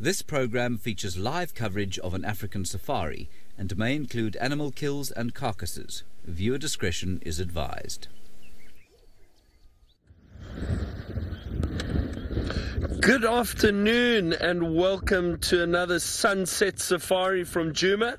This program features live coverage of an African safari and may include animal kills and carcasses. Viewer discretion is advised. Good afternoon and welcome to another sunset safari from Djuma.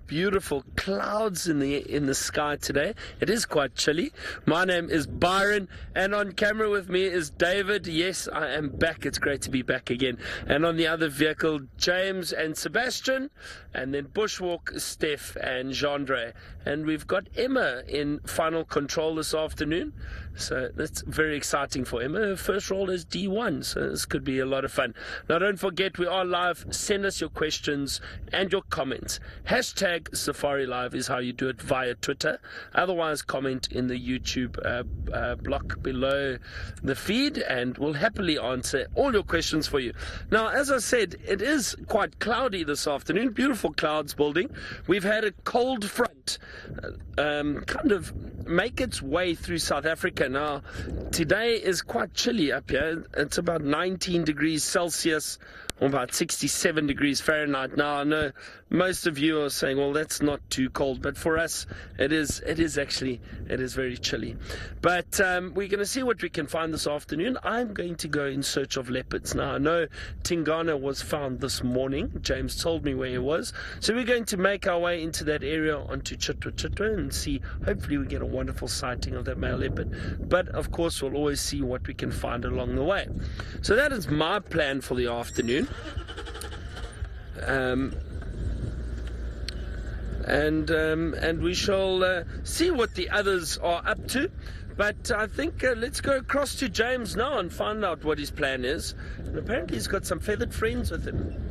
Beautiful clouds in the sky today. It is quite chilly. My name is Byron and on camera with me is David. Yes, I am back. It's great to be back again. And on the other vehicle, James and Sebastian, and then Bushwalk, Steph and Gendre. And we've got Emma in final control this afternoon. So that's very exciting for Emma. Her first role is D1, so this could be a lot of fun. Now don't forget, we are live. Send us your questions and your comments. Hashtag SafariLive is how you do it via Twitter. Otherwise, comment in the YouTube block below the feed and we'll happily answer all your questions for you. Now, as I said, it is quite cloudy this afternoon. Beautiful clouds building. We've had a cold front kind of make its way through South Africa. Now, today is quite chilly up here. It's about 19 degrees Celsius, or about 67 degrees Fahrenheit. Now, I know most of you are saying, well, that's not too cold, but for us, it is very chilly. But we're going to see what we can find this afternoon. I'm going to go in search of leopards. Now, I know Tingana was found this morning. James told me where he was. So we're going to make our way into that area onto Chitwa and see, hopefully we get a wonderful sighting of that male leopard. But, of course, we'll always see what we can find along the way. So that is my plan for the afternoon. And we shall see what the others are up to. But I think let's go across to James now and find out what his plan is. And apparently he's got some feathered friends with him.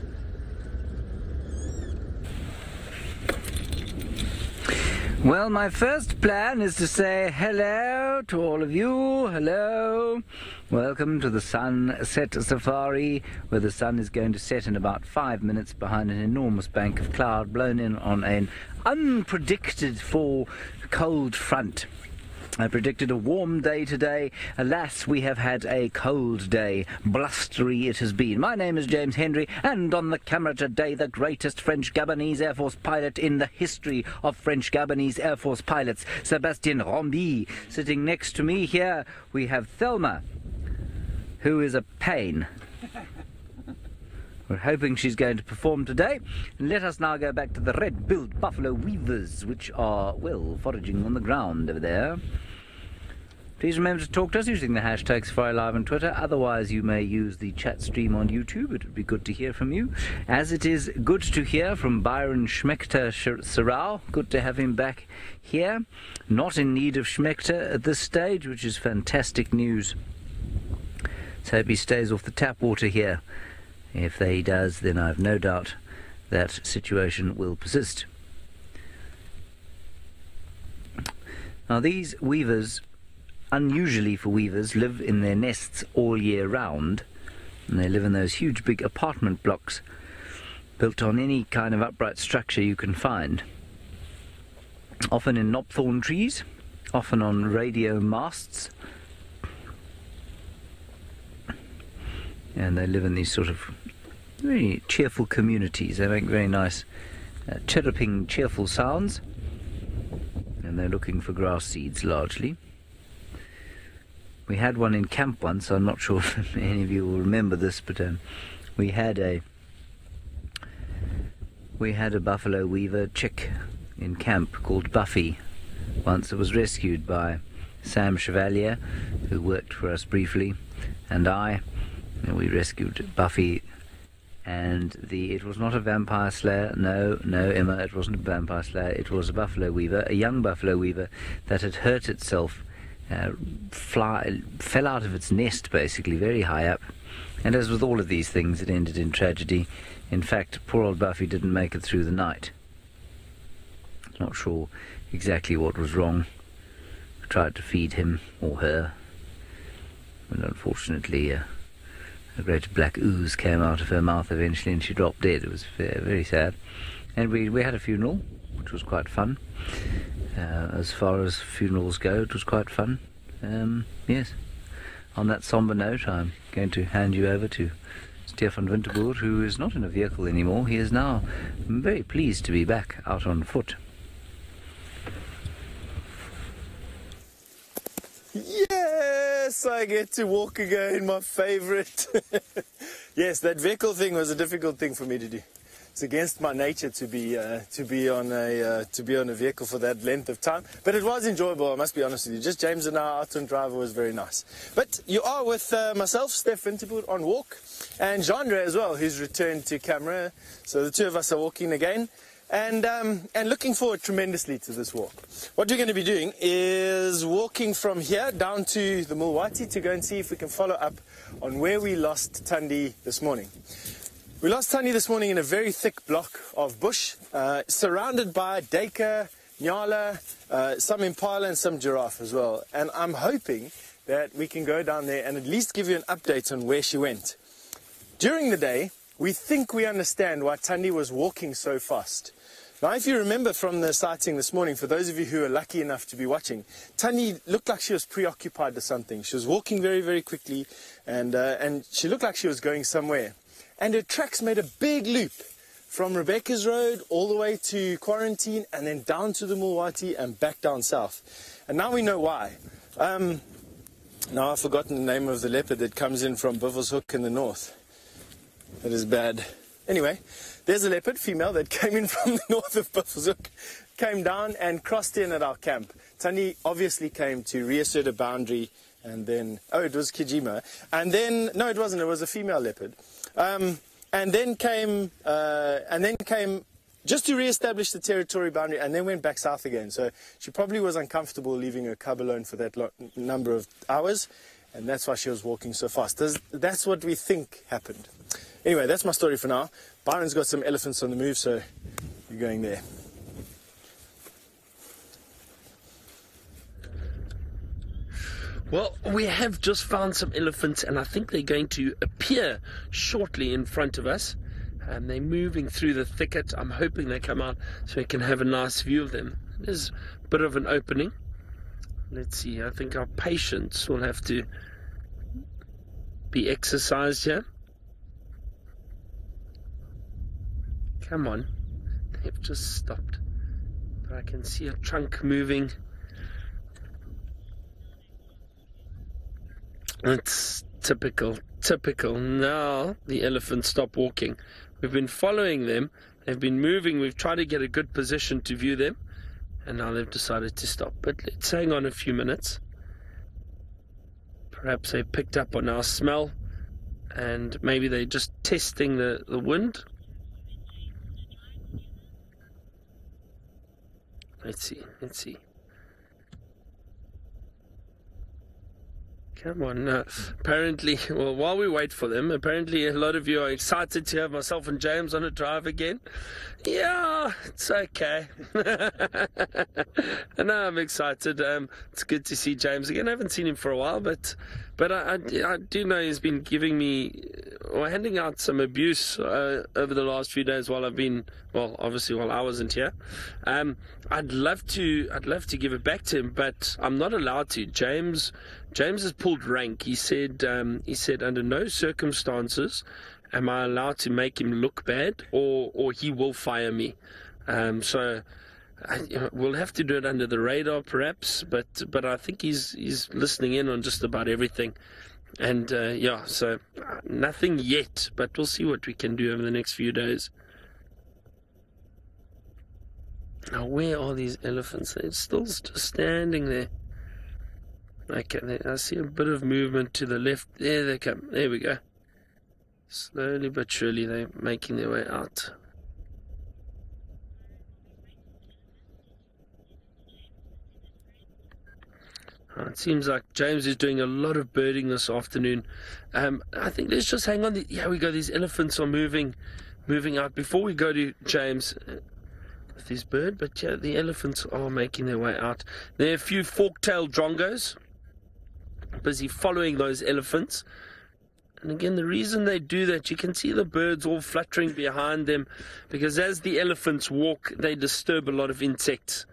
Well, my first plan is to say hello to all of you. Hello. Welcome to the sunset safari, where the sun is going to set in about 5 minutes behind an enormous bank of cloud blown in on an unpredicted for cold front. I predicted a warm day today. Alas, we have had a cold day. Blustery it has been. My name is James Henry, and on the camera today, the greatest French Gabonese Air Force pilot in the history of French Gabonese Air Force pilots, Sébastien Rombi. Sitting next to me here, we have Thelma, who is a pain. We're hoping she's going to perform today. Let us now go back to the red-billed buffalo weavers, which are, well, foraging on the ground over there. Please remember to talk to us using the hashtag SafariLive on Twitter. Otherwise, you may use the chat stream on YouTube. It would be good to hear from you. As it is good to hear from Byron Schmechter-Serrao. Good to have him back here. Not in need of Schmechter at this stage, which is fantastic news. So hope he stays off the tap water here. If he does, then I've no doubt that situation will persist. Now, these weavers, unusually for weavers, live in their nests all year round, and they live in those huge big apartment blocks built on any kind of upright structure you can find. Often in knobthorn trees, often on radio masts, and they live in these sort of very cheerful communities. They make very nice chirruping, cheerful sounds, and they're looking for grass seeds largely. We had one in camp once. I'm not sure if any of you will remember this, but we had a buffalo weaver chick in camp called Buffy. Once it was rescued by Sam Chevalier, who worked for us briefly, and we rescued Buffy, and it was not a vampire slayer. No, Emma, it wasn't a vampire slayer. It was a buffalo weaver, a young buffalo weaver that had hurt itself, fell out of its nest basically, very high up. And as with all of these things, it ended in tragedy. In fact, poor old Buffy didn't make it through the night. Not sure exactly what was wrong. I tried to feed him or her, and unfortunately a great black ooze came out of her mouth eventually, and she dropped dead. It was very, very sad. And we had a funeral, which was quite fun. As far as funerals go, it was quite fun. Yes. On that somber note, I'm going to hand you over to Stefan Winterboer, who is not in a vehicle anymore. He is now very pleased to be back out on foot. Yes, I get to walk again, my favorite. Yes, that vehicle thing was a difficult thing for me to do. It's against my nature to be on a vehicle for that length of time, but it was enjoyable. I must be honest with you. Just James and I out on drive was very nice. But you are with myself, Steph Winterboer, on walk, and Jeandre as well, who's returned to camera. So the two of us are walking again, and looking forward tremendously to this walk. What we're going to be doing is walking from here down to the Mulwati to go and see if we can follow up on where we lost Thandi this morning. We lost Thandi this morning in a very thick block of bush, surrounded by duiker, nyala, some impala and some giraffe as well. And I'm hoping that we can go down there and at least give you an update on where she went. During the day, we think we understand why Thandi was walking so fast. Now, if you remember from the sighting this morning, for those of you who are lucky enough to be watching, Thandi looked like she was preoccupied with something. She was walking very, very quickly, and she looked like she was going somewhere. And her tracks made a big loop from Rebecca's Road all the way to Quarantine and then down to the Mulwati and back down south. And now we know why. Now I've forgotten the name of the leopard that comes in from Buffelshoek in the north. That is bad. Anyway, there's a leopard, female, that came in from the north of Buffelshoek, came down and crossed in at our camp. Thandi obviously came to reassert a boundary, and then, oh, it was Kijima. And then, no, it wasn't, it was a female leopard. And then came just to re-establish the territory boundary, and then went back south again. So she probably was uncomfortable leaving her cub alone for that number of hours, and that's why she was walking so fast. That's what we think happened. Anyway, that's my story for now. Byron's got some elephants on the move, so we're going there. Well, we have just found some elephants, and I think they're going to appear shortly in front of us. And they're moving through the thicket. I'm hoping they come out so we can have a nice view of them. There's a bit of an opening. Let's see, I think our patience will have to be exercised here. Come on. They've just stopped. But I can see a trunk moving. It's typical. Now the elephants stop walking. We've been following them. They've been moving. We've tried to get a good position to view them. And now they've decided to stop. But let's hang on a few minutes. Perhaps they picked up on our smell. And maybe they're just testing the wind. Let's see. Come on. Apparently, well, while we wait for them, apparently a lot of you are excited to have myself and James on a drive again. Yeah, it's okay. And I'm excited. It's good to see James again. I haven't seen him for a while, but I do know he's been giving me, or handing out some abuse over the last few days while I've been, well, obviously while I wasn't here. I'd love to give it back to him, but I'm not allowed to. James has pulled rank. He said under no circumstances am I allowed to make him look bad, or he will fire me. So we'll have to do it under the radar, perhaps. But I think he's listening in on just about everything. And yeah, so nothing yet, but we'll see what we can do over the next few days. Now, where are these elephants? They're still just standing there. Okay, I see a bit of movement to the left. There they come. There we go. Slowly but surely they're making their way out. It seems like James is doing a lot of birding this afternoon. I think let's just hang on. Yeah, we go. These elephants are moving out. Before we go to James with his bird, but yeah, the elephants are making their way out. There are a few fork-tailed drongos busy following those elephants. And again, the reason they do that, you can see the birds all fluttering behind them, because as the elephants walk, they disturb a lot of insects,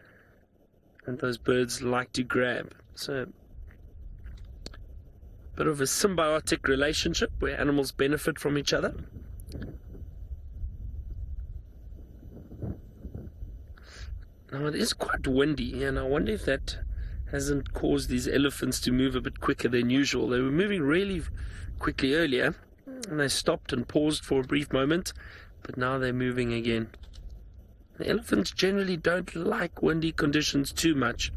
and those birds like to grab. So bit of a symbiotic relationship where animals benefit from each other. Now it is quite windy, and I wonder if that hasn't caused these elephants to move a bit quicker than usual. They were moving really quickly earlier, and they stopped and paused for a brief moment, but now they're moving again. The elephants generally don't like windy conditions too much.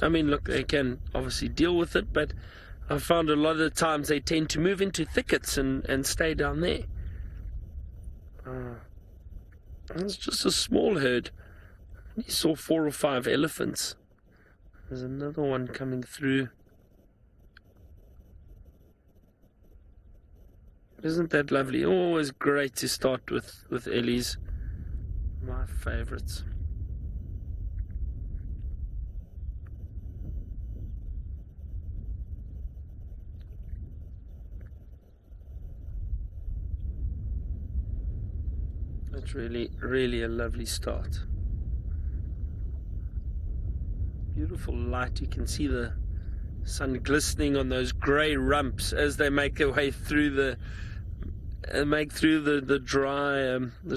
I mean, look, they can obviously deal with it, but I've found a lot of the times they tend to move into thickets and stay down there. It's just a small herd. I saw 4 or 5 elephants. There's another one coming through. Isn't that lovely? Always great to start with Ellie's. My favorites. It's really, really a lovely start. Beautiful light. You can see the sun glistening on those grey rumps as they make their way through the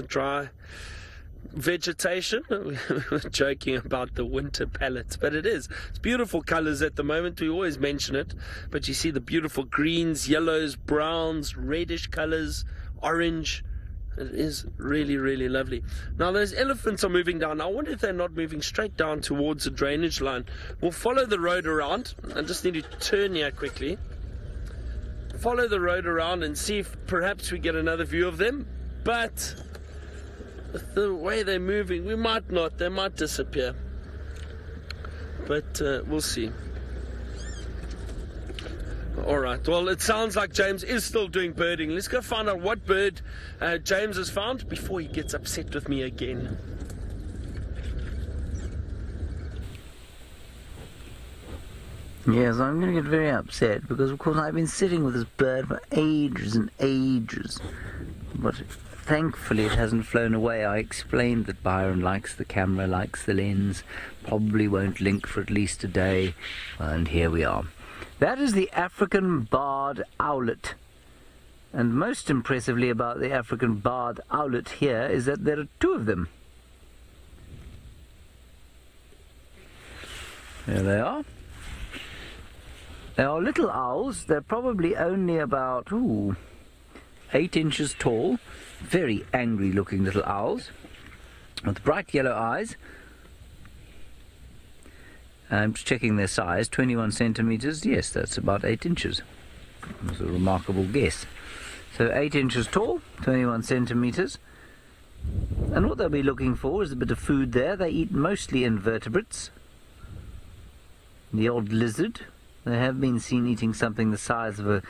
dry vegetation. We're joking about the winter palettes, but it's beautiful colours at the moment. We always mention it, but you see the beautiful greens, yellows, browns, reddish colours, orange. It is really, really lovely. Now those elephants are moving down. I wonder if they're not moving straight down towards the drainage line. We'll follow the road around. I just need to turn here quickly. Follow the road around and see if perhaps we get another view of them. But with the way they're moving, we might not. They might disappear. But we'll see. Alright, well, it sounds like James is still doing birding. Let's go find out what bird James has found before he gets upset with me again. Yes, I'm going to get very upset because, of course, I've been sitting with this bird for ages and ages. But thankfully it hasn't flown away. I explained that Byron likes the camera, likes the lens, probably won't link for at least a day. And here we are. That is the African barred owlet. And most impressively about the African barred owlet here is that there are 2 of them. There they are. They are little owls. They're probably only about 8 inches tall. Very angry looking little owls with bright yellow eyes. I'm just checking their size, 21 centimeters. Yes, that's about 8 inches. That's a remarkable guess. So 8 inches tall, 21 centimeters. And what they'll be looking for is a bit of food there. They eat mostly invertebrates. The odd lizard. They have been seen eating something the size of a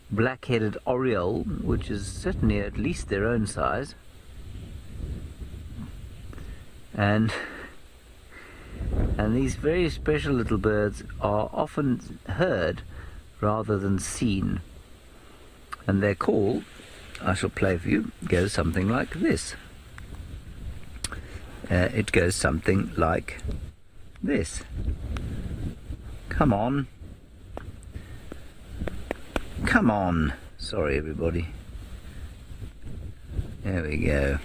black-headed oriole, which is certainly at least their own size. And these very special little birds are often heard rather than seen. And their call, I shall play for you, goes something like this. It goes something like this. Come on. Come on. Sorry, everybody. There we go.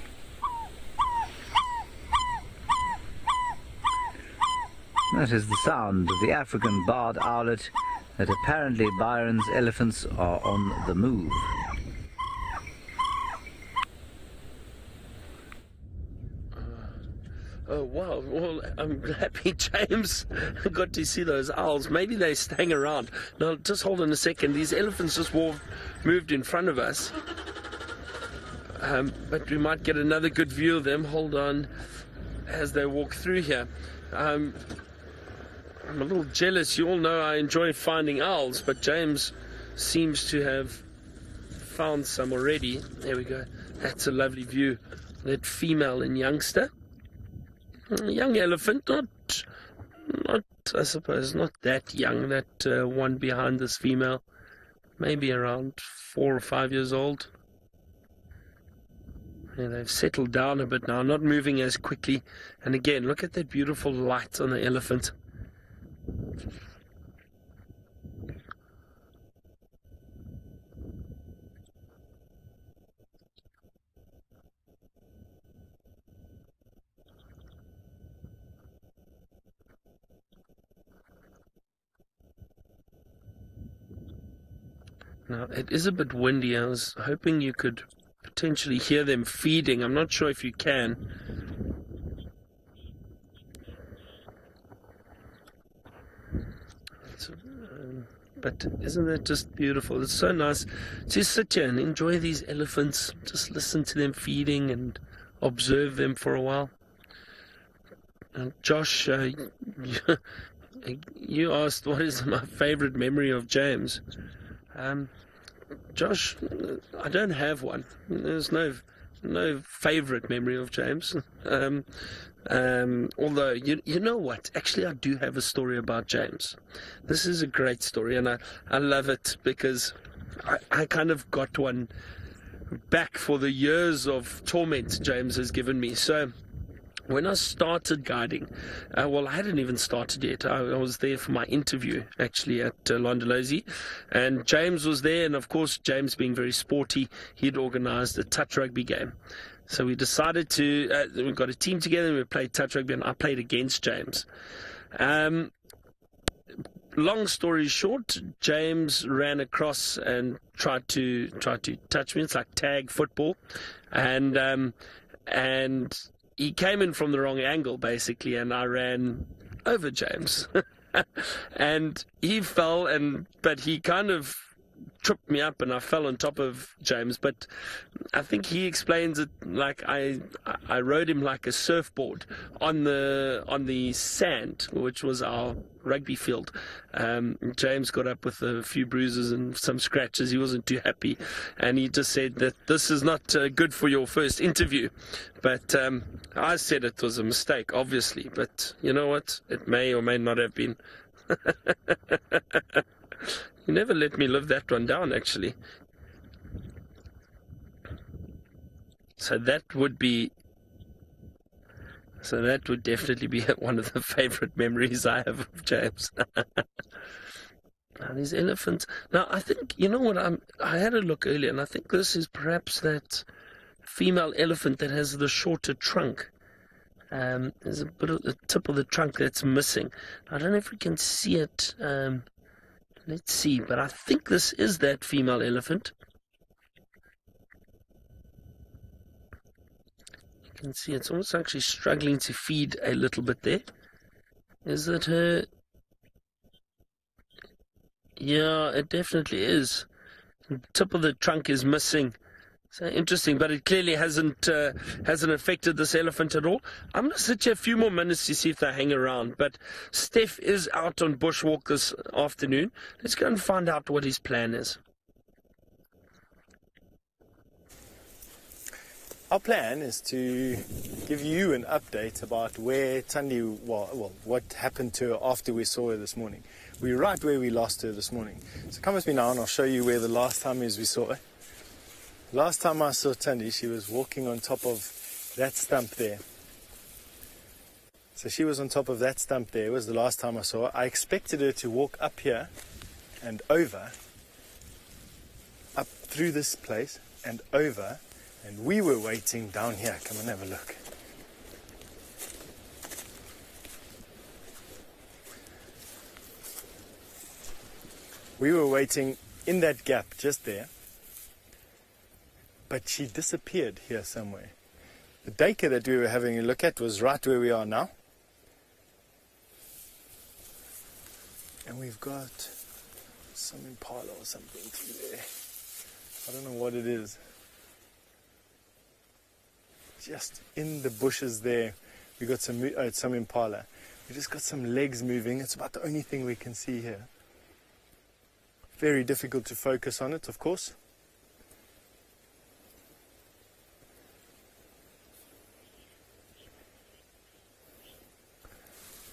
That is the sound of the African barred owlet, that apparently Byron's elephants are on the move. Oh, wow. Well, I'm happy James got to see those owls. Maybe they're staying around. Now, just hold on a second. These elephants just moved in front of us. But we might get another good view of them. Hold on as they walk through here. I'm a little jealous. You all know I enjoy finding owls, but James seems to have found some already. There we go. That's a lovely view. That female and youngster. Young elephant, not I suppose, not that young, that one behind this female. Maybe around 4 or 5 years old. Yeah, they've settled down a bit now, not moving as quickly. And again, look at that beautiful light on the elephant. Now, it is a bit windy. I was hoping you could potentially hear them feeding. I'm not sure if you can. But isn't that just beautiful? It's so nice to sit here and enjoy these elephants, just listen to them feeding and observe them for a while. And Josh, you asked what is my favorite memory of James. Josh, I don't have one. There's no favorite memory of James. Although, you know what? Actually, I do have a story about James. This is a great story, and I love it because I kind of got one back for the years of torment James has given me. So, when I started guiding, well, I hadn't even started yet. I was there for my interview, actually, at Londolozi. And James was there, and of course, James being very sporty, he'd organised a touch rugby game. So we decided to, we got a team together, and we played touch rugby, and I played against James. Long story short, James ran across and tried to touch me. It's like tag football. And he came in from the wrong angle, basically, and I ran over James. And he fell, but he kind of tripped me up, and I fell on top of James. But I think he explains it like I rode him like a surfboard on the sand, which was our rugby field. James got up with a few bruises and some scratches. He wasn't too happy, and he just said that this is not good for your first interview. But I said it was a mistake, obviously. But you know what? It may or may not have been. You never let me live that one down, actually. So that would definitely be one of the favorite memories I have of James. Now, these elephants. Now, I think, you know what, I had a look earlier, and I think this is perhaps that female elephant that has the shorter trunk. There's a bit of the tip of the trunk that's missing. I don't know if we can see it. Let's see, but I think this is that female elephant. You can see it's almost actually struggling to feed a little bit there. Is it her? Yeah, it definitely is. The tip of the trunk is missing. So interesting, but it clearly hasn't affected this elephant at all. I'm going to sit here a few more minutes to see if they hang around. But Steph is out on bushwalk this afternoon. Let's go and find out what his plan is. Our plan is to give you an update about where Thandi, well, what happened to her after we saw her this morning. We're right where we lost her this morning. So come with me now and I'll show you where the last time is we saw her. Last time I saw Thandi, she was walking on top of that stump there. So she was on top of that stump there, was the last time I saw her. I expected her to walk up here and over, up through this place and over, and we were waiting down here. Come and have a look. We were waiting in that gap just there. But she disappeared here somewhere. The daycare that we were having a look at was right where we are now. And we've got some impala or something through there. I don't know what it is. Just in the bushes there, we got some impala. We just got some legs moving. It's about the only thing we can see here. Very difficult to focus on it, of course.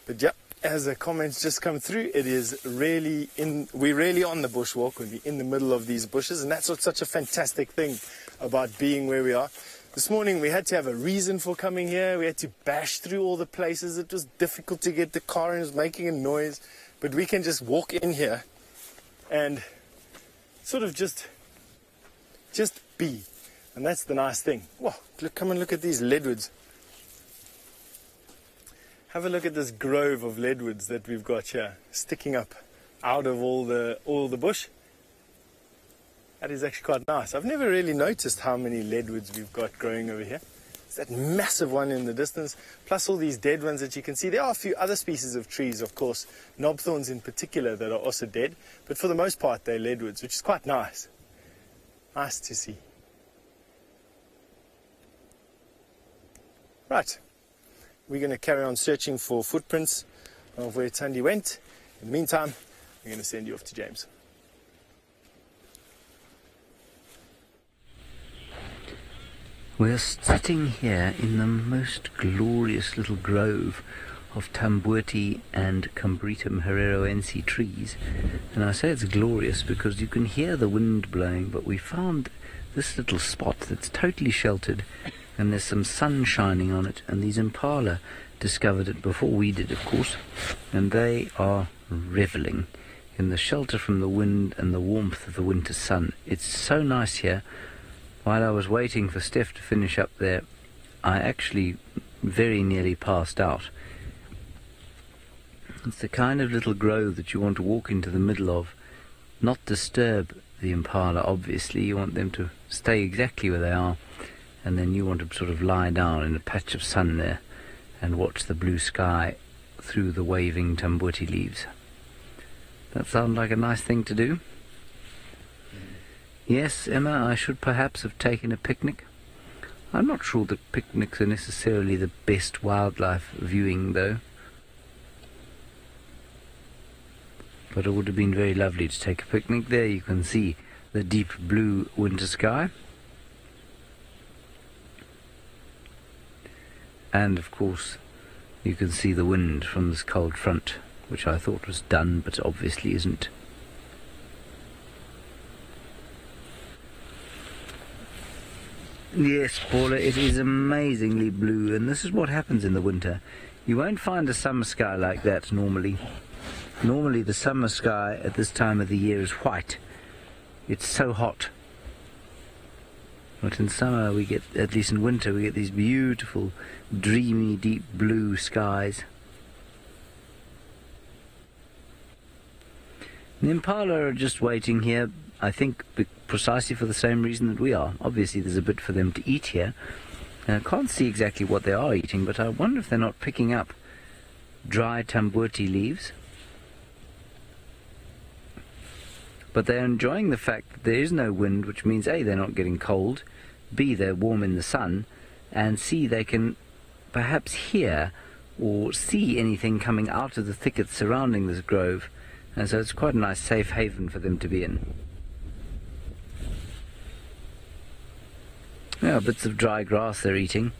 But yeah, as the comments just come through, it is really we're really on the bushwalk. We're in the middle of these bushes, and that's what's such a fantastic thing about being where we are. This morning we had to have a reason for coming here. We had to bash through all the places. It was difficult to get the car and it was making a noise. But we can just walk in here and sort of just be. And that's the nice thing. Wow, look, come and look at these leadwoods. Have a look at this grove of leadwoods that we've got here, sticking up out of all the bush. That is actually quite nice. I've never really noticed how many leadwoods we've got growing over here. It's that massive one in the distance, plus all these dead ones that you can see. There are a few other species of trees, of course, knobthorns in particular, that are also dead. But for the most part, they're leadwoods, which is quite nice. Nice to see. Right. We're going to carry on searching for footprints of where Thandi went. In the meantime, we're going to send you off to James. We're sitting here in the most glorious little grove of Tambuti and Combretum herreroense trees. And I say it's glorious because you can hear the wind blowing, but we found this little spot that's totally sheltered, and there's some sun shining on it, and these impala discovered it before we did, of course, and they are reveling in the shelter from the wind and the warmth of the winter sun. It's so nice here. While I was waiting for Steph to finish up there, I actually very nearly passed out. It's the kind of little grove that you want to walk into the middle of, not disturb the impala, obviously. You want them to stay exactly where they are, and then you want to sort of lie down in a patch of sun there and watch the blue sky through the waving Tambuti leaves. That sound like a nice thing to do? Yes, Emma, I should perhaps have taken a picnic. I'm not sure that picnics are necessarily the best wildlife viewing, though. But it would have been very lovely to take a picnic. There you can see the deep blue winter sky. And, of course, you can see the wind from this cold front, which I thought was done, but obviously isn't. Yes, Paula, it is amazingly blue, and this is what happens in the winter. You won't find a summer sky like that normally. Normally the summer sky at this time of the year is white. It's so hot. But in summer we get, at least in winter, we get these beautiful, dreamy, deep blue skies. The impala are just waiting here, I think, precisely for the same reason that we are. Obviously there's a bit for them to eat here. I can't see exactly what they are eating, but I wonder if they're not picking up dry Tambuti leaves. But they're enjoying the fact that there is no wind, which means A, they're not getting cold, B, they're warm in the sun, and C, they can perhaps hear or see anything coming out of the thickets surrounding this grove, and so it's quite a nice safe haven for them to be in. Yeah, bits of dry grass they're eating.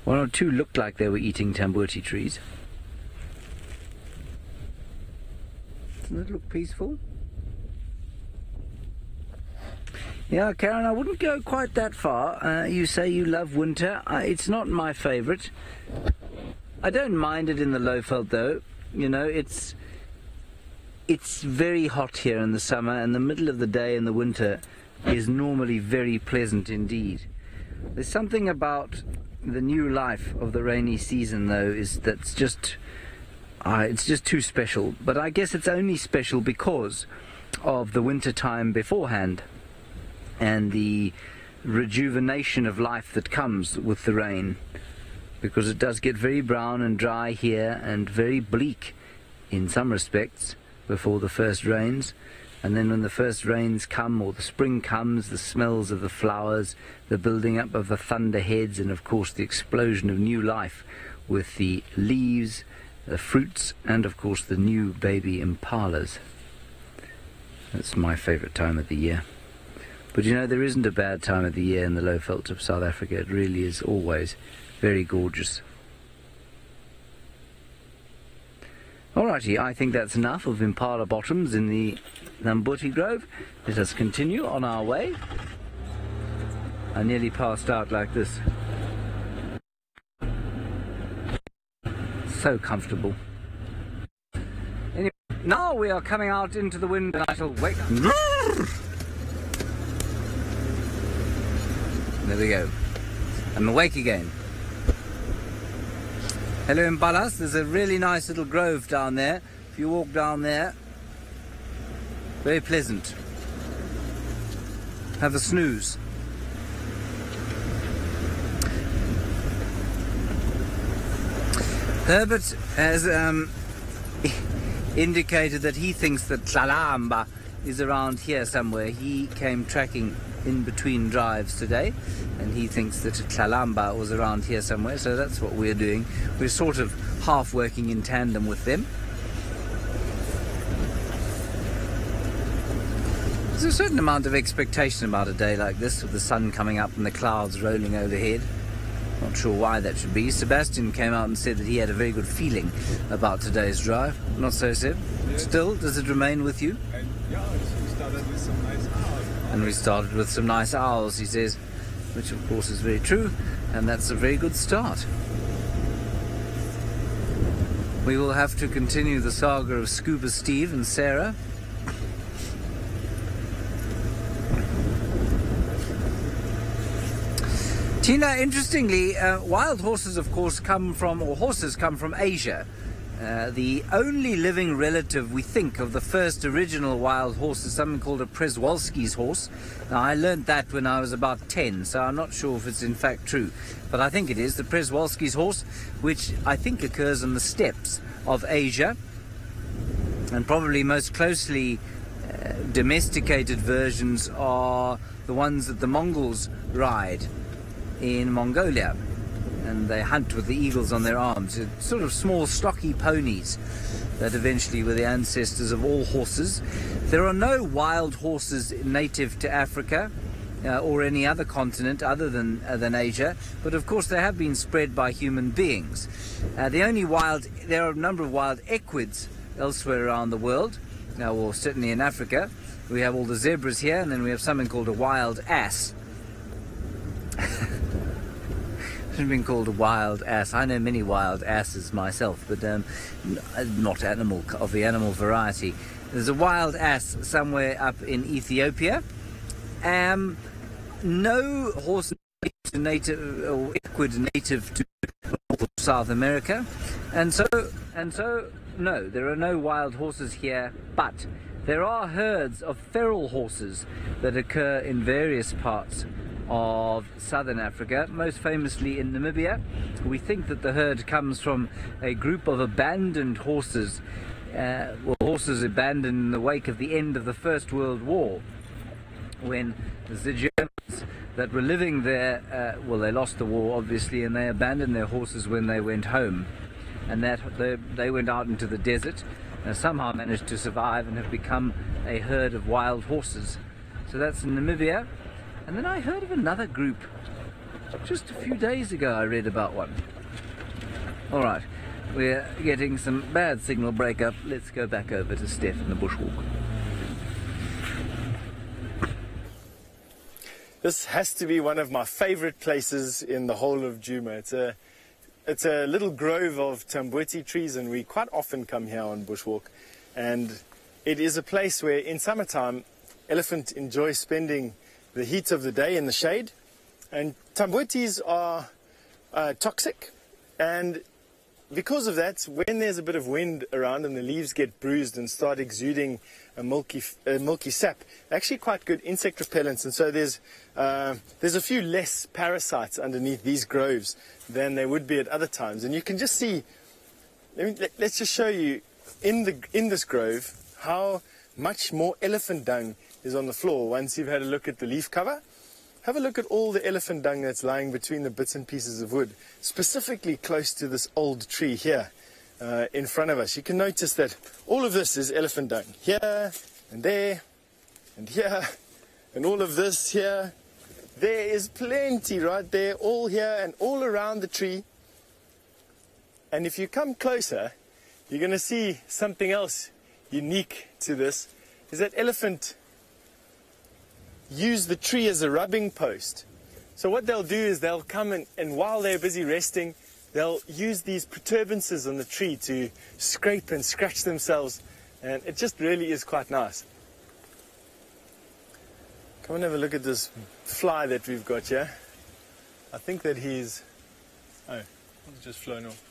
One or two looked like they were eating Tambuti trees. Doesn't it look peaceful? Yeah, Karen, I wouldn't go quite that far. You say you love winter. It's not my favourite. I don't mind it in the Lowveld, though. You know, it's very hot here in the summer, and the middle of the day in the winter is normally very pleasant indeed. There's something about the new life of the rainy season, though, that's just it's just too special. But I guess it's only special because of the winter time beforehand and the rejuvenation of life that comes with the rain, because it does get very brown and dry here and very bleak in some respects before the first rains. And then when the first rains come, or the spring comes, the smells of the flowers, the building up of the thunderheads, and of course the explosion of new life with the leaves, the fruits, and of course the new baby impalas. That's my favourite time of the year. But you know, there isn't a bad time of the year in the Lowveld of South Africa. It really is always very gorgeous. Alrighty, I think that's enough of impala bottoms in the Tambuti Grove. Let us continue on our way. I nearly passed out like this. So comfortable. Anyway, now we are coming out into the wind, and I shall wake up. There we go. I'm awake again. Hello impalas, there's a really nice little grove down there. If you walk down there, very pleasant. have a snooze. Herbert has indicated that he thinks that Tlalamba is around here somewhere. He came tracking in between drives today, and he thinks that Tlalamba was around here somewhere, so that's what we're doing. We're sort of half working in tandem with them. There's a certain amount of expectation about a day like this, with the sun coming up and the clouds rolling overhead. Not sure why that should be. Sebastian came out and said that he had a very good feeling about today's drive. Not so, Seb? Yes. Still, does it remain with you? Yeah, we started with some nice owls. And we started with some nice owls, he says, which of course is very true, and that's a very good start. We will have to continue the saga of Scuba Steve and Sarah. Tina, interestingly, wild horses, of course, horses come from Asia. The only living relative, we think, of the first original wild horse is something called a Przewalski's horse. Now, I learned that when I was about 10, so I'm not sure if it's in fact true. But I think it is, the Przewalski's horse, which I think occurs on the steppes of Asia. And probably most closely domesticated versions are the ones that the Mongols ride in Mongolia, and they hunt with the eagles on their arms. It's sort of small, stocky ponies that eventually were the ancestors of all horses. There are no wild horses native to Africa or any other continent other than Asia, but of course they have been spread by human beings. There are a number of wild equids elsewhere around the world, or certainly in Africa. We have all the zebras here, and then we have something called a wild ass. Should have been called a wild ass. I know many wild asses myself, but not of the animal variety. There's a wild ass somewhere up in Ethiopia. No horse native or equid native to North or South America, and so no, there are no wild horses here, but there are herds of feral horses that occur in various parts of southern Africa, most famously in Namibia. We think that the herd comes from a group of abandoned horses, horses abandoned in the wake of the end of the First World War, when the Germans that were living there, they lost the war obviously, and they abandoned their horses when they went home, and they went out into the desert and somehow managed to survive and have become a herd of wild horses. So that's in Namibia. And then I heard of another group. Just a few days ago I read about one. Alright, we're getting some bad signal breakup. Let's go back over to Steph in the bushwalk. This has to be one of my favorite places in the whole of Djuma. It's a little grove of tamboti trees, and we quite often come here on bushwalk. And it is a place where in summertime elephant enjoy spending the heat of the day in the shade, and tambotis are toxic, and because of that, when there's a bit of wind around and the leaves get bruised and start exuding a milky sap, they're actually quite good insect repellents. And so there's a few less parasites underneath these groves than there would be at other times. And you can just see, let's just show you in this grove how much more elephant dung is on the floor once you've had a look at the leaf cover. Have a look at all the elephant dung that's lying between the bits and pieces of wood, specifically close to this old tree here in front of us. You can notice that all of this is elephant dung, here and there and here, and all of this here. There is plenty right there, all here and all around the tree. And if you come closer, you're going to see something else unique to this, is that elephant use the tree as a rubbing post. So what they'll do is they'll come and while they're busy resting, they'll use these protuberances on the tree to scrape and scratch themselves, and it just really is quite nice. Come and have a look at this fly that we've got here. I think that he's just flown off.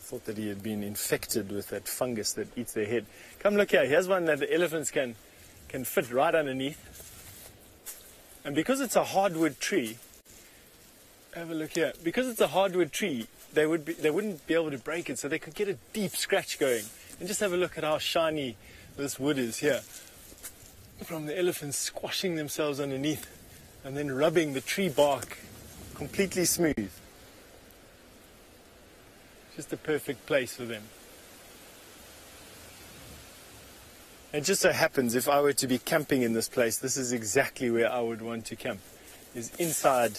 Thought that he had been infected with that fungus that eats their head. Come look here, here's one that the elephants can fit right underneath. And because it's a hardwood tree, have a look here. Because it's a hardwood tree, they wouldn't be able to break it, so they could get a deep scratch going. And just have a look at how shiny this wood is here, from the elephants squashing themselves underneath and then rubbing the tree bark completely smooth. Just a perfect place for them. It just so happens, if I were to be camping in this place, this is exactly where I would want to camp, is inside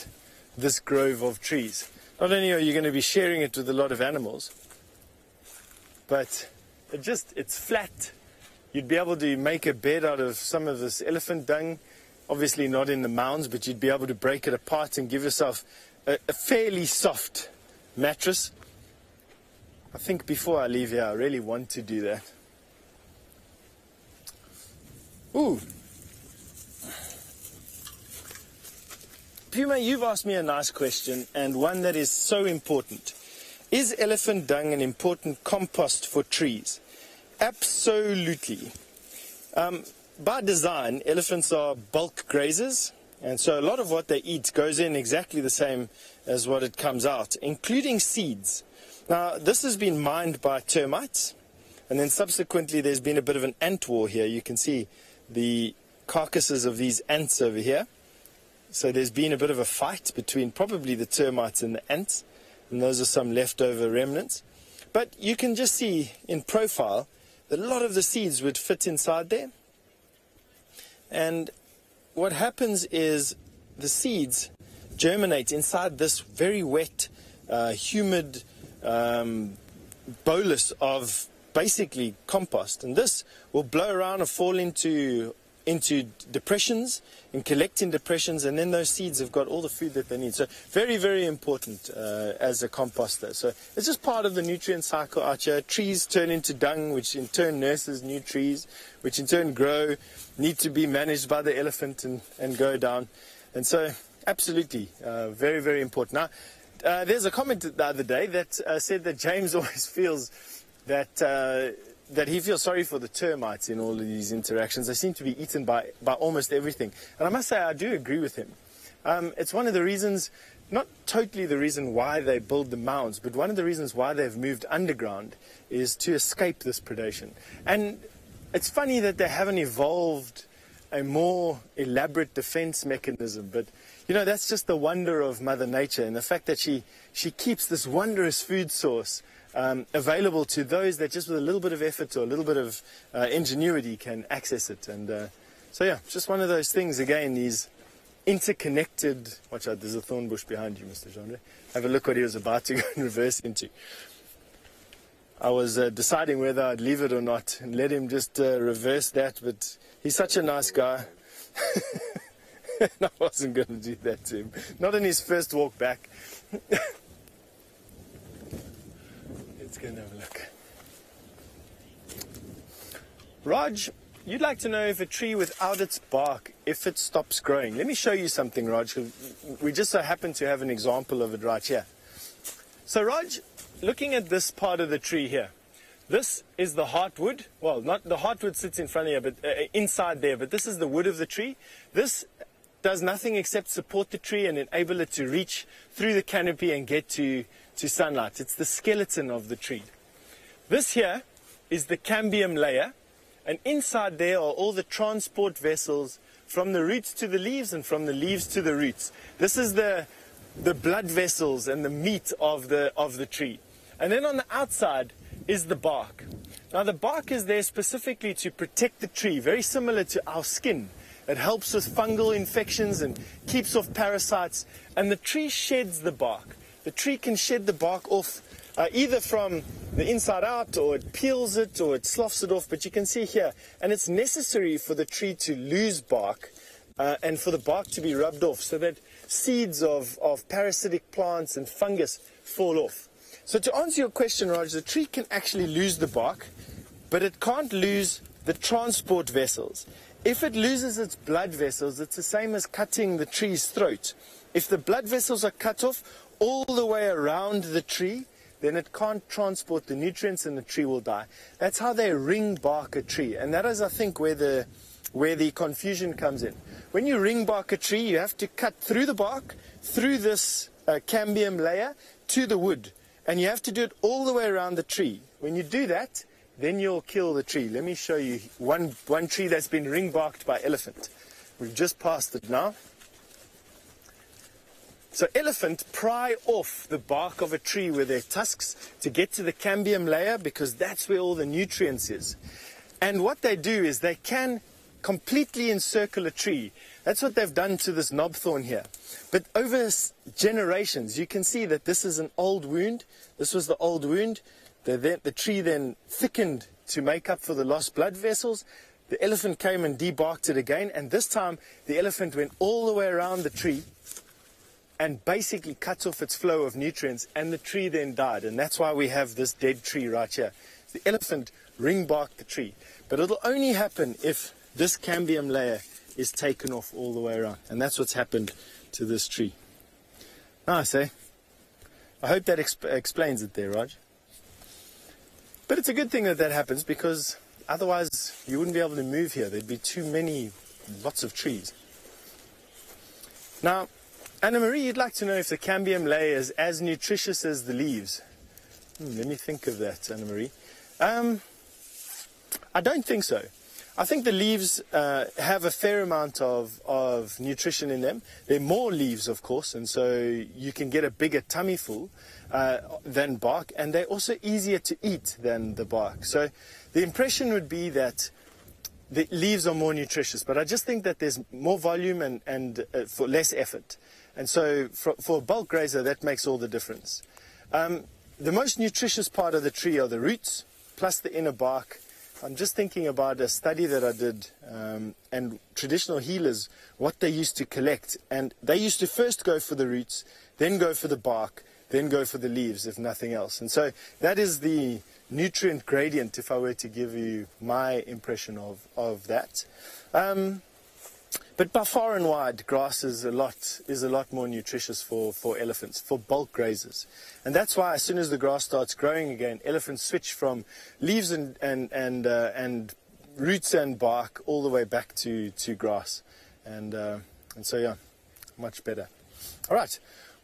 this grove of trees. Not only are you going to be sharing it with a lot of animals, but it's flat. You'd be able to make a bed out of some of this elephant dung, obviously not in the mounds, but you'd be able to break it apart and give yourself a fairly soft mattress. I think before I leave here, I really want to do that. Ooh. Puma, you've asked me a nice question, and one that is so important. Is elephant dung an important compost for trees? Absolutely. By design, elephants are bulk grazers, and so a lot of what they eat goes in exactly the same as what it comes out, including seeds. Now, this has been mined by termites, and then subsequently there's been a bit of an ant war here. You can see the carcasses of these ants over here. So there's been a bit of a fight between probably the termites and the ants, and those are some leftover remnants. But you can just see in profile that a lot of the seeds would fit inside there. And what happens is the seeds germinate inside this very wet, humid bolus of basically compost, and this will blow around and fall into depressions and collect in depressions, and then those seeds have got all the food that they need. So very, very important as a composter. So it's just part of the nutrient cycle out here. Trees turn into dung, which in turn nurses new trees, which in turn grow, need to be managed by the elephant and go down. And so absolutely very, very important. Now there's a comment the other day that said that James always feels that he feels sorry for the termites in all of these interactions. They seem to be eaten by almost everything. And I must say, I do agree with him. It's one of the reasons, not totally the reason why they build the mounds, but one of the reasons why they've moved underground is to escape this predation. And it's funny that they haven't evolved a more elaborate defense mechanism, but you know, that's just the wonder of Mother Nature, and the fact that she keeps this wondrous food source available to those that just with a little bit of effort or a little bit of ingenuity can access it. And so yeah, just one of those things, again, these interconnected... Watch out, there's a thorn bush behind you, Mr. Genre. Have a look what he was about to go and reverse into. I was deciding whether I'd leave it or not and let him just reverse that, but he's such a nice guy. I wasn't going to do that to him. Not in his first walk back. Let's go and have a look. Raj, you'd like to know if a tree without its bark, if it stops growing. Let me show you something, Raj. We just so happen to have an example of it right here. So, Raj, looking at this part of the tree here, this is the heartwood. Well, not the heartwood sits in front of you, but inside there. But this is the wood of the tree. This does nothing except support the tree and enable it to reach through the canopy and get to sunlight. It's the skeleton of the tree. This here is the cambium layer, and inside there are all the transport vessels from the roots to the leaves and from the leaves to the roots. This is the blood vessels and the meat of the tree. And then on the outside is the bark. Now the bark is there specifically to protect the tree, very similar to our skin. It helps with fungal infections and keeps off parasites, and the tree sheds the bark. The tree can shed the bark off either from the inside out, or it peels it, or it sloughs it off, but you can see here, and it's necessary for the tree to lose bark and for the bark to be rubbed off so that seeds of parasitic plants and fungus fall off. So to answer your question, Raj, the tree can actually lose the bark, but it can't lose the transport vessels. If it loses its blood vessels, it's the same as cutting the tree's throat. If the blood vessels are cut off all the way around the tree, then it can't transport the nutrients and the tree will die. That's how they ring bark a tree. And that is, I think, where the where the confusion comes in. When you ring bark a tree, you have to cut through the bark, through this cambium layer to the wood. And you have to do it all the way around the tree. When you do that, then you'll kill the tree. Let me show you one tree that's been ring barked by elephant. We've just passed it now. So elephant pry off the bark of a tree with their tusks to get to the cambium layer, because that's where all the nutrients is. And what they do is they can completely encircle a tree. That's what they've done to this knobthorn here. But over generations, you can see that this is an old wound. This was the old wound. The tree then thickened to make up for the lost blood vessels. The elephant came and debarked it again, and this time the elephant went all the way around the tree and basically cut off its flow of nutrients, and the tree then died. And that's why we have this dead tree right here. The elephant ring barked the tree. But it'll only happen if this cambium layer is taken off all the way around. And that's what's happened to this tree. Nice, eh? I hope that explains it there, Raj. But it's a good thing that that happens, because otherwise you wouldn't be able to move here. There'd be too many, lots of trees. Now, Anna Marie, you'd like to know if the cambium layer is as nutritious as the leaves. Let me think of that, Anna Marie. I don't think so. I think the leaves have a fair amount of nutrition in them. There are more leaves, of course, and so you can get a bigger tummy full than bark, and they're also easier to eat than the bark. So the impression would be that the leaves are more nutritious, but I just think that there's more volume and for less effort. And so for a bulk grazer, that makes all the difference. The most nutritious part of the tree are the roots, plus the inner bark. I'm just thinking about a study that I did, and traditional healers, what they used to collect. And they used to first go for the roots, then go for the bark, then go for the leaves, if nothing else. And so that is the nutrient gradient, if I were to give you my impression of that. But by far and wide, grass is a lot more nutritious for elephants, for bulk grazers. And that's why as soon as the grass starts growing again, elephants switch from leaves and roots and bark all the way back to grass. And so, yeah, much better. All right,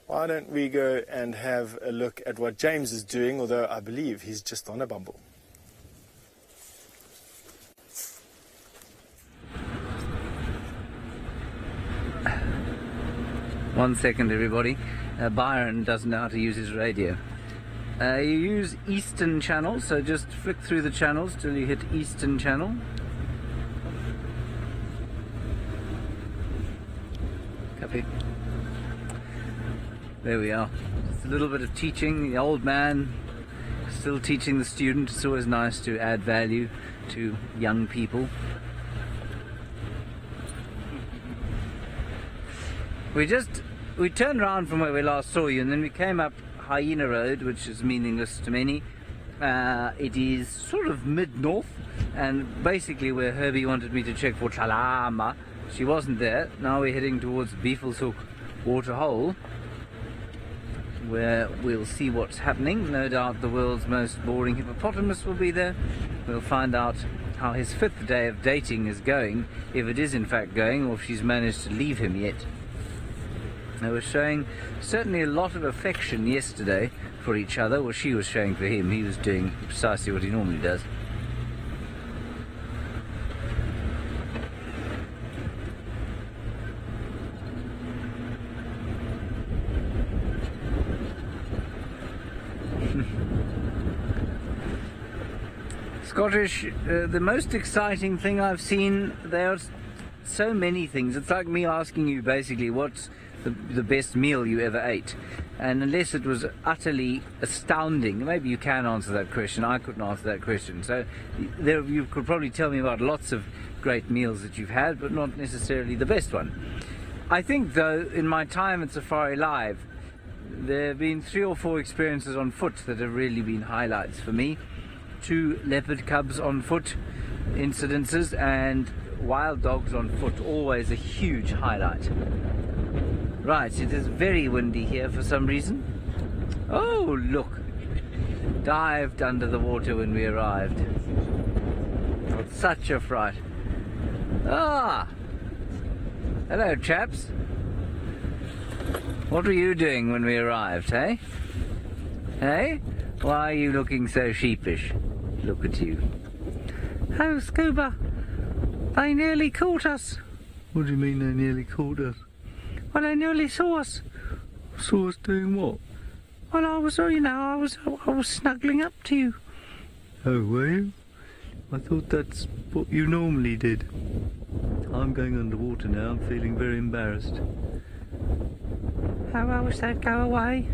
why don't we go and have a look at what James is doing, although I believe he's just on a bumble. One second, everybody. Byron doesn't know how to use his radio. You use Eastern channel, so just flick through the channels till you hit Eastern channel. Copy. There we are. Just a little bit of teaching. The old man still teaching the student. It's always nice to add value to young people. We turned around from where we last saw you, and then we came up Hyena Road, which is meaningless to many. It is sort of mid-north, and basically where Herbie wanted me to check for Chalama. She wasn't there. Now we're heading towards Beefleshoek Waterhole, where we'll see what's happening. No doubt the world's most boring hippopotamus will be there. We'll find out how his 5th day of dating is going, if it is in fact going, or if she's managed to leave him yet. They were showing certainly a lot of affection yesterday for each other. Well, she was showing for him. He was doing precisely what he normally does. Scottish, the most exciting thing I've seen, there are so many things. It's like me asking you basically what's the best meal you ever ate, and unless it was utterly astounding, maybe you can answer that question. I couldn't answer that question. So you could probably tell me about lots of great meals that you've had, but not necessarily the best one. I think though, in my time at SafariLive, there have been 3 or 4 experiences on foot that have really been highlights for me. 2 leopard cubs on foot incidences, and wild dogs on foot, always a huge highlight. Right, it is very windy here for some reason. Oh, look. Dived under the water when we arrived. Such a fright. Ah! Hello, chaps. What were you doing when we arrived, eh? Hey? Why are you looking so sheepish? Look at you. Oh, Scuba, they nearly caught us. What do you mean they nearly caught us? Well, they nearly saw us. Saw us doing what? Well, I was snuggling up to you. Oh, were you? I thought that's what you normally did. I'm going underwater now. I'm feeling very embarrassed. Oh, I wish they'd go away.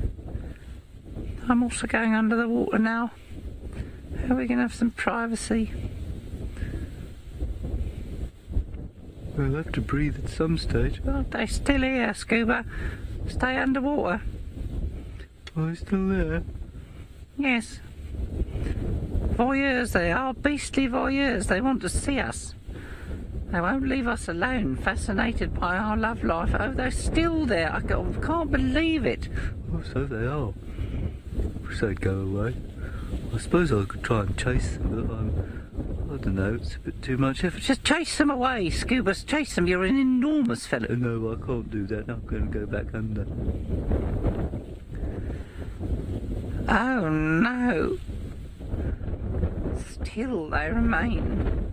I'm also going under the water now. We can have some privacy. We'll have to breathe at some stage. Well, they're still here, Scuba. Stay underwater. Are they still there? Yes. Voyeurs they are, beastly voyeurs. They want to see us. They won't leave us alone, fascinated by our love life. Oh, they're still there. I can't believe it. Oh, so they are. Wish they'd go away. I suppose I could try and chase them, but I don't know, it's a bit too much effort. Just chase them away, Scuba. Chase them. You're an enormous fellow. No, I can't do that. I'm going to go back under. Oh, no. Still they remain.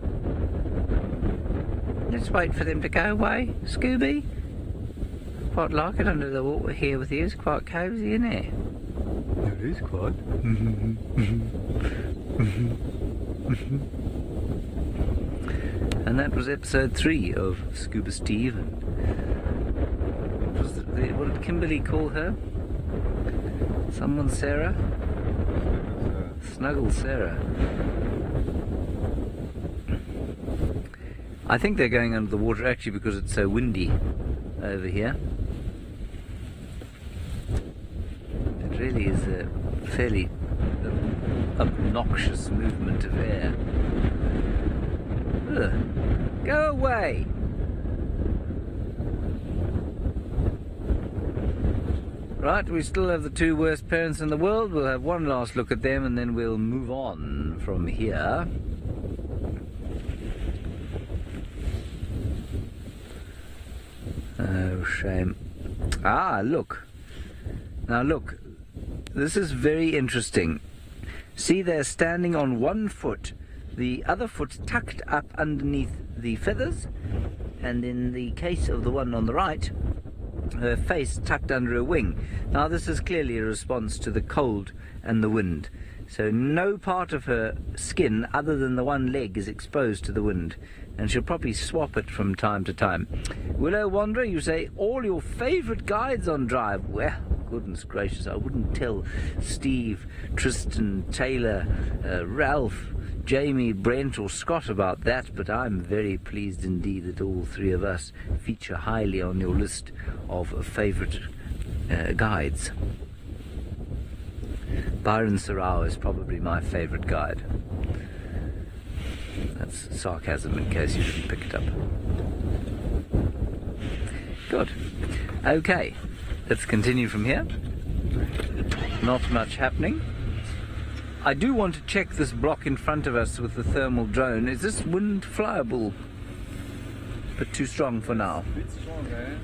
Let's wait for them to go away, Scooby. Quite like it under the water here with you. It's quite cosy, isn't it? It is quite. And that was episode 3 of Scuba Steve. What did Kimberly call her? Someone Sarah? Snuggle Sarah. I think they're going under the water actually because it's so windy over here. It really is a fairly obnoxious movement of air. Ugh. Go away! Right, we still have the 2 worst parents in the world. We'll have one last look at them and then we'll move on from here. Oh, shame. Ah, look. Now look, this is very interesting. See, they're standing on one foot, the other foot tucked up underneath the feathers, and in the case of the one on the right, her face tucked under her wing. Now this is clearly a response to the cold and the wind. So no part of her skin other than the one leg is exposed to the wind, and she'll probably swap it from time to time. Willow Wanderer, you say all your favourite guides on drive. Well, goodness gracious, I wouldn't tell Steve, Tristan, Taylor, Ralph, Jamie, Brent or Scott about that, but I'm very pleased indeed that all 3 of us feature highly on your list of favourite guides. Byron Sarau is probably my favourite guide. That's sarcasm in case you didn't pick it up. Good. Okay, let's continue from here. Not much happening. I do want to check this block in front of us with the thermal drone. Is this wind flyable? But too strong for now. A bit strong, eh?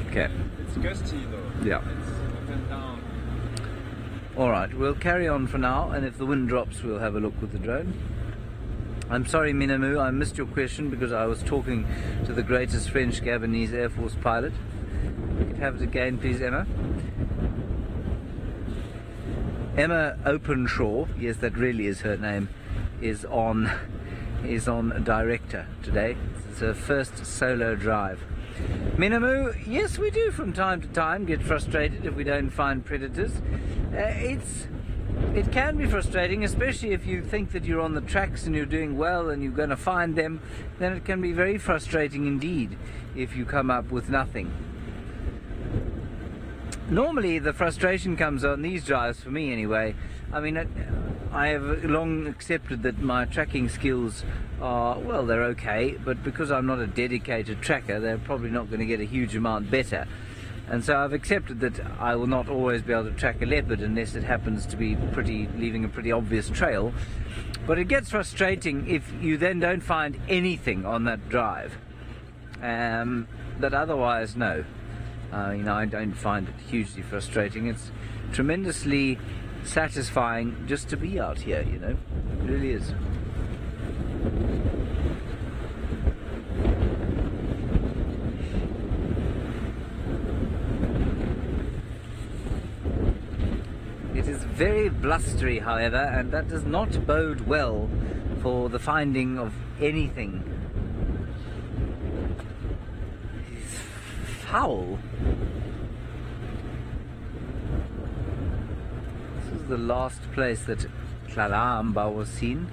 Okay. It's gusty though. Yeah. It's up and down. Alright, we'll carry on for now, and if the wind drops we'll have a look with the drone. I'm sorry, Minamu, I missed your question because I was talking to the greatest French Gabonese Air Force pilot. You could have it again, please, Emma. Emma Openshaw, yes, that really is her name, is on director today. It's her first solo drive. Minamu, yes, we do from time to time get frustrated if we don't find predators. It can be frustrating, especially if you think that you're on the tracks and you're doing well and you're going to find them. Then it can be very frustrating indeed if you come up with nothing. Normally the frustration comes on these drives, for me anyway. I mean, I have long accepted that my tracking skills are, well, they're okay, but because I'm not a dedicated tracker, they're probably not going to get a huge amount better. And so I've accepted that I will not always be able to track a leopard unless it happens to be leaving a pretty obvious trail. But it gets frustrating if you then don't find anything on that drive. But otherwise, no. I don't find it hugely frustrating. It's tremendously satisfying just to be out here, It really is. It is very blustery, however, and that does not bode well for the finding of anything. It's foul. This is the last place that Tlalamba was seen.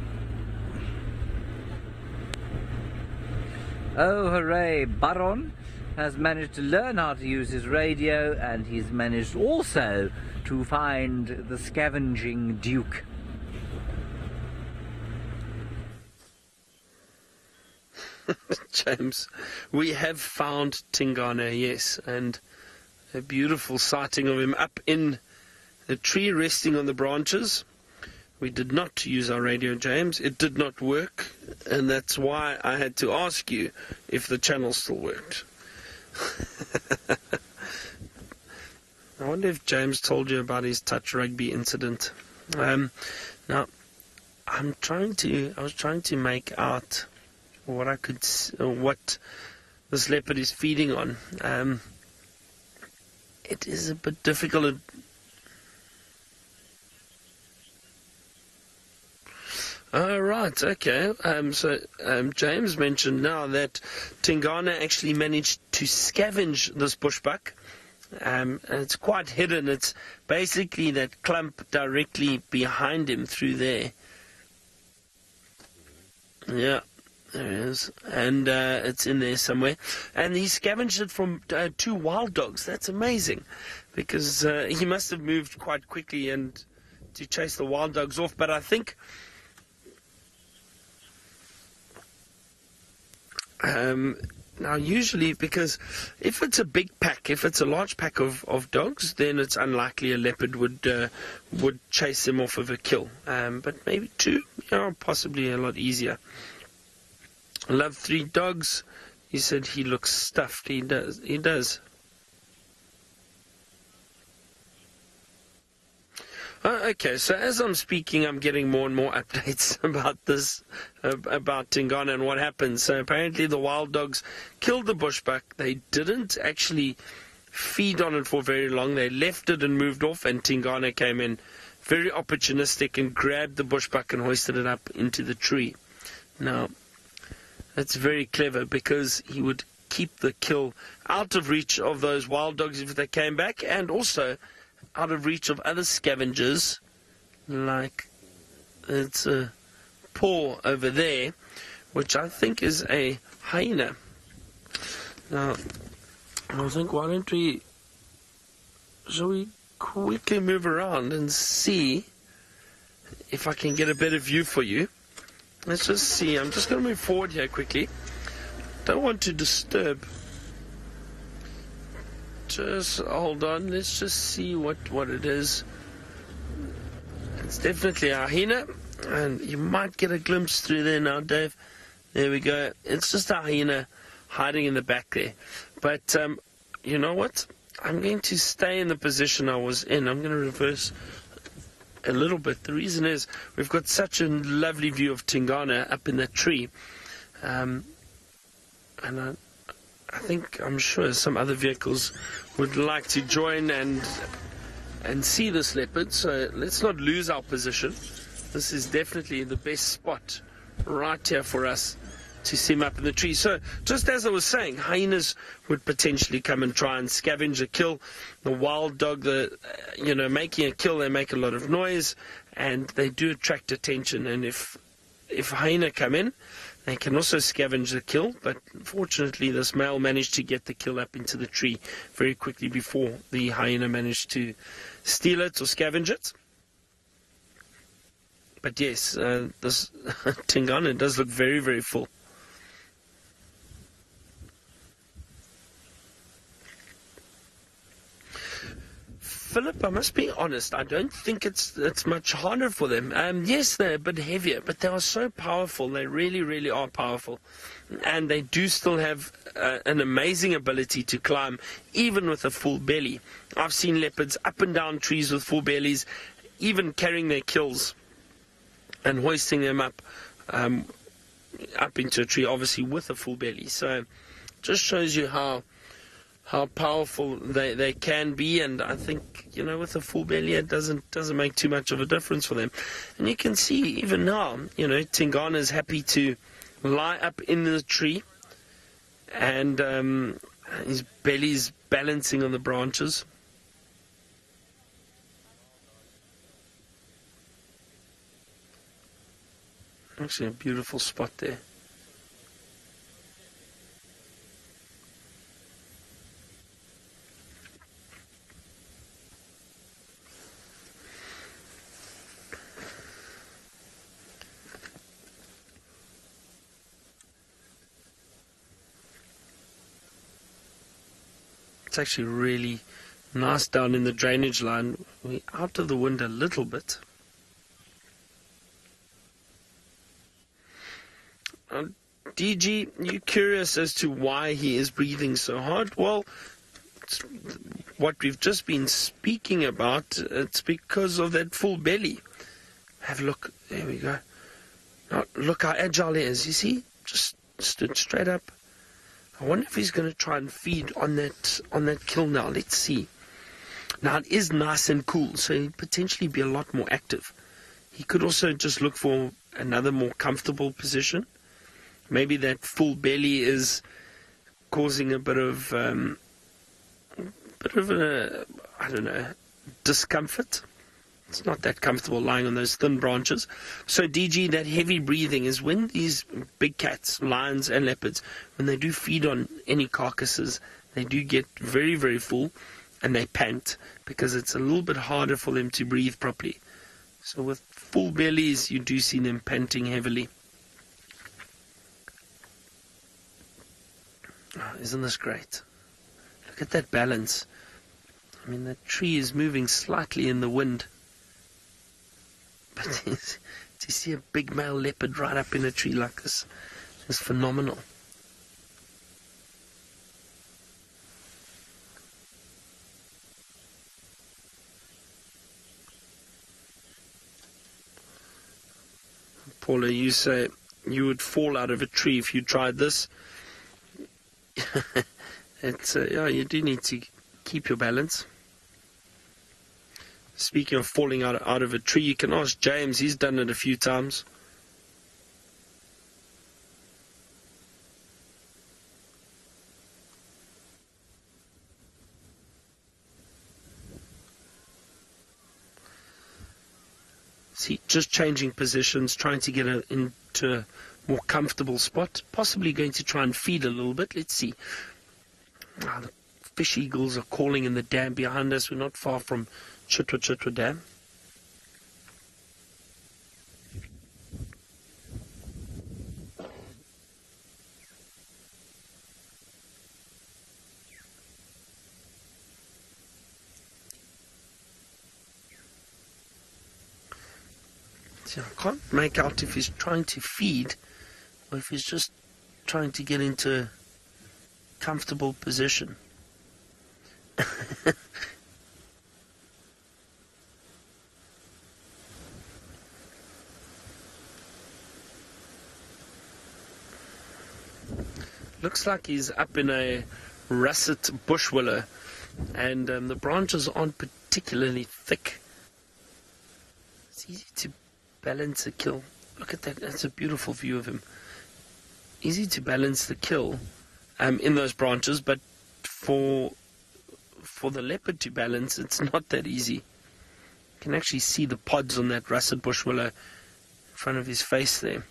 Oh, hooray! Baron has managed to learn how to use his radio, and he's managed also to find the scavenging Duke. James, we have found Tingana, yes, and a beautiful sighting of him up in the tree resting on the branches. We did not use our radio, James. It did not work, and that's why I had to ask you if the channel still worked. I wonder if James told you about his touch rugby incident. Now, I was trying to make out what this leopard is feeding on. It is a bit difficult. Oh, right, okay. So James mentioned now that Tingana actually managed to scavenge this bushbuck. And it's quite hidden. It's basically that clump directly behind him through there. Yeah, there it is. And it's in there somewhere. And he scavenged it from 2 wild dogs. That's amazing. Because he must have moved quite quickly and to chase the wild dogs off. But I think now usually, because if it's a big pack, if it's a large pack of dogs, then it's unlikely a leopard would chase them off of a kill. But maybe 2, possibly a lot easier. I love 3 dogs. He said he looks stuffed. He does. Okay, so as I'm speaking, I'm getting more and more updates about this, about Tingana and what happened. So apparently the wild dogs killed the bushbuck. They didn't actually feed on it for very long. They left it and moved off, and Tingana came in very opportunistic and grabbed the bushbuck and hoisted it up into the tree. Now, that's very clever, because he would keep the kill out of reach of those wild dogs if they came back, and also out of reach of other scavengers, like it's a paw over there, which I think is a hyena. Now, I think, shall we quickly move around and see if I can get a better view for you? Let's just see. I'm just going to move forward here quickly. Don't want to disturb. Just hold on, let's just see what it is. It's definitely a hyena, and you might get a glimpse through there now, Dave. There we go. It's just a hyena hiding in the back there. But you know what? I'm going to stay in the position I was in. I'm going to reverse a little bit. The reason is we've got such a lovely view of Tingana up in that tree. And I'm sure some other vehicles would like to join and see this leopard, so let's not lose our position. This is definitely the best spot right here for us to see him up in the tree. So, just as I was saying, hyenas would potentially come and try and scavenge a kill. The wild dog, making a kill, they make a lot of noise, and they do attract attention. And if hyena come in, they can also scavenge the kill, but fortunately this male managed to get the kill up into the tree very quickly before the hyena managed to steal it or scavenge it. But yes, this Tingana does look very, very full. Philip, I must be honest, I don't think it's much harder for them. Yes, they're a bit heavier, but they are so powerful. They really, really are powerful. And they do still have an amazing ability to climb, even with a full belly. I've seen leopards up and down trees with full bellies, even carrying their kills and hoisting them up into a tree, obviously with a full belly. So just shows you how powerful they can be, and I think, you know, with a full belly it doesn't make too much of a difference for them. And you can see even now, you know, Tingana is happy to lie up in the tree, and his belly's balancing on the branches. Actually a beautiful spot there. It's actually really nice down in the drainage line. We're out of the wind a little bit. DG, you curious as to why he is breathing so hard? Well, it's what we've just been speaking about. It's because of that full belly. Have a look. There we go. Now, look how agile he is. You see? Just stood straight up. I wonder if he's going to try and feed on that kill now. Let's see. Now, it is nice and cool, so he'll potentially be a lot more active. He could also just look for another more comfortable position. Maybe that full belly is causing a bit of I don't know, discomfort. It's not that comfortable lying on those thin branches. So DG, that heavy breathing is when these big cats, lions and leopards, when they do feed on any carcasses, they do get very, very full and they pant because it's a little bit harder for them to breathe properly. So with full bellies, you do see them panting heavily. Oh, isn't this great? Look at that balance. I mean, the tree is moving slightly in the wind. But to see a big male leopard right up in a tree like this is phenomenal. Paula, you say you would fall out of a tree if you tried this. Yeah, you do need to keep your balance. Speaking of falling out of a tree, you can ask James. He's done it a few times. See, just changing positions, trying to get into a more comfortable spot. Possibly going to try and feed a little bit. Let's see. Oh, the fish eagles are calling in the dam behind us. We're not far from Chitwa Dam. See, I can't make out if he's trying to feed or if he's just trying to get into a comfortable position. Looks like he's up in a russet bush willow, and the branches aren't particularly thick. It's easy to balance a kill. Look at that, that's a beautiful view of him. Easy to balance the kill in those branches, but for the leopard to balance, it's not that easy. You can actually see the pods on that russet bush willow in front of his face there.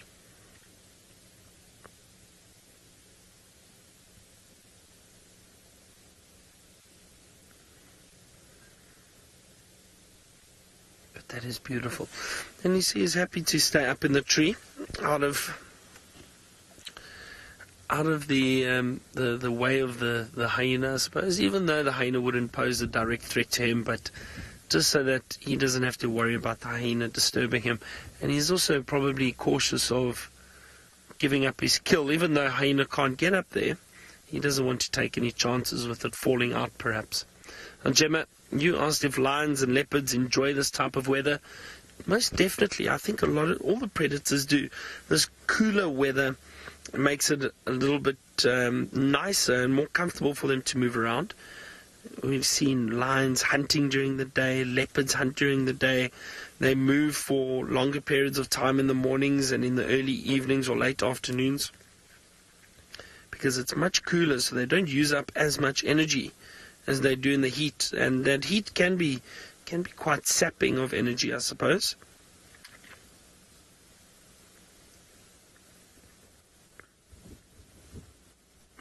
That is beautiful. And you see he's happy to stay up in the tree out of out of the way of the hyena, I suppose, even though the hyena wouldn't pose a direct threat to him, but just so that he doesn't have to worry about the hyena disturbing him. And he's also probably cautious of giving up his kill, even though hyena can't get up there. He doesn't want to take any chances with it falling out, perhaps. And Gemma, you asked if lions and leopards enjoy this type of weather. Most definitely. I think all the predators do. This cooler weather makes it a little bit nicer and more comfortable for them to move around. We've seen lions hunting during the day, leopards hunt during the day. They move for longer periods of time in the mornings and in the early evenings or late afternoons, because it's much cooler, so they don't use up as much energy as they do in the heat. And that heat can be quite sapping of energy, I suppose.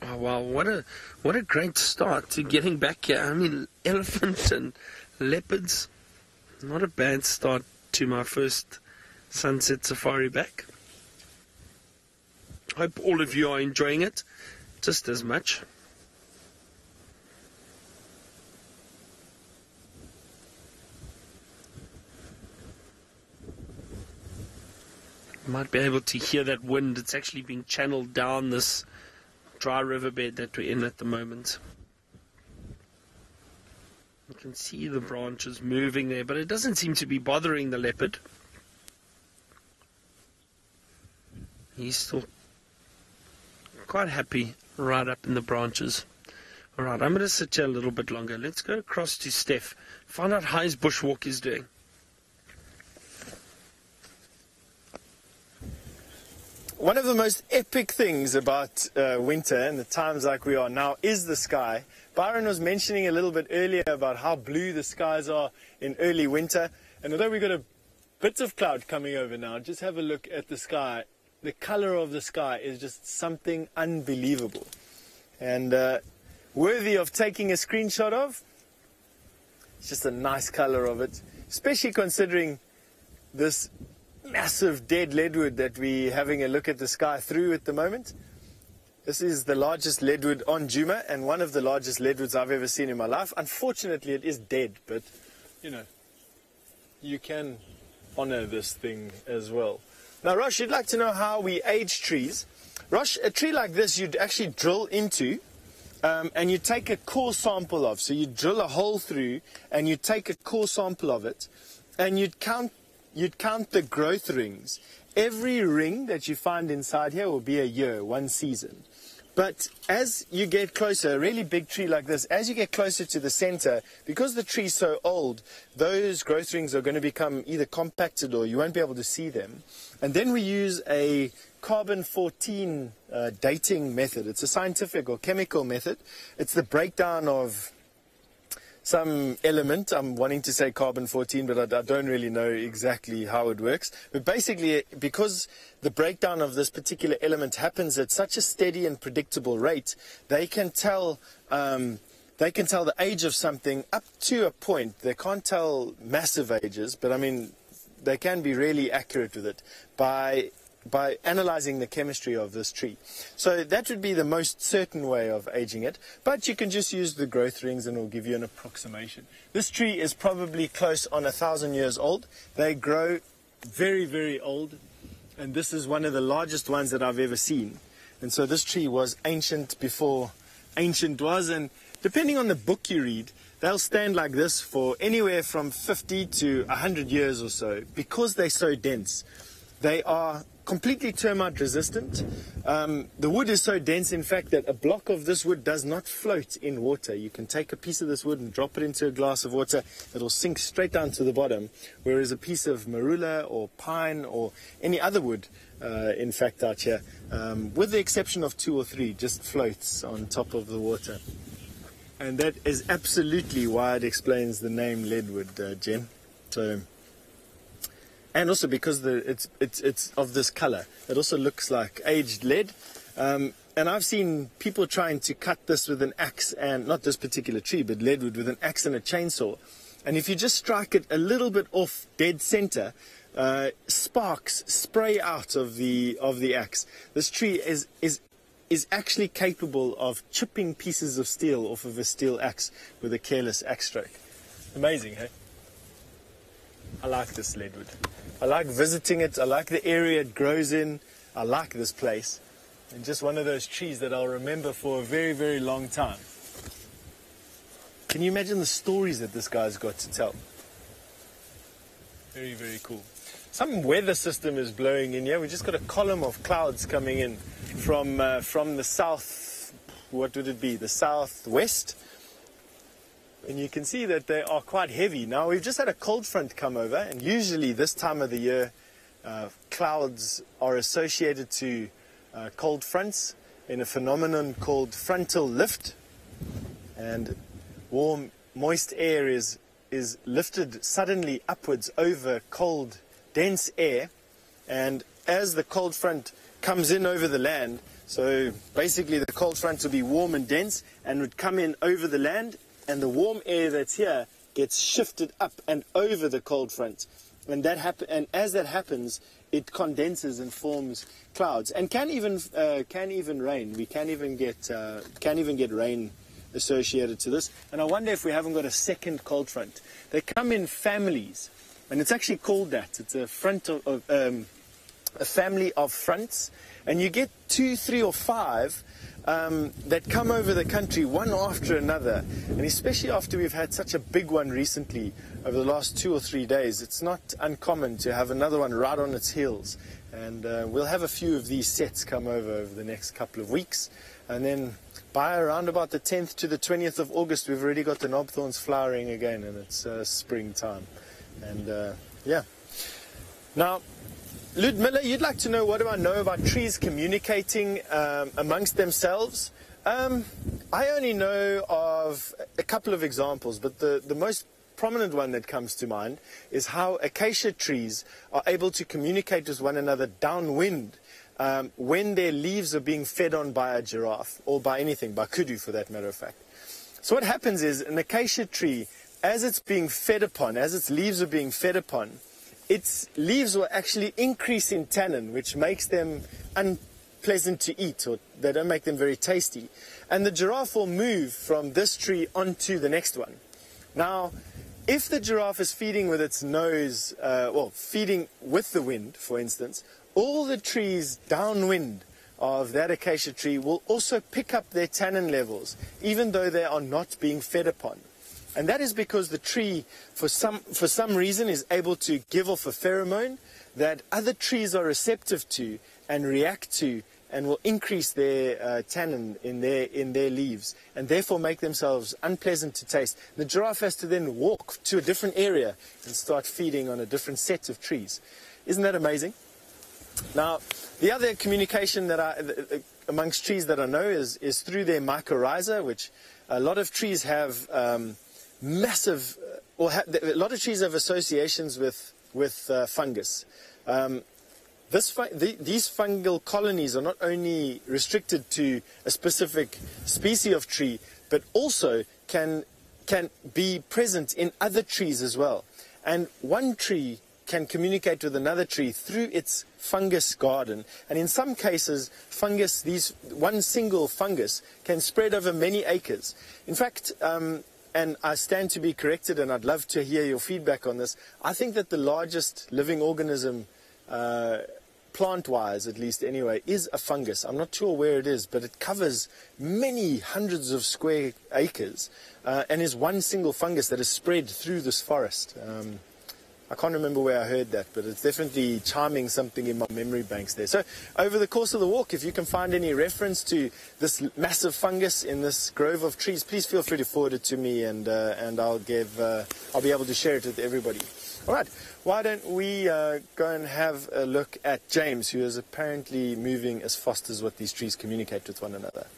Oh, wow, what a great start to getting back here. I mean, elephants and leopards, not a bad start to my first sunset safari back. Hope all of you are enjoying it just as much. You might be able to hear that wind. It's actually being channeled down this dry riverbed that we're in at the moment. You can see the branches moving there, but it doesn't seem to be bothering the leopard. He's still quite happy right up in the branches. Alright, I'm going to sit here a little bit longer. Let's go across to Steph, find out how his bushwalk is doing. One of the most epic things about winter and the times like we are now is the sky. Byron was mentioning a little bit earlier about how blue the skies are in early winter. And although we've got a bit of cloud coming over now, just have a look at the sky. The color of the sky is just something unbelievable. And worthy of taking a screenshot of. It's just a nice color of it, especially considering this massive dead leadwood that we're having a look at the sky through at the moment. This is the largest leadwood on Djuma and one of the largest leadwoods I've ever seen in my life. Unfortunately, it is dead, but you know, you can honor this thing as well. Now, Rosh, you'd like to know how we age trees. Rosh, a tree like this you'd actually drill into and you take a core sample of. So you drill a hole through and you take a core sample of it and you'd count the growth rings. Every ring that you find inside here will be a year, one season. But as you get closer, a really big tree like this, as you get closer to the center, because the tree's so old, those growth rings are going to become either compacted or you won't be able to see them. And then we use a carbon-14 dating method. It's a scientific or chemical method. It's the breakdown of some element. I'm wanting to say carbon-14, but I don't really know exactly how it works. But basically, because the breakdown of this particular element happens at such a steady and predictable rate, they can tell the age of something up to a point. They can't tell massive ages, but I mean, they can be really accurate with it by analyzing the chemistry of this tree. So that would be the most certain way of aging it, but you can just use the growth rings and it will give you an approximation. This tree is probably close on 1,000 years old. They grow very, very old, and this is one of the largest ones that I've ever seen. And so this tree was ancient before ancient was, and depending on the book you read, they'll stand like this for anywhere from 50 to 100 years or so, because they're so dense. They are completely termite resistant. The wood is so dense, in fact, that a block of this wood does not float in water. You can take a piece of this wood and drop it into a glass of water. It'll sink straight down to the bottom, whereas a piece of marula or pine or any other wood, in fact, out here, with the exception of 2 or 3, just floats on top of the water. And that is absolutely why it explains the name leadwood, Jen. So, and also because it's of this color. It also looks like aged lead. And I've seen people trying to cut this with an axe, and not this particular tree, but leadwood, with an axe and a chainsaw. And if you just strike it a little bit off dead center, sparks spray out of the axe. This tree is is actually capable of chipping pieces of steel off of a steel axe with a careless axe stroke. Amazing, hey? I like this leadwood. I like visiting it. I like the area it grows in. I like this place. And just one of those trees that I'll remember for a very, very long time. Can you imagine the stories that this guy's got to tell? Very, very cool. Some weather system is blowing in here. We just got a column of clouds coming in from the south. What would it be? The southwest. And you can see that they are quite heavy. Now, we've just had a cold front come over, and usually this time of the year, clouds are associated to cold fronts in a phenomenon called frontal lift. And warm, moist air is lifted suddenly upwards over cold, dense air. And as the cold front comes in over the land, so basically the cold front will be warm and dense and would come in over the land, and the warm air that's here gets shifted up and over the cold front. And as that happens, it condenses and forms clouds, and can even rain. We can even get rain associated to this. And I wonder if we haven't got a second cold front. They come in families, and it's actually called that. It's a family of fronts, and you get 2, 3, or 5 that come over the country one after another. And especially after we've had such a big one recently over the last 2 or 3 days, it's not uncommon to have another one right on its heels. And we'll have a few of these sets come over the next couple of weeks. And then by around about the 10th to the 20th of August, we've already got the knobthorns flowering again, and it's springtime. And yeah. Now, Ludmilla, you'd like to know, what do I know about trees communicating amongst themselves? I only know of a couple of examples, but the most prominent one that comes to mind is how acacia trees are able to communicate with one another downwind when their leaves are being fed on by a giraffe, or by anything, by kudu for that matter of fact. So what happens is, an acacia tree, as it's being fed upon, as its leaves are being fed upon, its leaves will actually increase in tannin, which makes them unpleasant to eat, or they don't make them very tasty. And the giraffe will move from this tree onto the next one. Now, if the giraffe is feeding with its nose, feeding with the wind, for instance, all the trees downwind of that acacia tree will also pick up their tannin levels, even though they are not being fed upon. And that is because the tree, for some reason, is able to give off a pheromone that other trees are receptive to and react to, and will increase their tannin in their leaves, and therefore make themselves unpleasant to taste. The giraffe has to then walk to a different area and start feeding on a different set of trees. Isn't that amazing? Now, the other communication that amongst trees that I know is through their mycorrhiza, which a lot of trees have a lot of trees have associations with fungus. These fungal colonies are not only restricted to a specific species of tree, but also can be present in other trees as well. And one tree can communicate with another tree through its fungus garden. And in some cases, one single fungus can spread over many acres. In fact, and I stand to be corrected, and I'd love to hear your feedback on this, I think that the largest living organism, plant-wise at least anyway, is a fungus. I'm not sure where it is, but it covers many hundreds of square acres, and is one single fungus that is spread through this forest. I can't remember where I heard that, but it's definitely chiming something in my memory banks there. So over the course of the walk, if you can find any reference to this massive fungus in this grove of trees, please feel free to forward it to me, and I'll be able to share it with everybody. All right, why don't we go and have a look at James, who is apparently moving as fast as what these trees communicate with one another.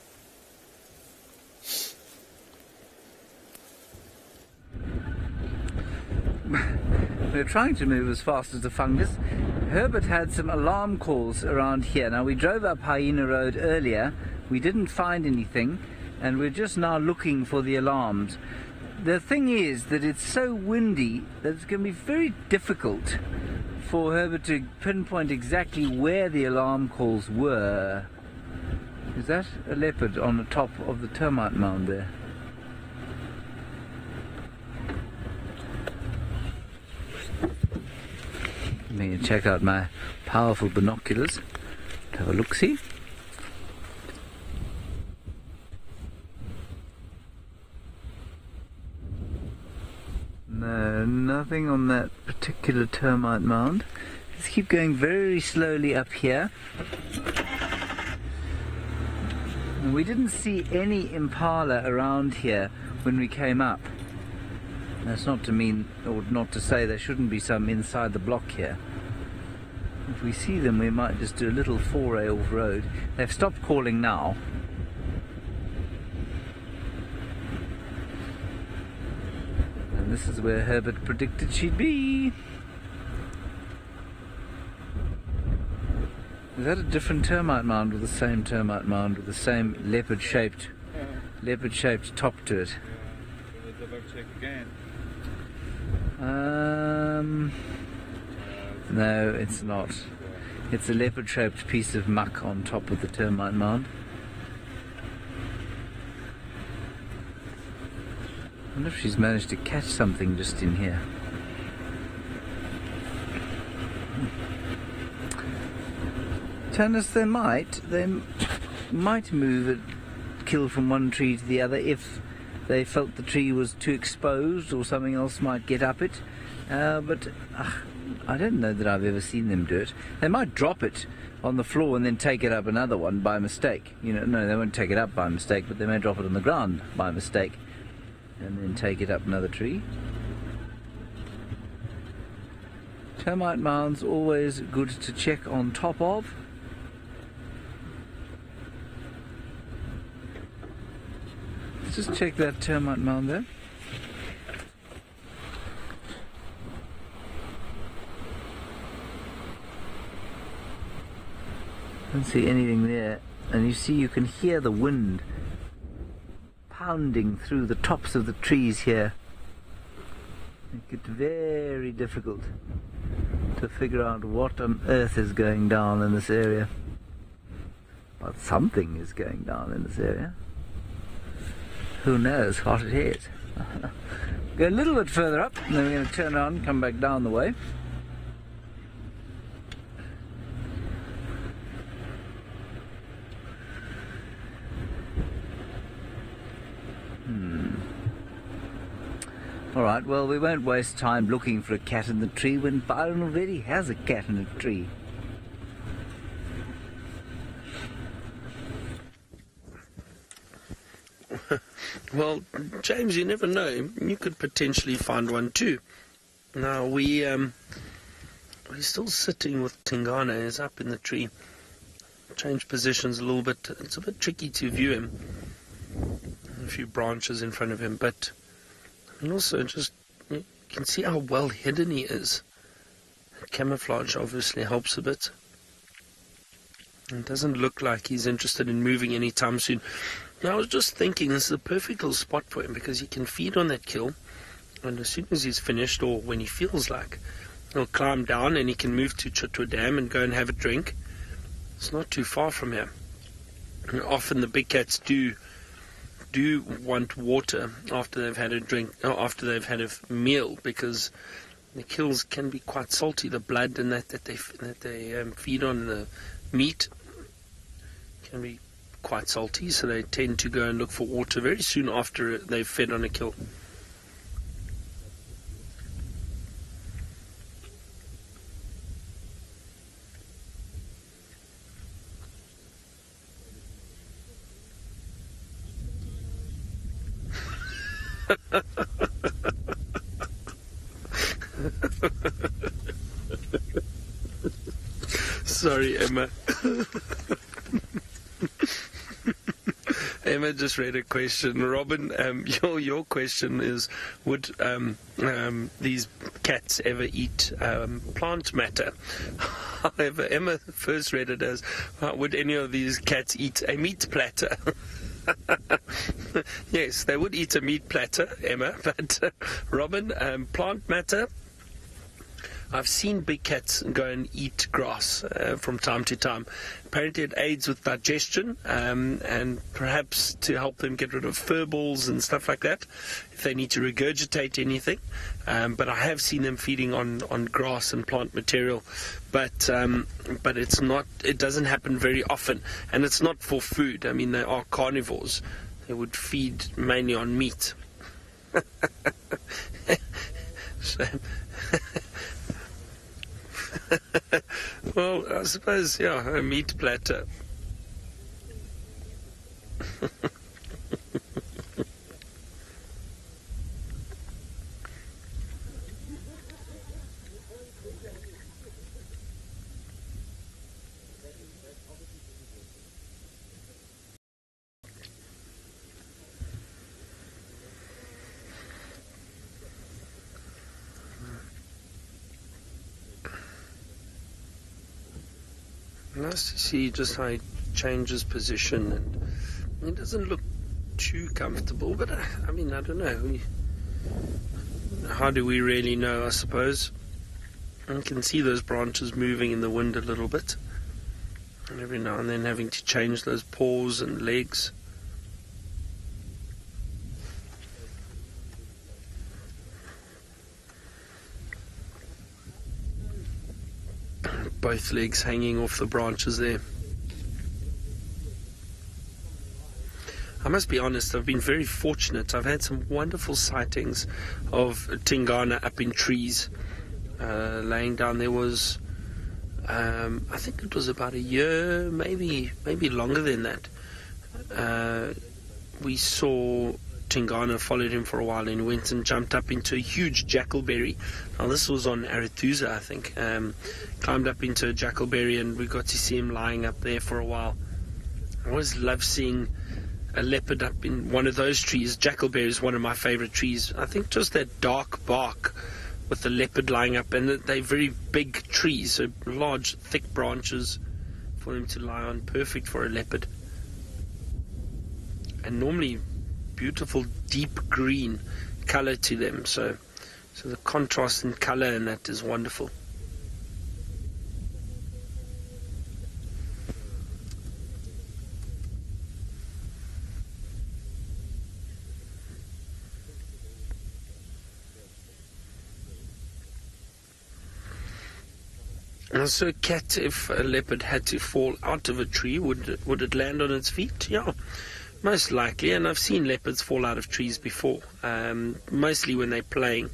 We're trying to move as fast as the fungus. Herbert had some alarm calls around here. Now, we drove up Hyena Road earlier. We didn't find anything, and we're just now looking for the alarms. The thing is that it's so windy that it's going to be very difficult for Herbert to pinpoint exactly where the alarm calls were. Is that a leopard on the top of the termite mound there? Let me check out my powerful binoculars. Have a look-see. No, nothing on that particular termite mound. Let's keep going very slowly up here. And we didn't see any impala around here when we came up. That's not to mean, or not to say there shouldn't be some inside the block here. If we see them, we might just do a little foray off-road. They've stopped calling now. And this is where Herbert predicted she'd be. Is that a different termite mound or the same termite mound with the same leopard-shaped top to it? We'll double check again. No, it's not. It's a leopard-shaped piece of muck on top of the termite mound. I wonder if she's managed to catch something just in here. Turnus, they might move a kill from one tree to the other if they felt the tree was too exposed or something else might get up it. But I don't know that I've ever seen them do it. They might drop it on the floor and then take it up another one by mistake. You know, no, they won't take it up by mistake, but they may drop it on the ground by mistake and then take it up another tree. Termite mounds always good to check on top of. Let's just check that termite mound there. Don't see anything there, and you can hear the wind pounding through the tops of the trees here. Make it very difficult to figure out what on earth is going down in this area. But something is going down in this area. Who knows what it is? Go a little bit further up, and then we're going to turn around and come back down the way. Alright, well, we won't waste time looking for a cat in the tree when Byron already has a cat in a tree. Well, James, you never know. You could potentially find one too. Now, we're still sitting with Tingana. He's up in the tree. Changed positions a little bit. It's a bit tricky to view him. A few branches in front of him, but and also just you can see how well hidden he is. Camouflage obviously helps a bit. It doesn't look like he's interested in moving anytime soon. Now, I was just thinking this is a perfect little spot for him because he can feed on that kill, and as soon as he's finished, or when he feels like, he'll climb down and he can move to Chitwa Dam and go and have a drink. It's not too far from here. And often the big cats do want water after they've had a drink, or after they've had a meal, because the kills can be quite salty. The blood and that they feed on, the meat, can be quite salty, so they tend to go and look for water very soon after they've fed on a kill. Sorry, Emma. Emma just read a question. Robin, your question is, would these cats ever eat plant matter? However, Emma first read it as, would any of these cats eat a meat platter? Yes, they would eat a meat platter, Emma, but Robin, plant matter, I've seen big cats go and eat grass from time to time. Apparently it aids with digestion and perhaps to help them get rid of fur balls and stuff like that if they need to regurgitate anything. But I have seen them feeding on grass and plant material. But it doesn't happen very often, and it's not for food. I mean, they are carnivores. They would feed mainly on meat. So, well, I suppose, yeah, a meat platter. Nice to see just how he changes position, and he doesn't look too comfortable, but I mean, I don't know. How do we really know, I suppose? You can see those branches moving in the wind a little bit, and every now and then having to change those paws and legs. Both legs hanging off the branches there. I must be honest, I've been very fortunate. I've had some wonderful sightings of Tingana up in trees, laying down. There was, I think it was about a year, maybe longer than that. We saw Tingana, followed him for a while, and went and jumped up into a huge jackalberry. Now this was on Arathusa, I think. Climbed up into a jackalberry, and we got to see him lying up there for a while. I always love seeing a leopard up in one of those trees. Jackalberry is one of my favorite trees. I think just that dark bark with the leopard lying up, and they're very big trees, so large, thick branches for him to lie on, perfect for a leopard. And normally beautiful deep green color to them, so the contrast in color in that is wonderful. So a cat, if a leopard had to fall out of a tree, would it land on its feet? Yeah, most likely. And I've seen leopards fall out of trees before, mostly when they're playing,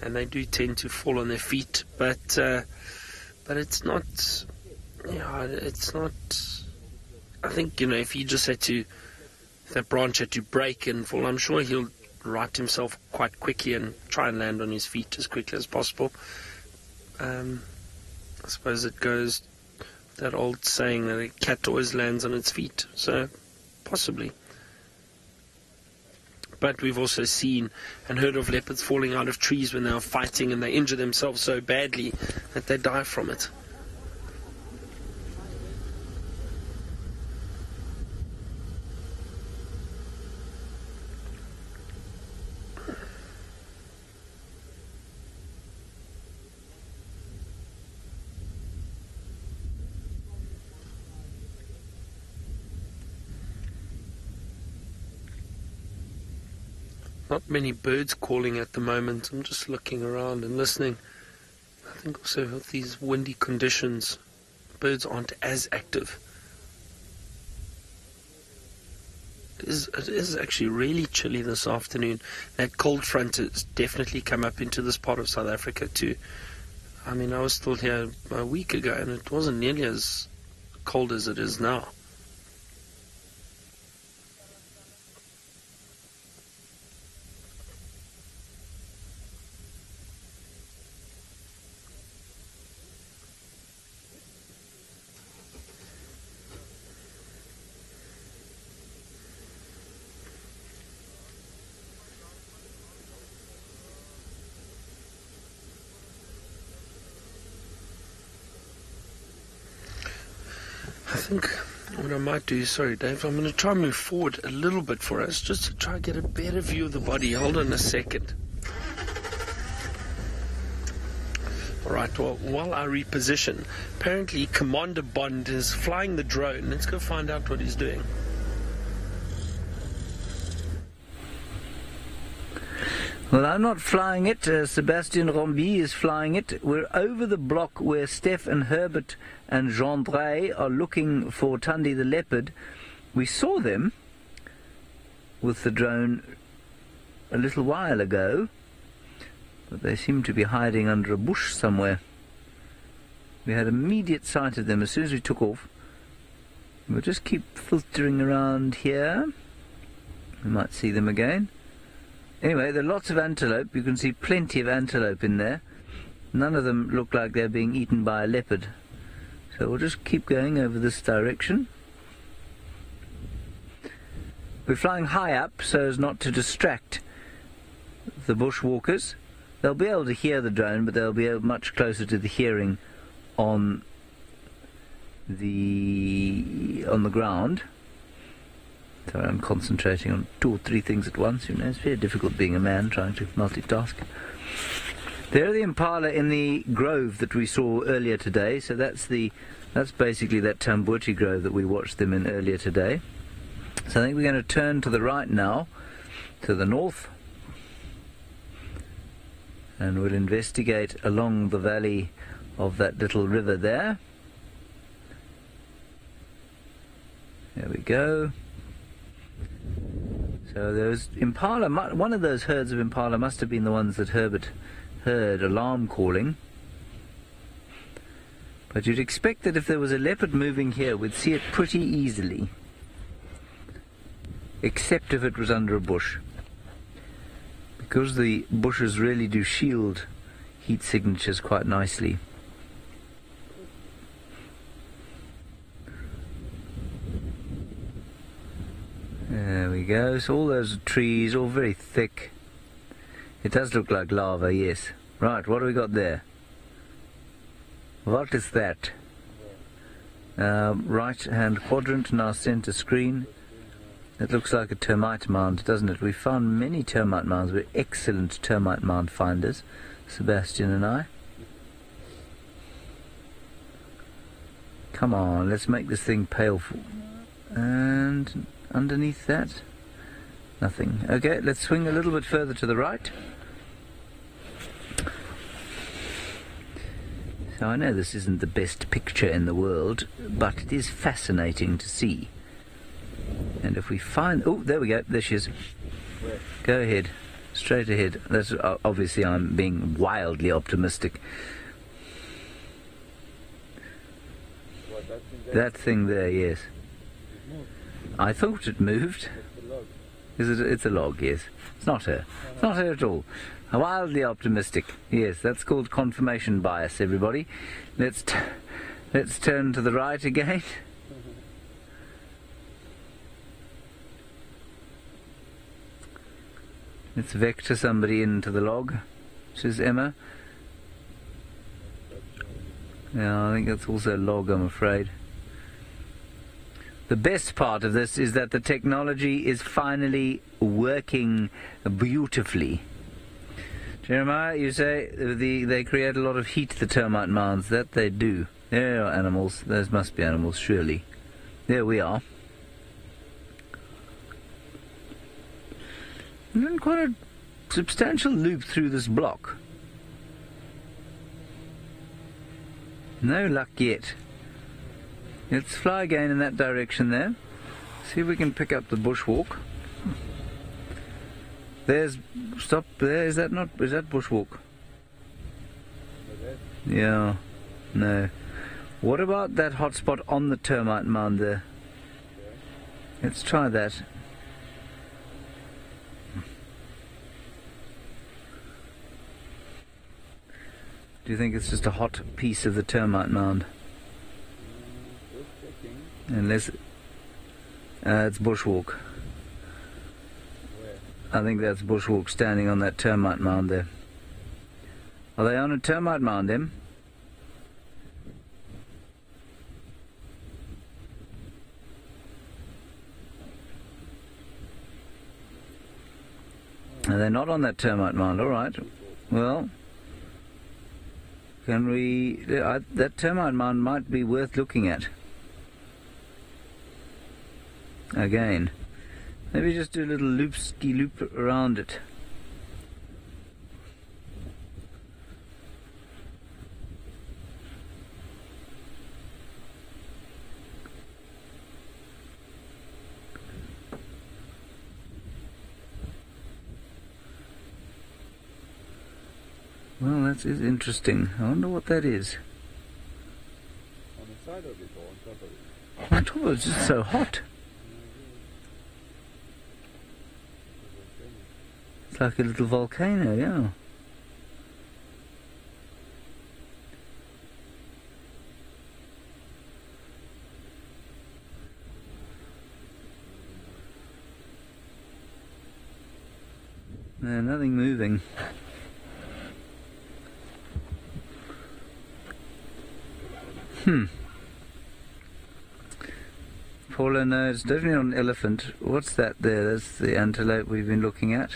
and they do tend to fall on their feet. But it's not. Yeah, it's not. I think, if he just if that branch had to break and fall, I'm sure he'll right himself quite quickly and try and land on his feet as quickly as possible. I suppose it goes that old saying that a cat always lands on its feet, so possibly. But we've also seen and heard of leopards falling out of trees when they are fighting and they injure themselves so badly that they die from it. Not many birds calling at the moment. I'm just looking around and listening. I think also with these windy conditions, birds aren't as active. It is actually really chilly this afternoon. That cold front has definitely come up into this part of South Africa too. I mean, I was still here a week ago and it wasn't nearly as cold as it is now. I think what I might do, sorry Dave, I'm going to try and move forward a little bit for us, just to try and get a better view of the body. Hold on a second. Right, well, while I reposition, apparently Commander Bond is flying the drone. Let's go find out what he's doing. Well, I'm not flying it. Sebastian Rombi is flying it. We're over the block where Steph and Herbert and Jean-Dray are looking for Tundi the leopard. We saw them with the drone a little while ago, but they seem to be hiding under a bush somewhere. We had immediate sight of them as soon as we took off. We'll just keep filtering around here. We might see them again. Anyway, there are lots of antelope. You can see plenty of antelope in there. None of them look like they're being eaten by a leopard. So we'll just keep going over this direction. We're flying high up so as not to distract the bushwalkers. They'll be able to hear the drone, but they'll be much closer to the hearing on the ground. Sorry, I'm concentrating on 2 or 3 things at once. You know, it's very difficult being a man trying to multitask. There are the impala in the grove that we saw earlier today. So that's basically that Tambuti grove that we watched them in earlier today. So I think we're going to turn to the right now, to the north, and we'll investigate along the valley of that little river there. There we go. So those impala, one of those herds of impala must have been the ones that Herbert heard alarm calling. But you'd expect that if there was a leopard moving here, we'd see it pretty easily. Except if it was under a bush. Because the bushes really do shield heat signatures quite nicely. There we go. So all those trees, all very thick. It does look like lava, yes. Right, what do we got there? What is that? Right-hand quadrant in our center screen. It looks like a termite mound, doesn't it? We found many termite mounds. We're excellent termite mound finders, Sebastian and I. Come on, let's make this thing pale. And underneath that, nothing. Okay, let's swing a little bit further to the right. So I know this isn't the best picture in the world, but it is fascinating to see. And if we find... Oh, there we go. There she is. Where? Go ahead. Straight ahead. That's obviously I'm being wildly optimistic. What, that thing there? That thing there, yes. It moved. I thought it moved. It's a log. Is it? It's a log, yes. It's not her. It's not her at all. Wildly optimistic. Yes, that's called confirmation bias, everybody. Let's turn to the right again. Let's vector somebody into the log, says Emma. Yeah, I think that's also a log, I'm afraid. The best part of this is that the technology is finally working beautifully. Jeremiah, you say they create a lot of heat, the termite mounds. That they do. There are animals. Those must be animals, surely. There we are. And then quite a substantial loop through this block. No luck yet. Let's fly again in that direction there. See if we can pick up the bushwalk. There's... Stop there. Is that bushwalk? Yeah. No. What about that hotspot on the termite mound there? Let's try that. Do you think it's just a hot piece of the termite mound? Unless it's bushwalk. I think that's bushwalk standing on that termite mound there. Are they on a termite mound, Em? Are they not on that termite mound? All right. Well, Can we... that termite mound might be worth looking at. Again. Maybe just do a little loop around it. Well, that is interesting. I wonder what that is. On the side of it or on top of it? On top of it, it's just so hot. It's like a little volcano, yeah. No, nothing moving. Paula, no, it's definitely not an elephant. What's that there? That's the antelope we've been looking at.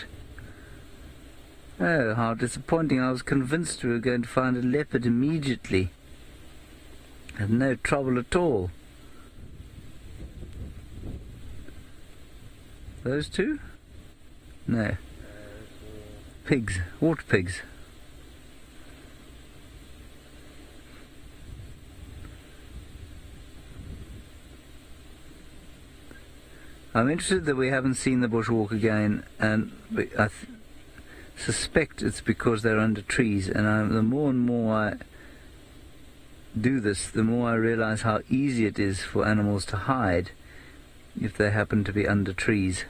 Oh, how disappointing. I was convinced we were going to find a leopard immediately. Had no trouble at all. Those two? No. Pigs. Water pigs. I'm interested that we haven't seen the bushwalk again, and I suspect it's because they're under trees, and the more and more I do this, the more I realize how easy it is for animals to hide if they happen to be under trees.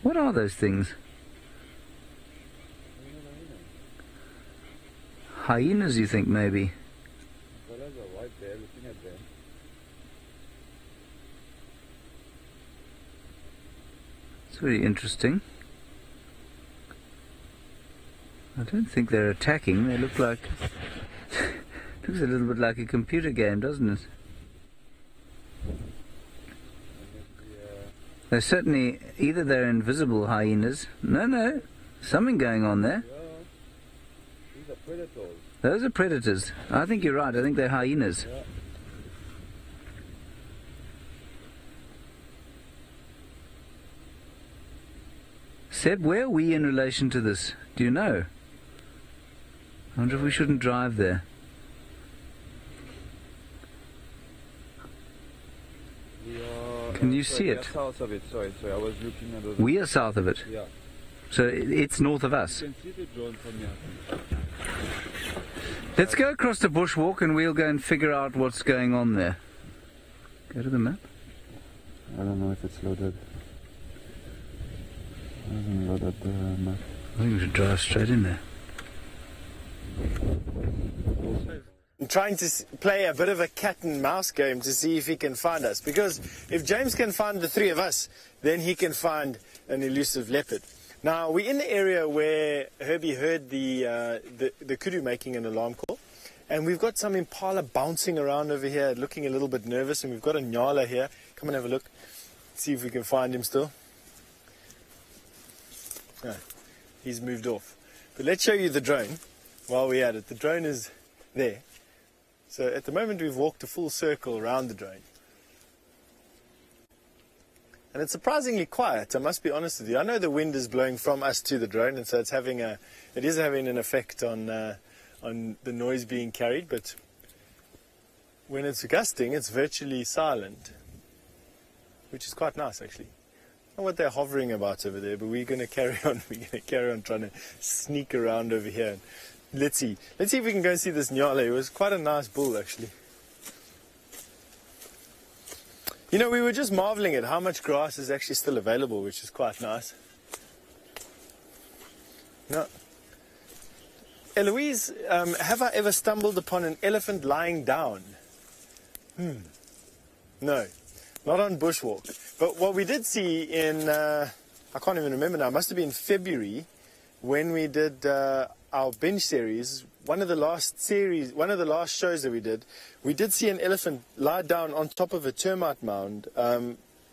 What are those things? Hyenas, you think, maybe? Fellas are right there looking at them. It's really interesting. I don't think they're attacking. They look like... looks a little bit like a computer game, doesn't it? They're certainly... either they're invisible hyenas. No, something going on there. Yeah. These are predators. Those are predators. I think you're right. I think they're hyenas. Yeah. Seb, where are we in relation to this? Do you know? I wonder if we shouldn't drive there. We are, Can you sorry, see we it? are south of it. Sorry. I was looking at those. We are south of it. Yeah. So it's north of us. You can see the drone from here. Let's go across the bushwalk and we'll go and figure out what's going on there. Go to the map. I don't know if it's loaded. It hasn't loaded the map. I think we should drive straight in there. I'm trying to play a bit of a cat and mouse game to see if he can find us. Because if James can find the three of us, then he can find an elusive leopard. Now, we're in the area where Herbie heard the kudu making an alarm call. And we've got some impala bouncing around over here, looking a little bit nervous. And we've got a nyala here. Come and have a look. See if we can find him still. No, he's moved off. But let's show you the drone while we're at it. The drone is there. So at the moment we've walked a full circle around the drone. And it's surprisingly quiet, I must be honest with you. I know the wind is blowing from us to the drone, and so it is having an effect on the noise being carried, but when it's gusting, it's virtually silent, which is quite nice actually. I don't know what they're hovering about over there, but we're going to carry on. We're going to carry on trying to sneak around over here. Let's see if we can go and see this nyale. It was quite a nice bull actually. You know, we were just marveling at how much grass is actually still available, which is quite nice. Now, Eloise, have I ever stumbled upon an elephant lying down? No, not on bushwalk. But what we did see in, I can't even remember now, it must have been February, when we did our bench series, one of the last shows that we did see an elephant lie down on top of a termite mound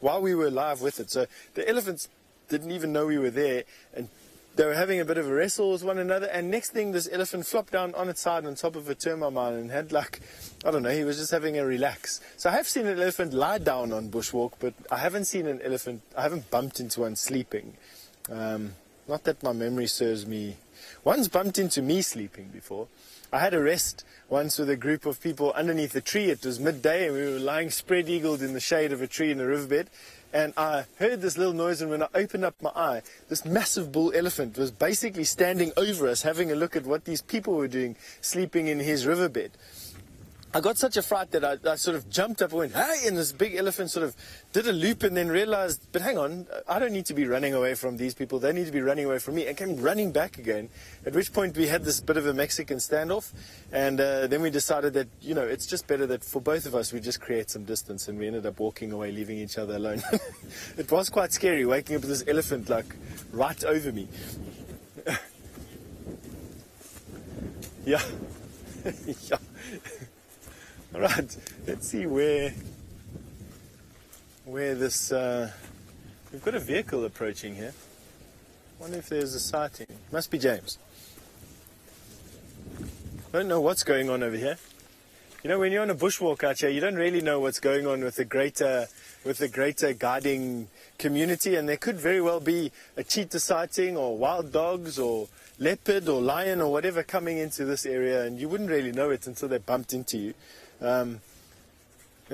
while we were live with it. So the elephants didn't even know we were there, and they were having a bit of a wrestle with one another, and next thing, this elephant flopped down on its side on top of a termite mine and had like, I don't know, he was just having a relax. So I have seen an elephant lie down on bushwalk, but I haven't seen an elephant, I haven't bumped into one sleeping. Not that my memory serves me. One's bumped into me sleeping before. I had a rest once with a group of people underneath a tree. It was midday and we were lying spread-eagled in the shade of a tree in a riverbed. And I heard this little noise, and when I opened up my eye, this massive bull elephant was basically standing over us, having a look at what these people were doing, sleeping in his riverbed. I got such a fright that I sort of jumped up and went, hey, and this big elephant sort of did a loop and then realized, but hang on, I don't need to be running away from these people. They need to be running away from me, and came running back again, at which point we had this bit of a Mexican standoff. And then we decided that, you know, it's just better that for both of us we just create some distance, and we ended up walking away, leaving each other alone. It was quite scary waking up with this elephant like right over me. Yeah. Yeah. All right, let's see where this, we've got a vehicle approaching here. I wonder if there's a sighting. Must be James. I don't know what's going on over here. You know, when you're on a bushwalk out here, you don't really know what's going on with the greater guiding community, and there could very well be a cheetah sighting or wild dogs or leopard or lion or whatever coming into this area, and you wouldn't really know it until they bumped into you. And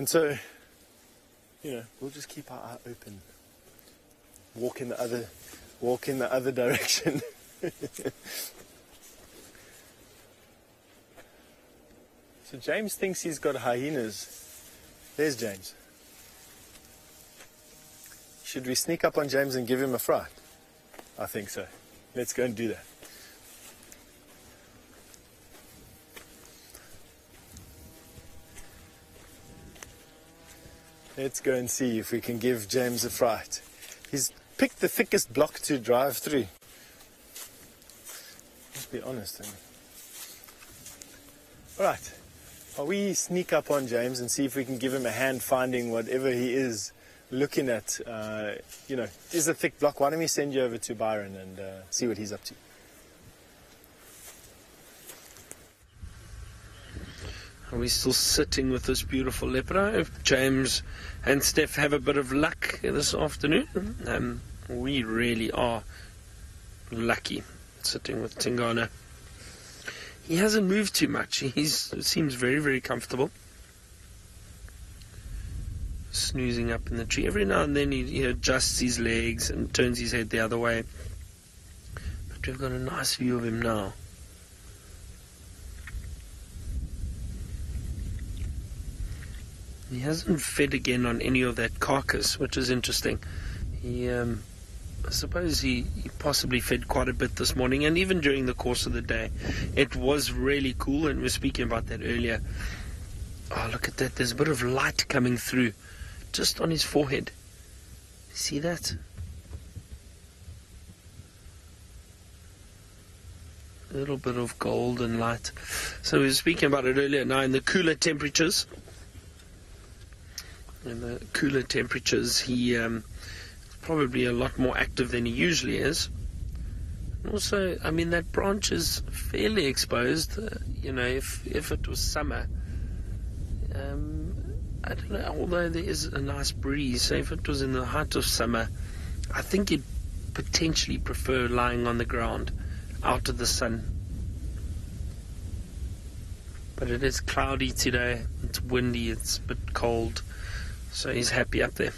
so, you know, we'll just keep our eye open. Walk in the other direction. So James thinks he's got hyenas. There's James. Should we sneak up on James and give him a fright? I think so. Let's go and do that. Let's go and see if we can give James a fright. He's picked the thickest block to drive through. Let's be honest. Alright, while we sneak up on James and see if we can give him a hand finding whatever he is looking at, you know, is a thick block. Why don't we send you over to Byron and see what he's up to. Are we still sitting with this beautiful leopard? I hope James and Steph have a bit of luck this afternoon. We really are lucky sitting with Tingana. He hasn't moved too much. He seems very, very comfortable. Snoozing up in the tree. Every now and then he adjusts his legs and turns his head the other way. But we've got a nice view of him now. He hasn't fed again on any of that carcass, which is interesting. I suppose he possibly fed quite a bit this morning, and even during the course of the day. It was really cool, and we were speaking about that earlier. Oh, look at that. There's a bit of light coming through just on his forehead. See that? A little bit of golden light. So we were speaking about it earlier. Now, in the cooler temperatures, he probably a lot more active than he usually is. Also, I mean, that branch is fairly exposed. You know, if it was summer, I don't know, although there is a nice breeze, so if it was in the height of summer, I think he'd potentially prefer lying on the ground out of the sun. But it is cloudy today, it's windy, it's a bit cold, so he's happy up there.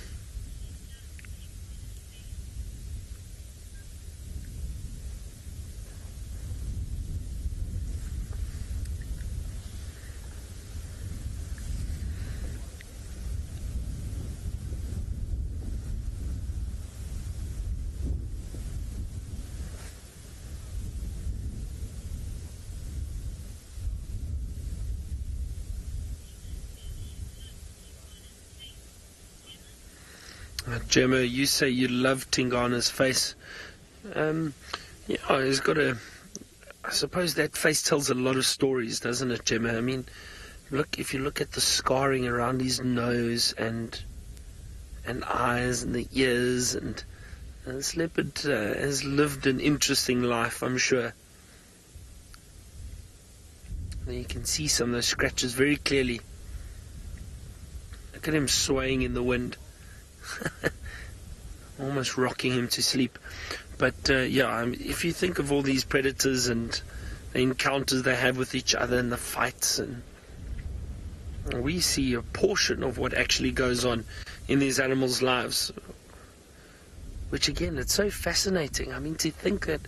Gemma, you say you love Tingana's face. Yeah, he's got I suppose that face tells a lot of stories, doesn't it, Gemma? I mean, if you look at the scarring around his nose and eyes and the ears and This leopard has lived an interesting life, I'm sure. And you can see some of those scratches very clearly. Look at him swaying in the wind. Almost rocking him to sleep. But yeah, if you think of all these predators and the encounters they have with each other and the fights, and we see a portion of what actually goes on in these animals' lives, which again, it's so fascinating. I mean, to think that,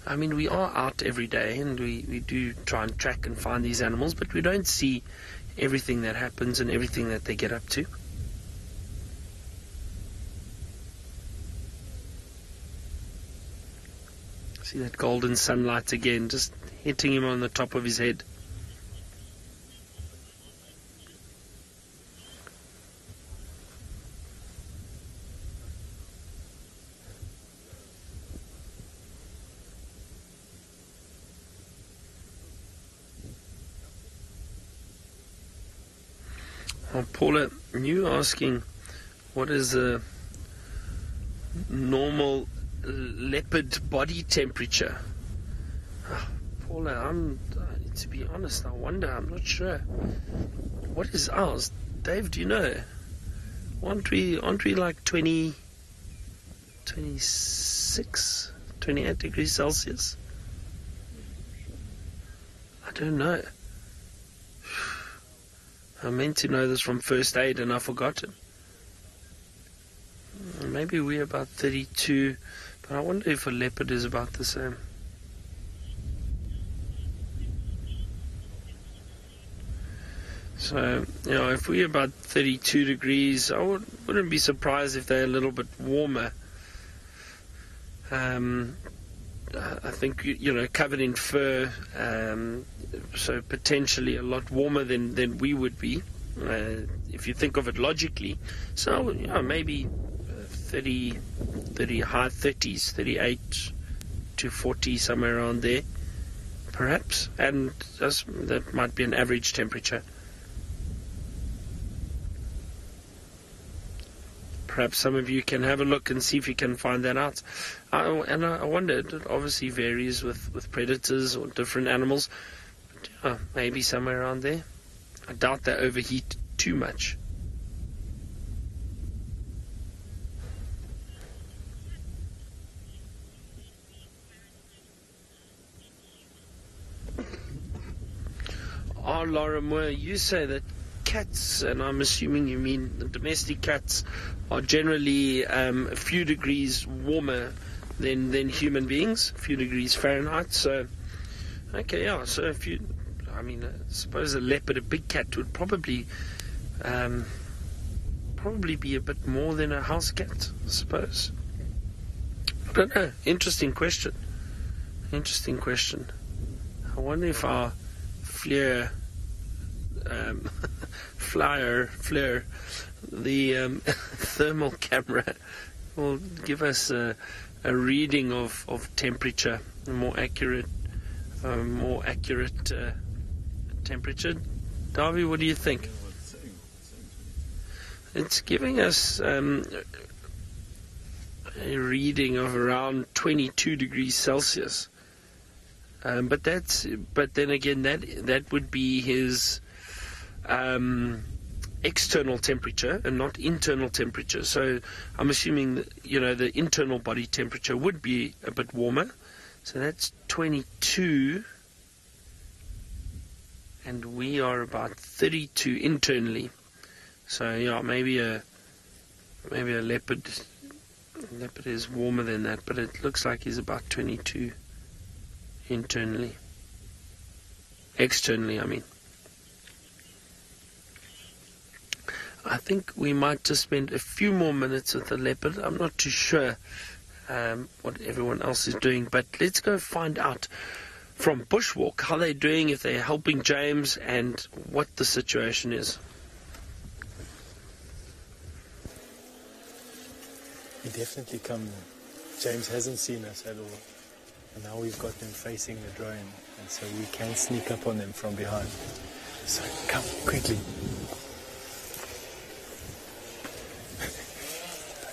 I mean, we are out every day and we do try and track and find these animals, but we don't see everything that happens and everything that they get up to. See that golden sunlight again, just hitting him on the top of his head. Oh, Paula, you asking what is the normal leopard body temperature? Oh, Paula, to be honest, I wonder, I'm not sure. What is ours? Dave, do you know? Aren't we like 20, 26, 28 degrees Celsius? I don't know. I meant to know this from first aid and I've forgotten. Maybe we're about 32, but I wonder if a leopard is about the same. So, you know, if we're about 32 degrees, I wouldn't be surprised if they're a little bit warmer. I think, you know, covered in fur, so potentially a lot warmer than we would be, if you think of it logically. So, you know, maybe 30, high 30s, 38 to 40, somewhere around there, perhaps. And that might be an average temperature. Perhaps some of you can have a look and see if you can find that out. I wonder, it obviously varies with predators or different animals. But, maybe somewhere around there. I doubt they overheat too much. Oh, Laura Moore, you say that cats, and I'm assuming you mean the domestic cats, are generally a few degrees warmer than human beings, a few degrees Fahrenheit. So, okay, yeah. So if you, I mean, I suppose a leopard, a big cat, would probably be a bit more than a house cat, I suppose. I don't know. Interesting question. Interesting question. I wonder if our flare, the thermal camera will give us a reading of temperature, a more accurate temperature. Darby, what do you think? It's giving us a reading of around 22 degrees Celsius. But then again, that would be his external temperature and not internal temperature. So I'm assuming that, you know, the internal body temperature would be a bit warmer. So that's 22, and we are about 32 internally. So yeah, maybe a leopard is warmer than that, but it looks like he's about 22 internally. Externally, I mean. I think we might just spend a few more minutes with the leopard. I'm not too sure what everyone else is doing, but let's go find out from Bushwalk how they're doing, if they're helping James, and what the situation is. He definitely come. James hasn't seen us at all. And now we've got them facing the drone, and so we can sneak up on them from behind. So come, quickly.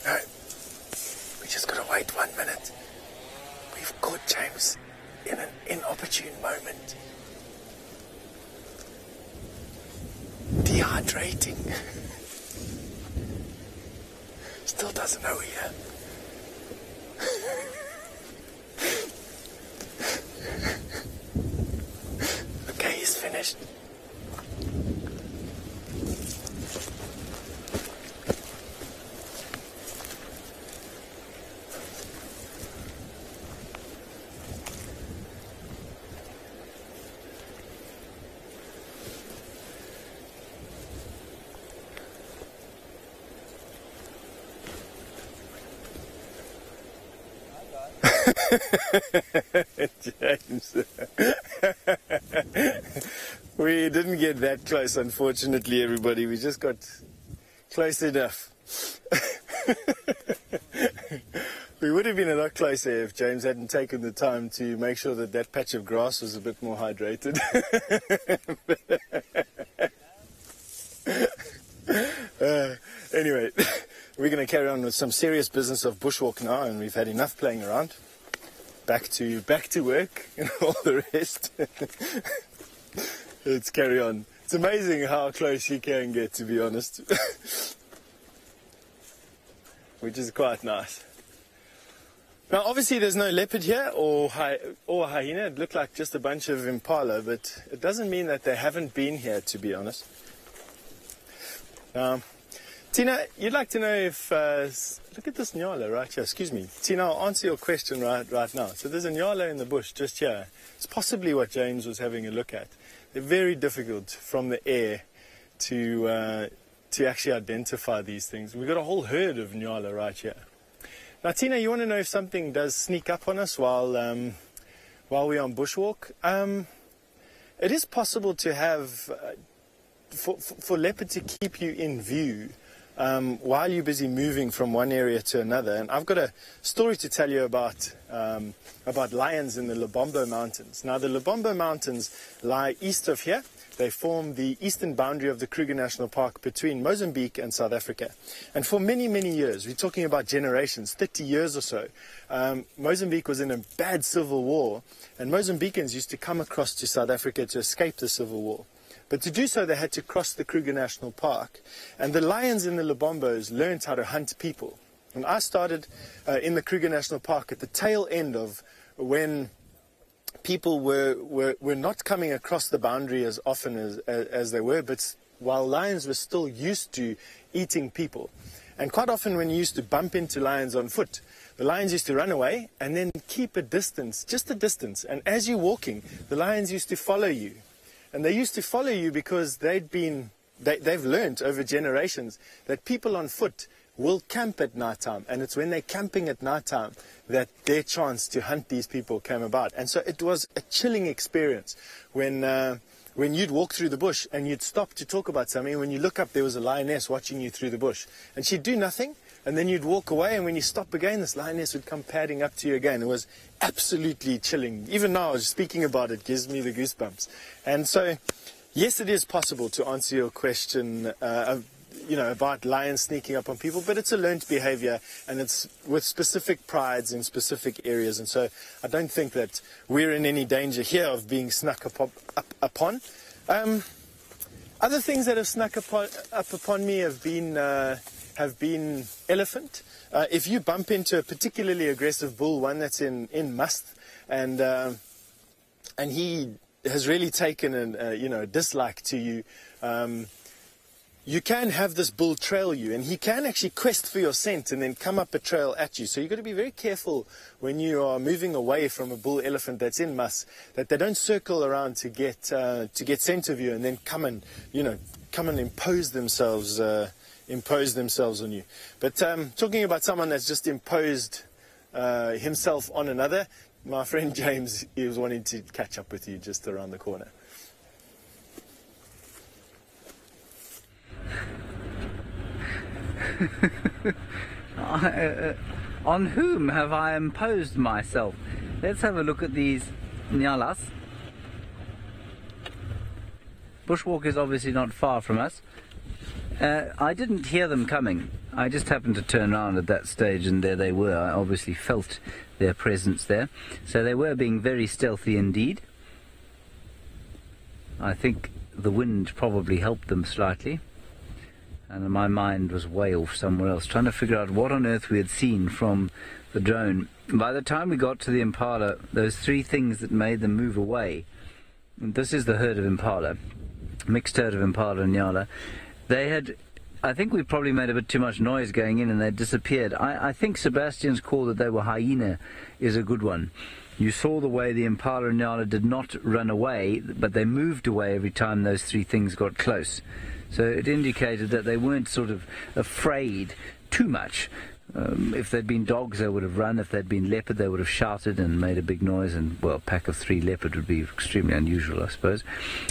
No, we just gotta wait James, in an inopportune moment. Dehydrating. Still doesn't know we're here. Okay, he's finished. James. We didn't get that close, unfortunately, everybody. We just got close enough. We would have been a lot closer if James hadn't taken the time to make sure that that patch of grass was a bit more hydrated. Anyway, we're going to carry on with some serious business of bushwalk now, and we've had enough playing around. Back to work and all the rest. Let's carry on. It's amazing how close you can get, to be honest. Which is quite nice. Now, obviously, there's no leopard here or hyena. It looked like just a bunch of impala, but it doesn't mean that they haven't been here, to be honest. Tina, you'd like to know if... look at this nyala right here. Excuse me. Tina, I'll answer your question right now. So there's a nyala in the bush just here. It's possibly what James was having a look at. They're very difficult from the air to actually identify these things. We've got a whole herd of nyala right here. Now, Tina, you want to know if something does sneak up on us while we're on bushwalk? It is possible to have... for leopard to keep you in view while you're busy moving from one area to another. And I've got a story to tell you about lions in the Lubombo Mountains. Now, the Lubombo Mountains lie east of here. They form the eastern boundary of the Kruger National Park between Mozambique and South Africa. And for many, many years, we're talking about generations, 30 years or so, Mozambique was in a bad civil war, and Mozambicans used to come across to South Africa to escape the civil war. But to do so, they had to cross the Kruger National Park. And the lions in the Lubombos learned how to hunt people. And I started in the Kruger National Park at the tail end of when people were not coming across the boundary as often as they were, but while lions were still used to eating people. And quite often when you used to bump into lions on foot, the lions used to run away and then keep a distance, just a distance. And as you're walking, the lions used to follow you. And they used to follow you because they've learned over generations that people on foot will camp at night time. And it's when they're camping at night time that their chance to hunt these people came about. And so it was a chilling experience when you'd walk through the bush and you'd stop to talk about something. When you look up, there was a lioness watching you through the bush. And she'd do nothing. And then you'd walk away, and when you stop again, this lioness would come padding up to you again. It was absolutely chilling. Even now, just speaking about it gives me the goosebumps. And so, yes, it is possible to answer your question, about lions sneaking up on people, but it's a learned behavior, and it's with specific prides in specific areas. And so I don't think that we're in any danger here of being snuck upon. Other things that have snuck up upon me have been elephant. If you bump into a particularly aggressive bull, one that's in must, and he has really taken a dislike to you, you can have this bull trail you, and he can actually quest for your scent and then come up a trail at you. So you've got to be very careful when you are moving away from a bull elephant that's in muss, that they don't circle around to get scent of you and then come and impose themselves on you. But talking about someone that's just imposed himself on another, my friend James, he was wanting to catch up with you just around the corner. On whom have I imposed myself? Let's have a look at these nyalas. Bushwalk is obviously not far from us. I didn't hear them coming. I just happened to turn around at that stage, and there they were. I obviously felt their presence there. So they were being very stealthy indeed. I think the wind probably helped them slightly, and my mind was way off somewhere else, trying to figure out what on earth we had seen from the drone. By the time we got to the impala, those three things that made them move away, and this is the herd of impala, mixed herd of impala and nyala, they had, I think we probably made a bit too much noise going in and they disappeared. I think Sebastian's call that they were hyena is a good one. You saw the way the impala and nyala did not run away, but they moved away every time those three things got close. So it indicated that they weren't sort of afraid too much. If they'd been dogs, they would have run. If they'd been leopard, they would have shouted and made a big noise. And, well, a pack of 3 leopard would be extremely unusual, I suppose.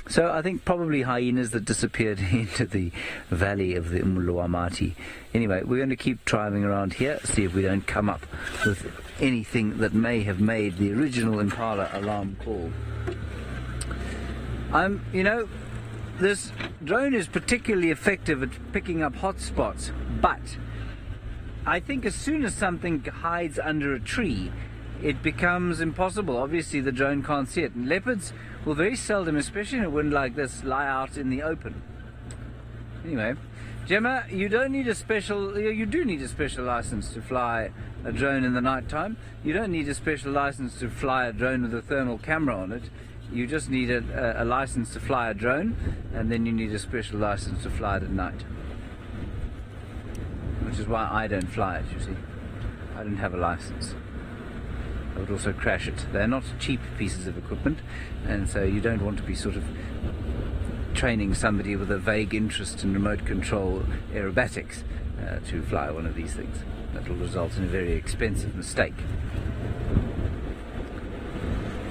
So I think probably hyenas that disappeared into the valley of the Umluamati. Anyway, we're going to keep driving around here, see if we don't come up with anything that may have made the original impala alarm call. You know, this drone is particularly effective at picking up hot spots, but I think as soon as something hides under a tree, it becomes impossible. Obviously, the drone can't see it. And leopards will very seldom, especially in a wind like this, lie out in the open. Anyway, Gemma, you don't need a special, you do need a special license to fly a drone in the night time. You don't need a special license to fly a drone with a thermal camera on it. You just need a license to fly a drone, and then you need a special license to fly it at night. Which is why I don't fly it, you see. I don't have a license. I would also crash it. They're not cheap pieces of equipment, and so you don't want to be sort of training somebody with a vague interest in remote control aerobatics to fly one of these things. That will result in a very expensive mistake.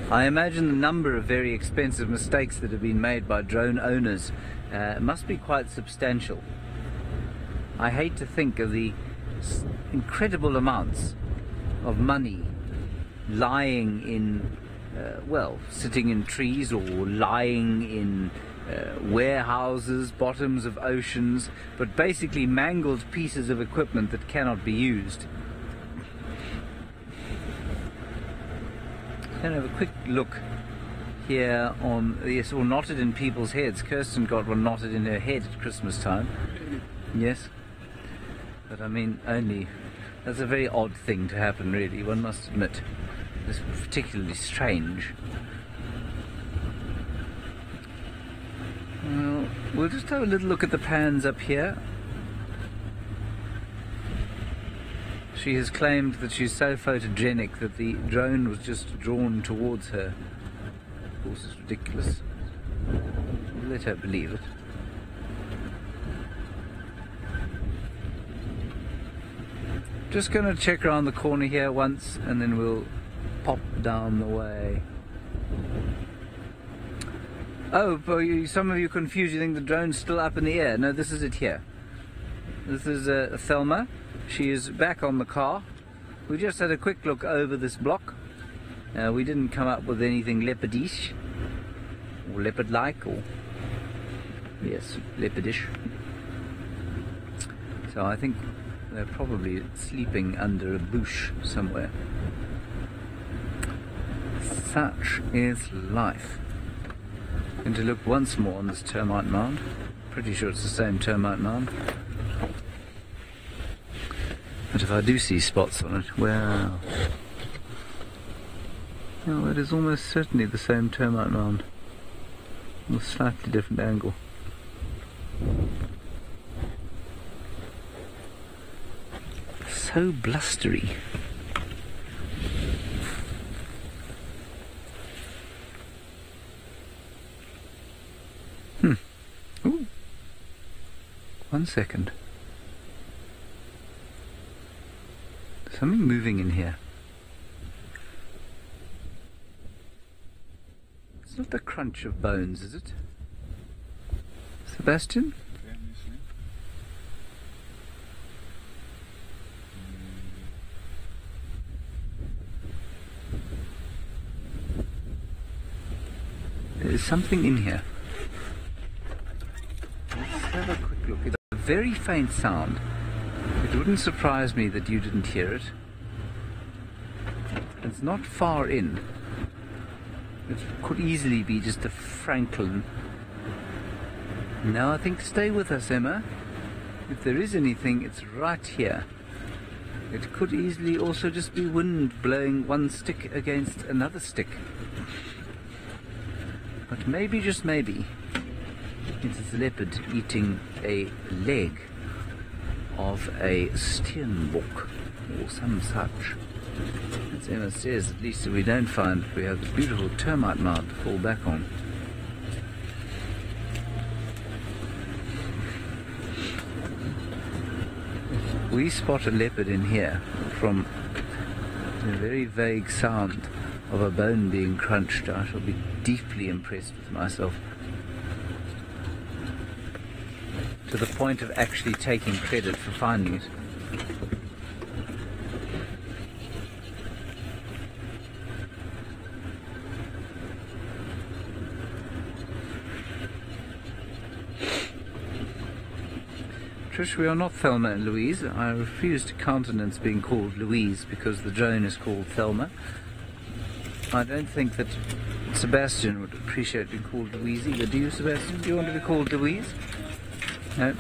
I imagine the number of very expensive mistakes that have been made by drone owners must be quite substantial. I hate to think of the incredible amounts of money lying in, well, sitting in trees or lying in warehouses, bottoms of oceans, but basically mangled pieces of equipment that cannot be used. Going to have a quick look here on, yes, all knotted in people's heads. Kirsten got one knotted in her head at Christmas time. Yes. But I mean, only, that's a very odd thing to happen, really, one must admit. It's particularly strange. Well, we'll just have a little look at the pans up here. She has claimed that she's so photogenic that the drone was just drawn towards her. Of course, it's ridiculous. We'll let her believe it. Just going to check around the corner here once, and then we'll pop down the way. Oh, but some of you confused. You think the drone's still up in the air. No, this is it here. This is Thelma. She is back on the car. We just had a quick look over this block. We didn't come up with anything leopardish, or leopard-like, or, yes, leopardish. So I think they're probably sleeping under a bush somewhere. Such is life. Going to look once more on this termite mound. Pretty sure it's the same termite mound. But if I do see spots on it, well, no, it is almost certainly the same termite mound, on a slightly different angle. So blustery. Ooh. 1 second. Something moving in here. It's not the crunch of bones, is it? Sebastian? There's something in here. Let's have a quick look. It's a very faint sound. It wouldn't surprise me that you didn't hear it. It's not far in. It could easily be just a francolin. No, I think stay with us, Emma. If there is anything, it's right here. It could easily also just be wind blowing one stick against another stick. But maybe, just maybe, it is a leopard eating a leg of a steenbok or some such. As Emma says, at least if we don't find, we have this beautiful termite mound to fall back on. We spot a leopard in here from the very vague sound of a bone being crunched. I shall be deeply impressed with myself, to the point of actually taking credit for finding it. Trish, we are not Thelma and Louise. I refuse to countenance being called Louise because the drone is called Thelma. I don't think that Sebastian would appreciate being called Louise either. Do you, Sebastian? Do you want to be called Louise? No.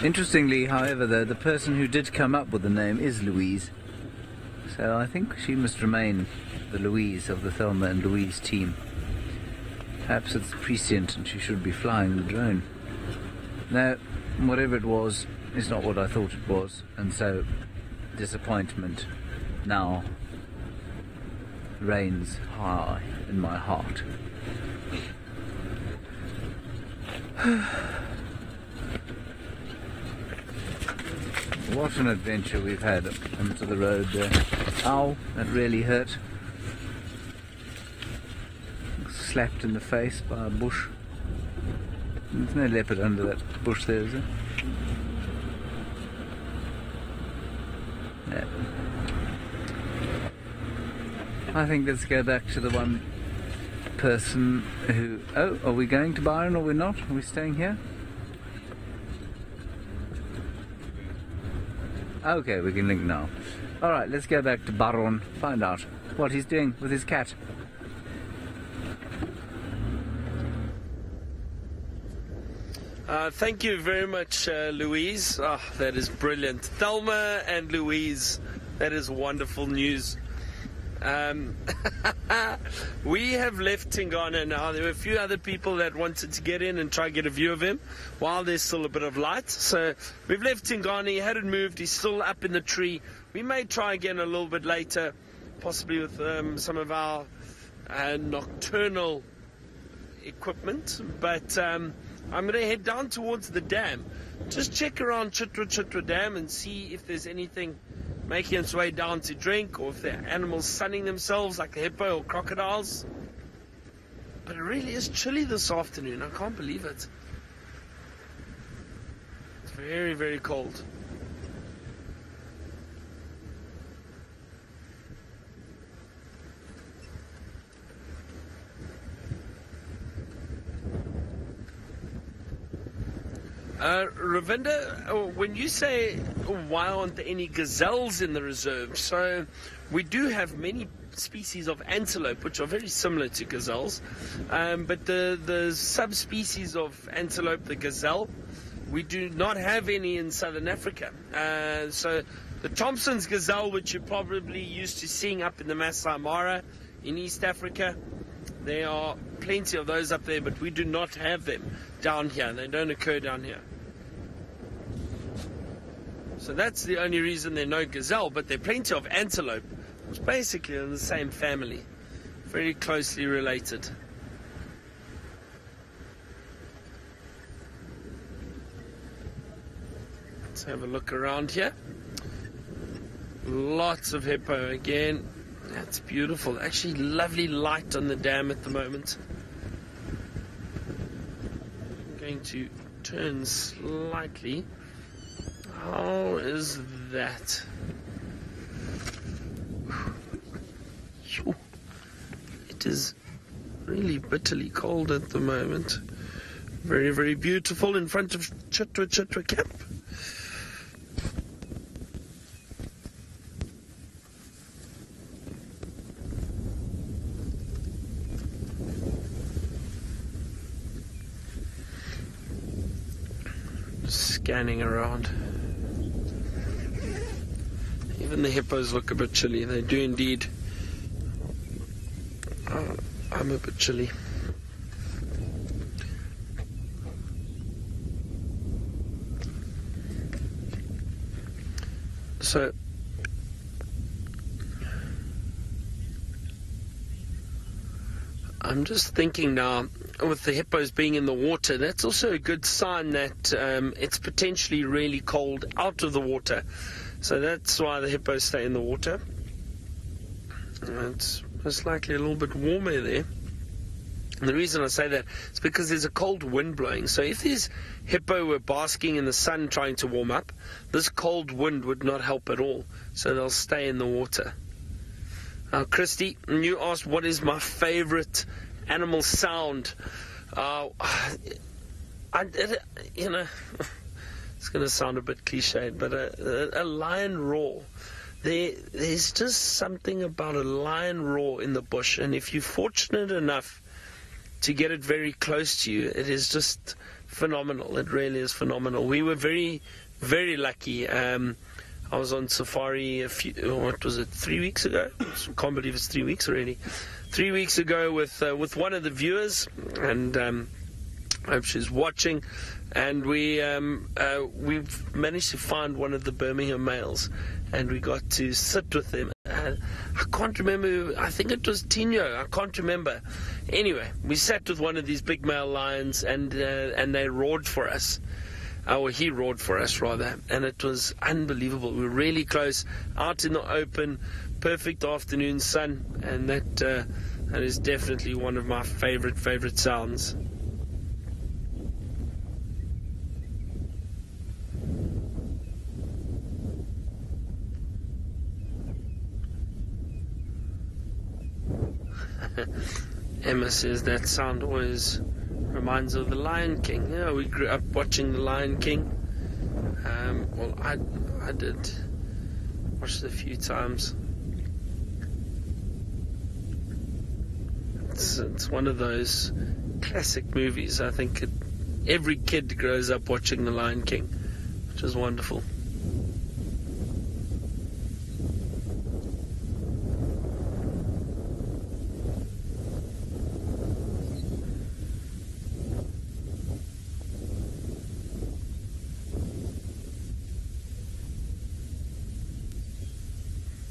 Interestingly, however, though, the person who did come up with the name is Louise. So I think she must remain the Louise of the Thelma and Louise team. Perhaps it's prescient and she should be flying the drone. No, whatever it was, it's not what I thought it was, and so disappointment now reigns high in my heart. What an adventure we've had onto the road there. Ow, that really hurt. Slapped in the face by a bush. There's no leopard under that bush there, is there? No. I think let's go back to the one person who... Oh, are we going to Byron or we're not? Are we staying here? Okay, we can link now. Alright, let's go back to Byron, find out what he's doing with his cat. Thank you very much, Louise. Oh, that is brilliant. Thelma and Louise, that is wonderful news. We have left Tingana now. There were a few other people that wanted to get in and try and get a view of him while there's still a bit of light. So we've left Tingana. He hadn't moved. He's still up in the tree. We may try again a little bit later, possibly with some of our nocturnal equipment. But I'm going to head down towards the dam. Just check around Chitwa Dam and see if there's anything making its way down to drink, or if there are animals sunning themselves like the hippo or crocodiles. But it really is chilly this afternoon. I can't believe it. It's very, very cold. Ravinda, when you say why aren't there any gazelles in the reserve, so we do have many species of antelope which are very similar to gazelles, but the subspecies of antelope, the gazelle, we do not have any in southern Africa. So the Thompson's gazelle, which you're probably used to seeing up in the Masai Mara in East Africa, there are plenty of those up there, but we do not have them down here. They don't occur down here. So that's the only reason there are no gazelle, but there are plenty of antelope, which basically are in the same family, very closely related. Let's have a look around here. Lots of hippo again. That's beautiful. Actually, lovely light on the dam at the moment. I'm going to turn slightly. How is that? It is really bitterly cold at the moment. Very, very beautiful in front of Chitwa Camp. scanning around. Even the hippos look a bit chilly. They do indeed. Oh, I'm a bit chilly. So I'm just thinking now, with the hippos being in the water, that's also a good sign that it's potentially really cold out of the water. So that's why the hippos stay in the water. It's most likely a little bit warmer there. And the reason I say that is because there's a cold wind blowing. So if this hippo were basking in the sun trying to warm up, this cold wind would not help at all. So they'll stay in the water. Now, Christy, you asked what is my favorite animal sound. You know, it's going to sound a bit cliched, but a lion roar. There's just something about a lion roar in the bush, and if you're fortunate enough to get it very close to you, it is just phenomenal. It really is phenomenal. We were very, very lucky. I was on safari 3 weeks ago? I can't believe it's 3 weeks already. 3 weeks ago with one of the viewers, and I hope she's watching. And we've managed to find one of the Birmingham males, and we got to sit with them. I can't remember. I think it was Tino. I can't remember. Anyway, we sat with one of these big male lions, and they roared for us. Or he roared for us, rather. And it was unbelievable. We were really close, out in the open, perfect afternoon sun. And that is definitely one of my favorite sounds. Emma says that sound always reminds her of the Lion King. Yeah, we grew up watching the Lion King. Well, I did watch it a few times. It's one of those classic movies. I think every kid grows up watching the Lion King, which is wonderful.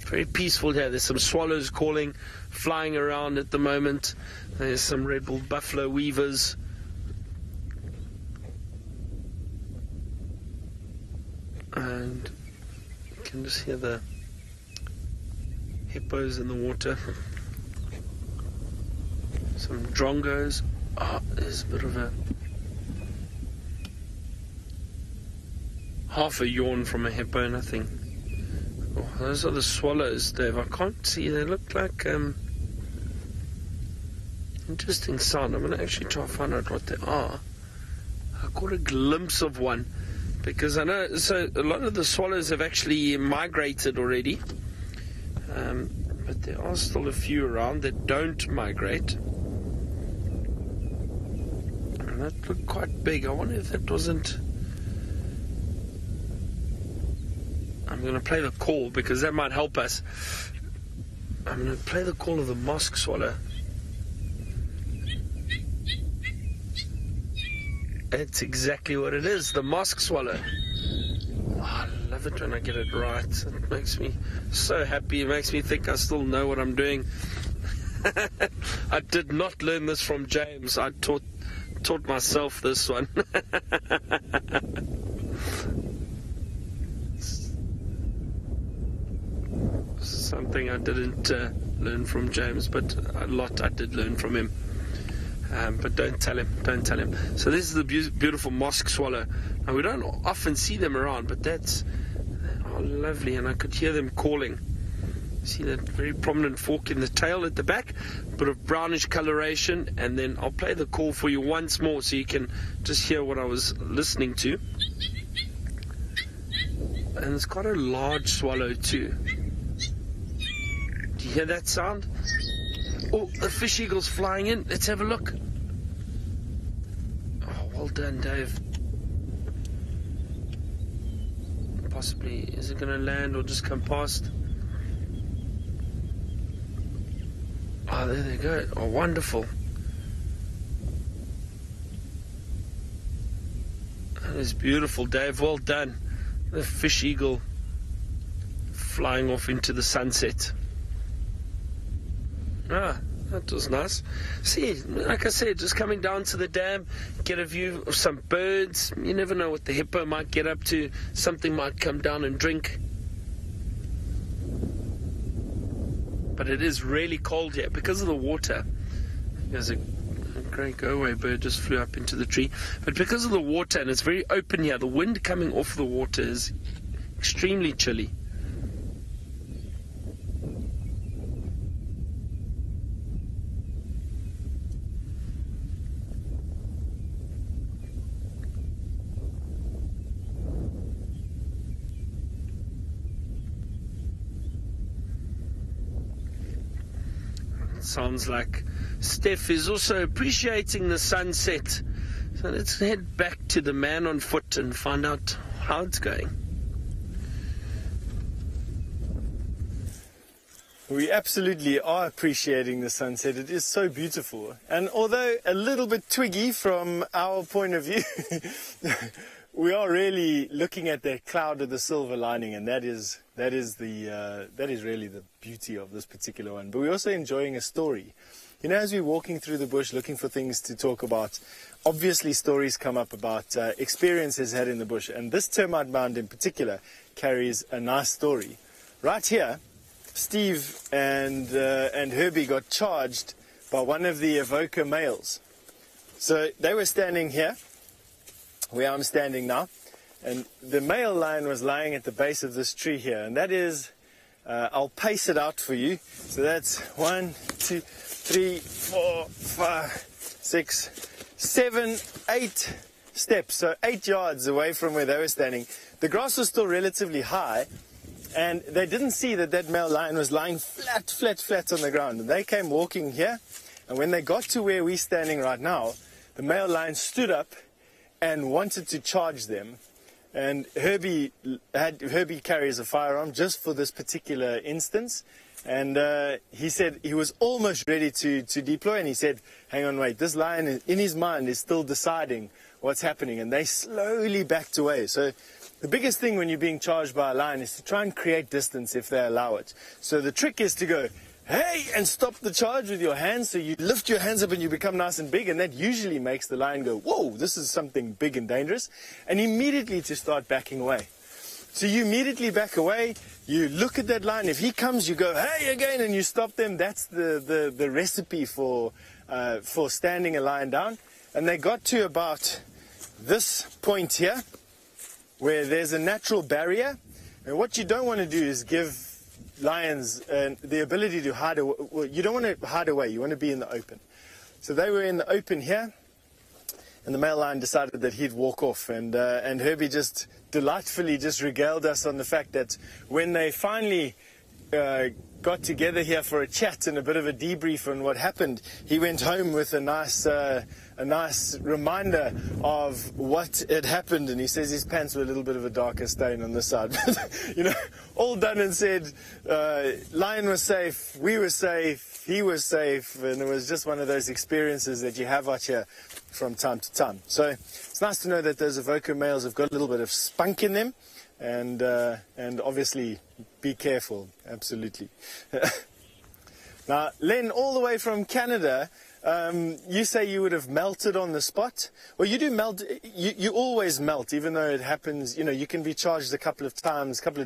Very peaceful here. There's some swallows calling, flying around at the moment. There's some red-billed buffalo weavers. And you can just hear the hippos in the water. Some drongos. Oh, there's a bit of a half a yawn from a hippo, nothing. Oh, those are the swallows, Dave. I can't see. They look like interesting sound. I'm going to actually try to find out what they are. I caught a glimpse of one because I know. So a lot of the swallows have actually migrated already, but there are still a few around that don't migrate. And that looked quite big. I wonder if that wasn't. I'm going to play the call because that might help us. I'm going to play the call of the mosque swallow. It's exactly what it is, the mosque swallow. Oh, I love it when I get it right. It makes me so happy. It makes me think I still know what I'm doing. I did not learn this from James. I taught myself this one. Something I didn't learn from James, but a lot I did learn from him. But don't tell him. So this is the beautiful mosque swallow. Now we don't often see them around, but they are lovely, and I could hear them calling. See that very prominent fork in the tail at the back, bit of brownish coloration, and then I'll play the call for you once more so you can just hear what I was listening to. And it's quite a large swallow too. Do you hear that sound? Oh, the fish eagle's flying in. Let's have a look. Oh, well done, Dave. Possibly, is it going to land or just come past? Oh, there they go. Oh, wonderful. That is beautiful, Dave. Well done. The fish eagle flying off into the sunset. Ah, that was nice. See, like I said, just coming down to the dam, get a view of some birds. You never know what the hippo might get up to. Something might come down and drink. But it is really cold here because of the water. There's a great go-away bird just flew up into the tree. But because of the water, and it's very open here, the wind coming off the water is extremely chilly. Sounds like Steph is also appreciating the sunset. So let's head back to the man on foot and find out how it's going. We absolutely are appreciating the sunset. It is so beautiful. And although a little bit twiggy from our point of view, we are really looking at that cloud of the silver lining, and that is really the beauty of this particular one. But we're also enjoying a story. You know, as we're walking through the bush looking for things to talk about, obviously stories come up about experiences had in the bush, and this termite mound in particular carries a nice story. Right here, Steve and Herbie got charged by one of the evoker males. So they were standing here, where I'm standing now, and the male lion was lying at the base of this tree here, and that is, I'll pace it out for you. So that's 1, 2, 3, 4, 5, 6, 7, 8 steps, so 8 yards away from where they were standing. The grass was still relatively high, and they didn't see that that male lion was lying flat on the ground. And they came walking here, and when they got to where we're standing right now, the male lion stood up and wanted to charge them. And Herbie carries a firearm just for this particular instance. And he said he was almost ready to deploy, and he said, hang on, wait, this lion in his mind is still deciding what's happening. And they slowly backed away. So the biggest thing when you're being charged by a lion is to try and create distance if they allow it. So the trick is to go, hey, and stop the charge with your hands. So you lift your hands up and you become nice and big, and that usually makes the lion go, whoa, this is something big and dangerous, and immediately to start backing away. So you immediately back away, you look at that lion. If he comes, you go, hey, again, and you stop them. That's the recipe for standing a lion down. And they got to about this point here, where there's a natural barrier. And what you don't want to do is give lions the ability to hide away. Well, you don't want to hide away, you want to be in the open. So they were in the open here, and the male lion decided that he'd walk off, and Herbie just delightfully just regaled us on the fact that when they finally got together here for a chat and a bit of a debrief on what happened, he went home with a nice reminder of what had happened, and he says his pants were a little bit of a darker stain on the side. You know, all done and said. Lion was safe, we were safe, he was safe, and it was just one of those experiences that you have out here from time to time. So it's nice to know that those evoker males have got a little bit of spunk in them, and obviously be careful, absolutely. Now, Len, all the way from Canada, you say you would have melted on the spot. Well, you do melt. You always melt, even though it happens. You know, you can be charged a couple of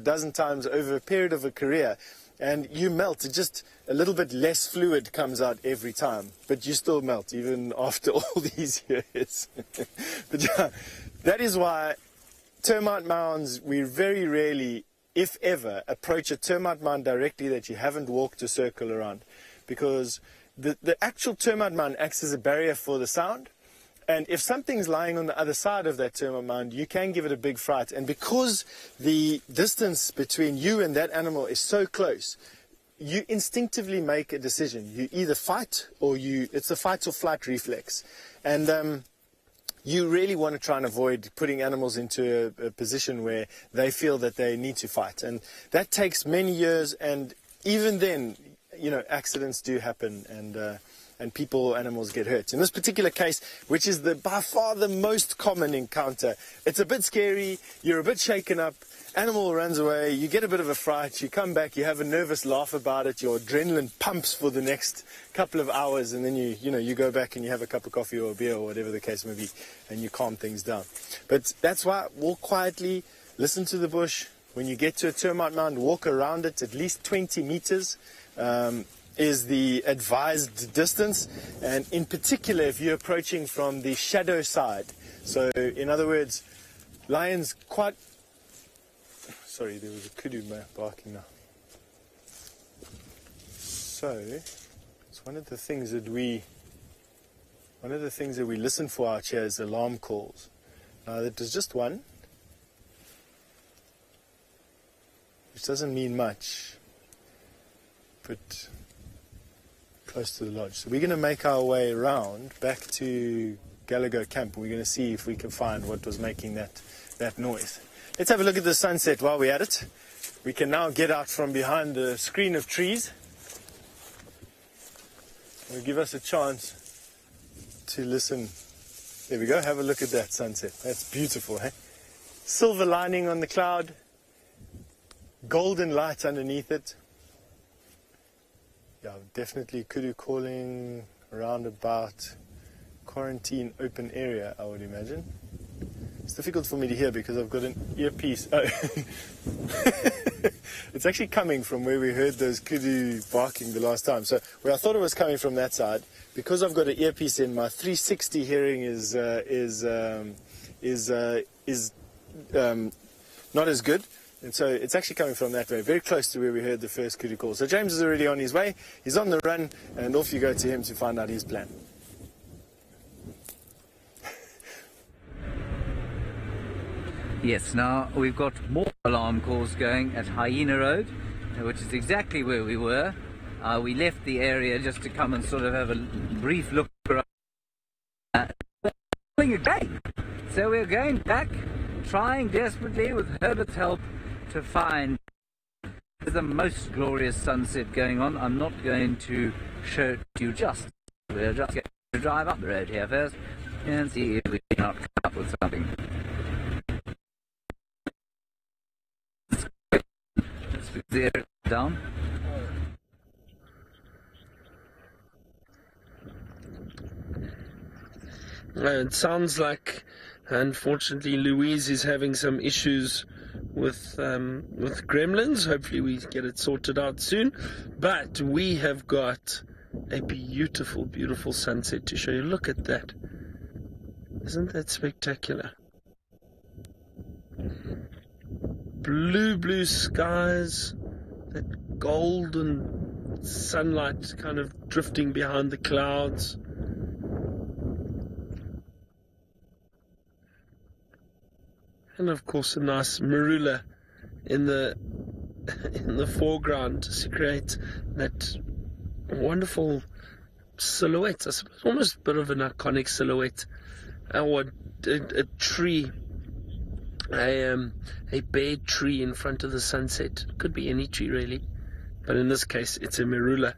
dozen times over a period of a career, and you melt. It just a little bit less fluid comes out every time, but you still melt even after all these years. But yeah, that is why termite mounds, we very rarely, if ever, approach a termite mound directly that you haven't walked a circle around, because the actual termite mound acts as a barrier for the sound, and if something's lying on the other side of that termite mound, you can give it a big fright. And because the distance between you and that animal is so close, you instinctively make a decision. You either fight or it's a fight or flight reflex. And you really want to try and avoid putting animals into a position where they feel that they need to fight. And that takes many years, and even then, you know, accidents do happen, and people, animals get hurt. In this particular case, which is by far the most common encounter, it's a bit scary, you're a bit shaken up, animal runs away, you get a bit of a fright, you come back, you have a nervous laugh about it, your adrenaline pumps for the next couple of hours, and then you go back and you have a cup of coffee or a beer or whatever the case may be, and you calm things down. But that's why, walk quietly, listen to the bush. When you get to a termite mound, walk around it at least 20 meters. Is the advised distance, and in particular if you're approaching from the shadow side. So in other words, lions quite... Sorry, there was a kudu barking now. So it's one of the things that we listen for out here is alarm calls. Now that was just one, which doesn't mean much, but close to the lodge. So we're going to make our way around back to Gallagher Camp, and we're going to see if we can find what was making that noise. Let's have a look at the sunset while we're at it. We can now get out from behind the screen of trees. It'll give us a chance to listen. There we go, have a look at that sunset. That's beautiful, eh? Silver lining on the cloud, golden light underneath it. Yeah, definitely kudu calling around about quarantine open area, I would imagine. It's difficult for me to hear because I've got an earpiece. Oh. It's actually coming from where we heard those kudu barking the last time. So where I thought it was coming from that side, because I've got an earpiece in, my 360 hearing is not as good. And so it's actually coming from that way, very close to where we heard the first kudu call. So James is already on his way. He's on the run, and off you go to him to find out his plan. Yes, now we've got more alarm calls going at Hyena Road, which is exactly where we were. We left the area just to come and sort of have a brief look around. Again. So we're going back, trying desperately with Herbert's help to find the most glorious sunset going on. I'm not going to show it to you just. We're just going to drive up the road here first and see if we can come up with something. Let's put the air down. It sounds like, unfortunately, Louise is having some issues with gremlins. Hopefully we get it sorted out soon. But we have got a beautiful, beautiful sunset to show you. Look at that. Isn't that spectacular? Blue, blue skies, that golden sunlight kind of drifting behind the clouds. And of course a nice marula in the foreground to create that wonderful silhouette, I suppose, almost a bit of an iconic silhouette. Or a tree, a bare tree in front of the sunset. Could be any tree really, but in this case it's a marula.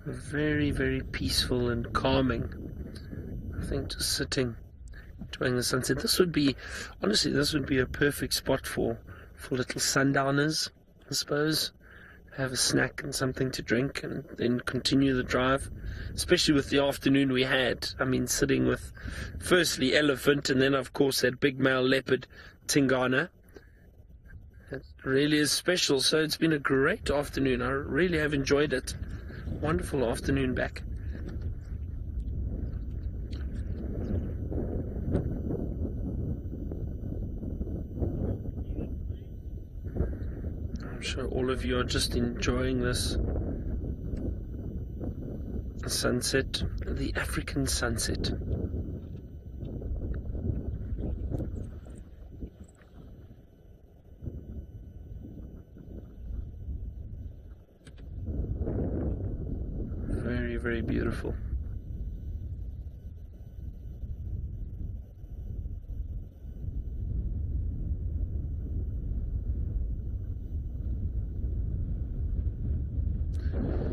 Very, very peaceful and calming. I think just sitting, enjoying the sunset. This would be, honestly, this would be a perfect spot for little sundowners, I suppose. Have a snack and something to drink and then continue the drive. Especially with the afternoon we had. I mean, sitting with, firstly, elephant and then, of course, that big male leopard, Tingana. It really is special. So it's been a great afternoon. I really have enjoyed it. Wonderful afternoon back. I'm sure all of you are just enjoying this sunset, the African sunset. Very, very beautiful.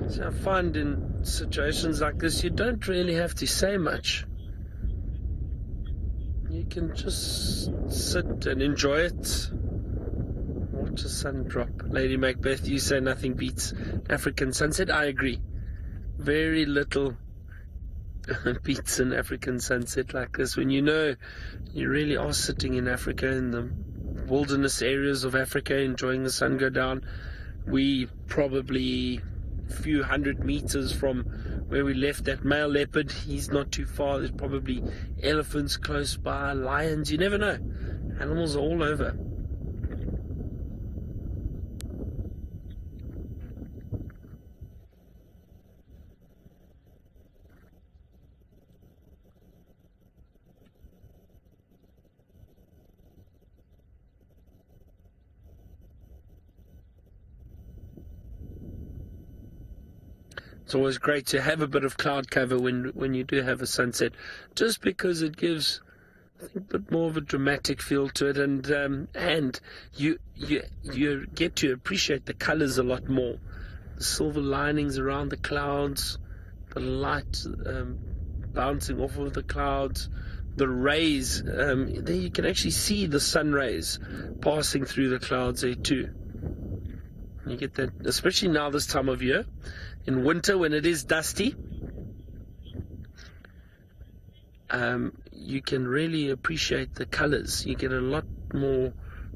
So I find in situations like this, you don't really have to say much. You can just sit and enjoy it. Watch the sun drop. Lady Macbeth, you say nothing beats African sunset. I agree. Very little beats an African sunset like this. When you know you really are sitting in Africa, in the wilderness areas of Africa, enjoying the sun go down. We probably a few hundred meters from where we left that male leopard. He's not too far. There's probably elephants close by, lions. You never know. Animals are all over. It's always great to have a bit of cloud cover when you do have a sunset, just because it gives, I think, a bit more of a dramatic feel to it, and you get to appreciate the colours a lot more. The silver linings around the clouds, the light bouncing off of the clouds, the rays. There you can actually see the sun rays passing through the clouds there too. You get that, especially now this time of year. In winter, when it is dusty, you can really appreciate the colours. You get a lot more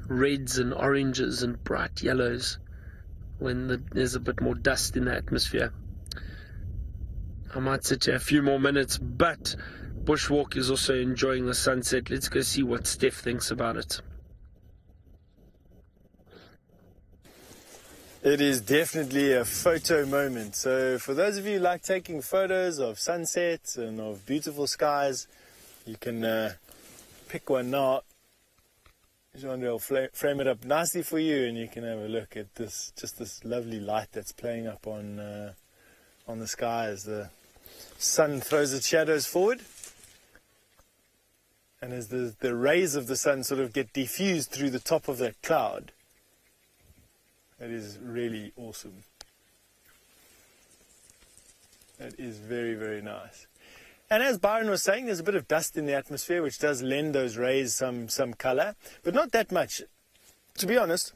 reds and oranges and bright yellows when there's a bit more dust in the atmosphere. I might sit here a few more minutes, but Bushwalk is also enjoying the sunset. Let's go see what Steph thinks about it. It is definitely a photo moment. So for those of you who like taking photos of sunsets and of beautiful skies, you can pick one now. Jean will frame it up nicely for you, and you can have a look at this, just this lovely light that's playing up on the sky as the sun throws its shadows forward. And as the rays of the sun sort of get diffused through the top of that cloud, that is really awesome. That is very, very nice. And as Byron was saying, there's a bit of dust in the atmosphere, which does lend those rays some colour, but not that much. To be honest,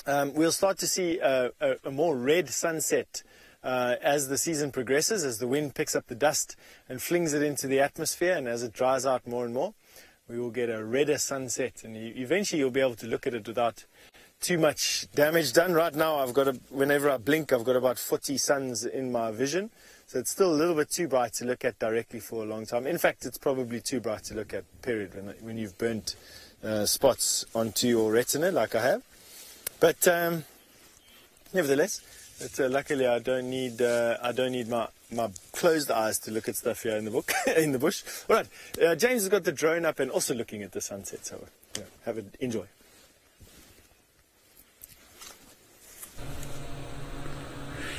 we'll start to see a more red sunset as the season progresses, as the wind picks up the dust and flings it into the atmosphere, and as it dries out more and more, we will get a redder sunset, and eventually you'll be able to look at it without too much damage done. Right now, whenever I blink, I've got about 40 suns in my vision. So it's still a little bit too bright to look at directly for a long time. In fact, it's probably too bright to look at, period, when you've burnt spots onto your retina like I have. But nevertheless, luckily I don't need my closed eyes to look at stuff here in the book in the bush. All right, James has got the drone up and also looking at the sunset. So enjoy.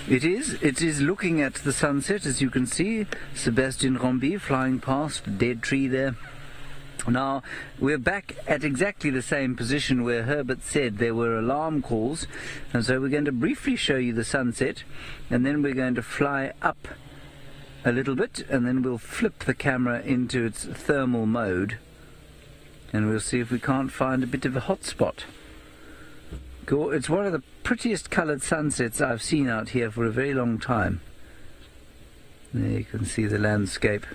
It is looking at the sunset, as you can see. Sebastian Rombi flying past, a dead tree there. Now, we're back at exactly the same position where Herbert said there were alarm calls, and so we're going to briefly show you the sunset, and then we're going to fly up a little bit, and then we'll flip the camera into its thermal mode, and we'll see if we can't find a bit of a hot spot. It's one of the prettiest coloured sunsets I've seen out here for a very long time. There you can see the landscape.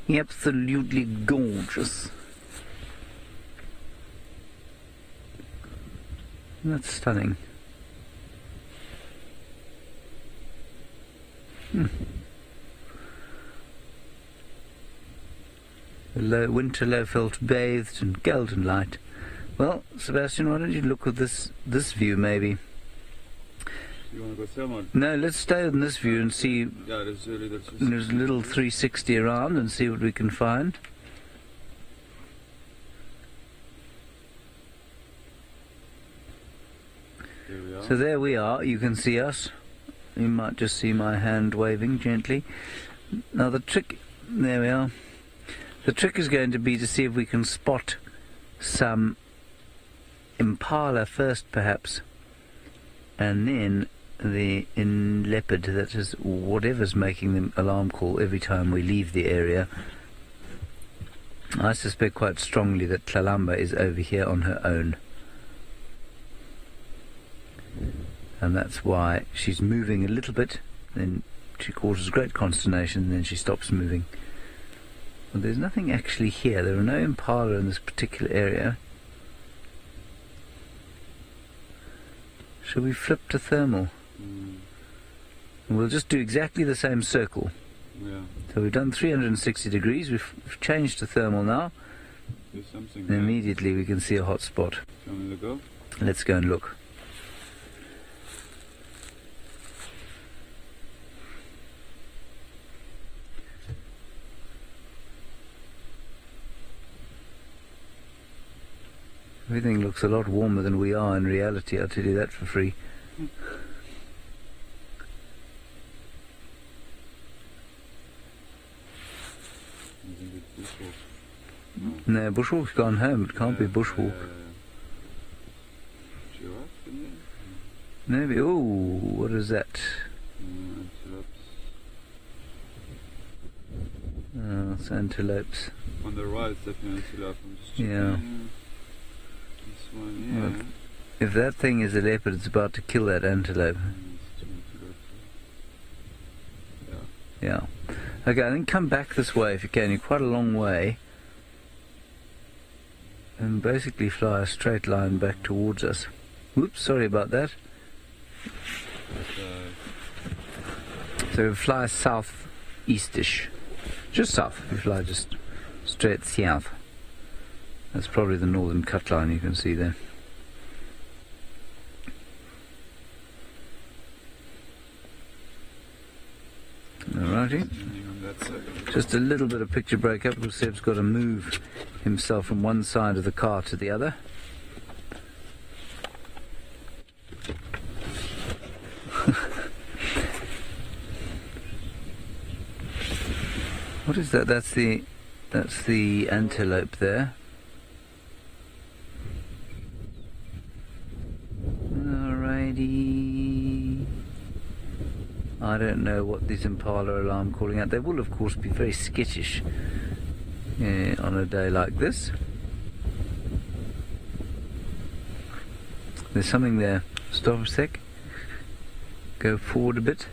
Absolutely gorgeous. That's stunning. The winter low-felt bathed in golden light. Well, Sebastian, why don't you look at this view, maybe? You want to go somewhere? No, let's stay on this view and see. Yeah, there's a little 360 around and see what we can find. There we are. So there we are. You can see us You might just see my hand waving gently. Now the trick, there we are. The trick is going to be to see if we can spot some impala first, perhaps, and then the leopard, that is whatever's making the alarm call every time we leave the area. I suspect quite strongly that Tlalamba is over here on her own. And that's why she's moving a little bit, then she causes great consternation, and then she stops moving. Well, there's nothing actually here. There are no impala in this particular area. Shall we flip to thermal? And we'll just do exactly the same circle. Yeah. So we've done 360 degrees. We've changed to thermal now. There's something And immediately we can see a hot spot. Shall we go? Let's go and look. Everything looks a lot warmer than we are in reality, I'll tell you that for free. No, bushwalk's gone home. It can't be bushwalk. Maybe. Oh, what is that? Oh, it's antelopes. On the right, definitely antelope. Yeah. This one, yeah. Well, if that thing is a leopard, it's about to kill that antelope. Yeah. Okay, I think come back this way if you can. You're quite a long way. And basically fly a straight line back towards us. Whoops, sorry about that. So fly south-eastish. Just south. You fly just straight south. That's probably the northern cut line you can see there. Alrighty. Just a little bit of picture break-up because Seb's got to move himself from one side of the car to the other. What is that? That's the antelope there. Alrighty. I don't know what these impala are alarm calling out. They will of course be very skittish on a day like this. There's something there. Stop a sec. Go forward a bit.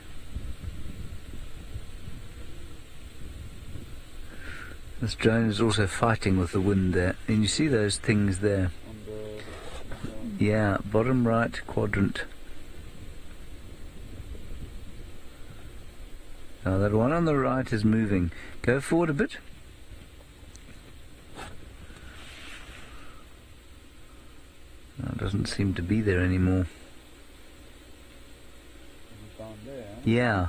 This drone is also fighting with the wind there. And you see those things there? Yeah, bottom right quadrant. Now that one on the right is moving. Go forward a bit. No, it doesn't seem to be there anymore. Yeah.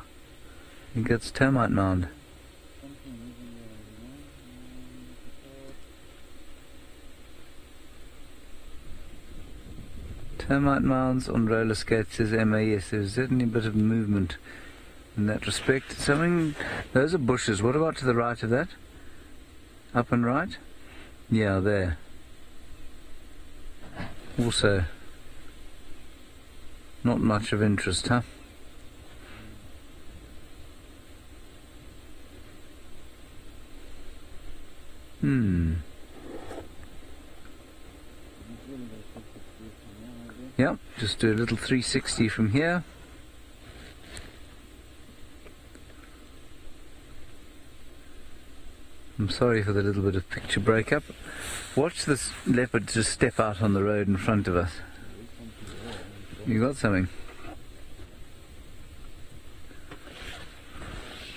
I think that's termite mound. Termite mounds on roller skates, says MAS. There's certainly a bit of movement in that respect. Something, those are bushes. What about to the right of that? Up and right? Yeah, there. Also, not much of interest, huh? Yep, just do a little 360 from here. I'm sorry for the little bit of picture break-up. Watch this leopard just step out on the road in front of us. You got something?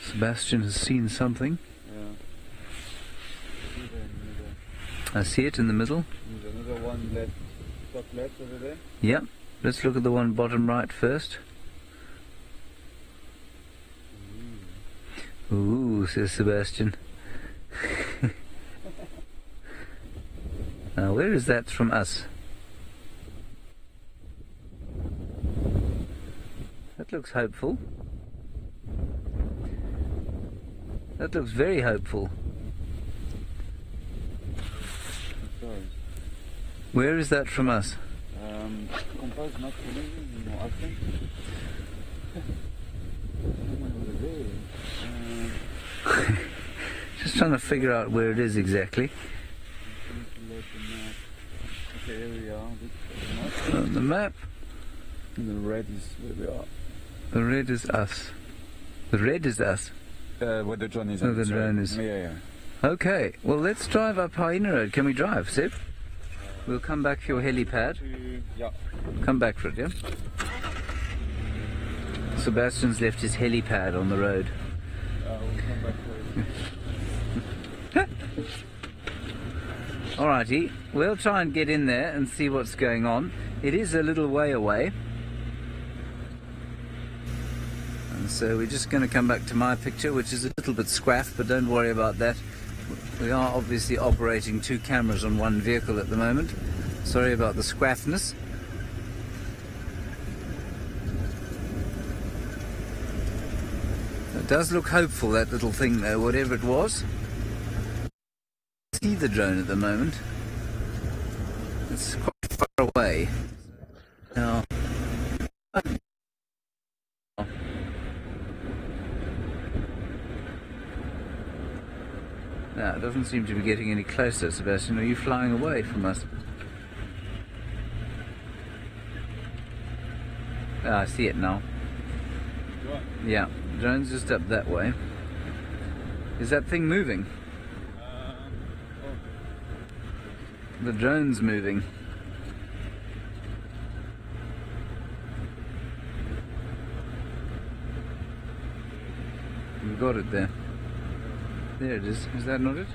Sebastian has seen something. I see it in the middle. There's another one left, top left over there. Yep. Let's look at the one bottom right first. Ooh, says Sebastian. Now, where is that from us? That that looks hopeful. That looks very hopeful. Sorry. Where is that from us? Composed not to me, I think. Just trying to figure out where it is exactly. Okay, here we are. On the map. And the red is where we are. The red is us. The red is us. Where the drone is. Oh, the drone is. Yeah. Okay, well let's drive up Hyena Road. Can we drive, Seb? We'll come back for your helipad. Yeah. Come back for it, yeah? Sebastian's left his helipad on the road. We'll come back for it. Alrighty, we'll try and get in there and see what's going on. It is a little way away. And so we're just going to come back to my picture, which is a little bit squaff, but don't worry about that. We are obviously operating 2 cameras on 1 vehicle at the moment. Sorry about the squaffness. It does look hopeful, that little thing though, whatever it was. See the drone at the moment. It's quite far away. Now, no, it doesn't seem to be getting any closer, Sebastian. Are you flying away from us? Ah, I see it now. What? Yeah, the drone's just up that way. Is that thing moving? The drone's moving. We've got it there. There it is. Is that not it?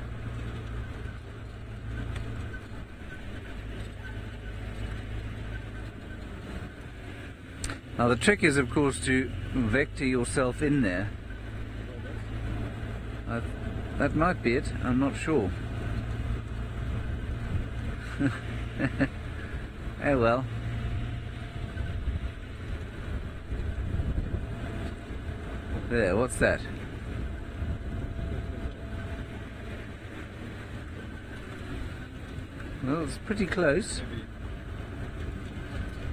Now the trick is, of course, to vector yourself in there. That might be it. I'm not sure. Oh well. There, what's that? Well, it's pretty close.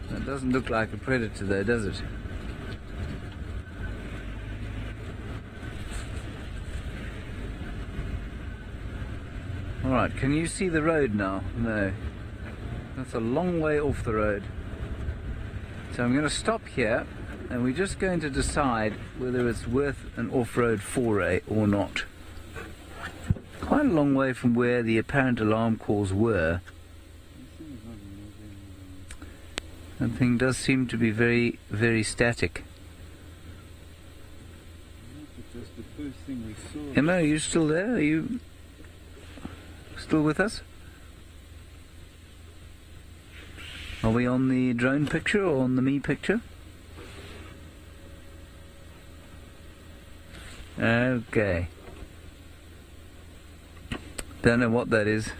That doesn't look like a predator though, does it? Alright, can you see the road now? No. That's a long way off the road. So I'm going to stop here and we're just going to decide whether it's worth an off-road foray or not. Quite a long way from where the apparent alarm calls were. That thing does seem to be very, very static. Emma, are you still there? Are you still with us? Are we on the drone picture or on the me picture? Okay. Don't know what that is.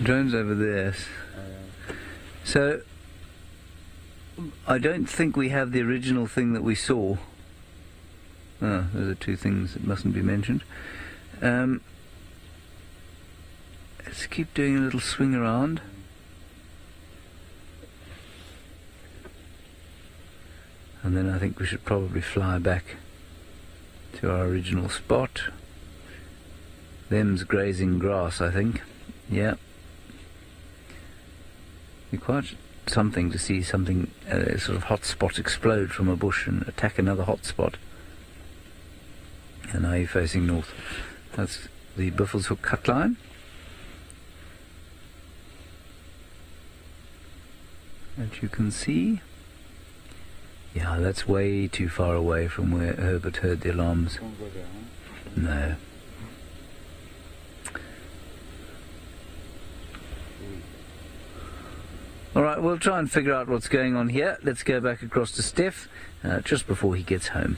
Drone's over there. So I don't think we have the original thing that we saw. Oh, those are 2 things that mustn't be mentioned. Let's keep doing a little swing around. And then I think we should probably fly back to our original spot. Them's grazing grass, I think. Yeah. Be quite something to see something, sort of hot spot explode from a bush and attack another hot spot. And now you're facing north. That's the Buffels Hook cut line. As you can see. Yeah, that's way too far away from where Herbert heard the alarms. No. Alright, we'll try and figure out what's going on here. Let's go back across to Steph just before he gets home.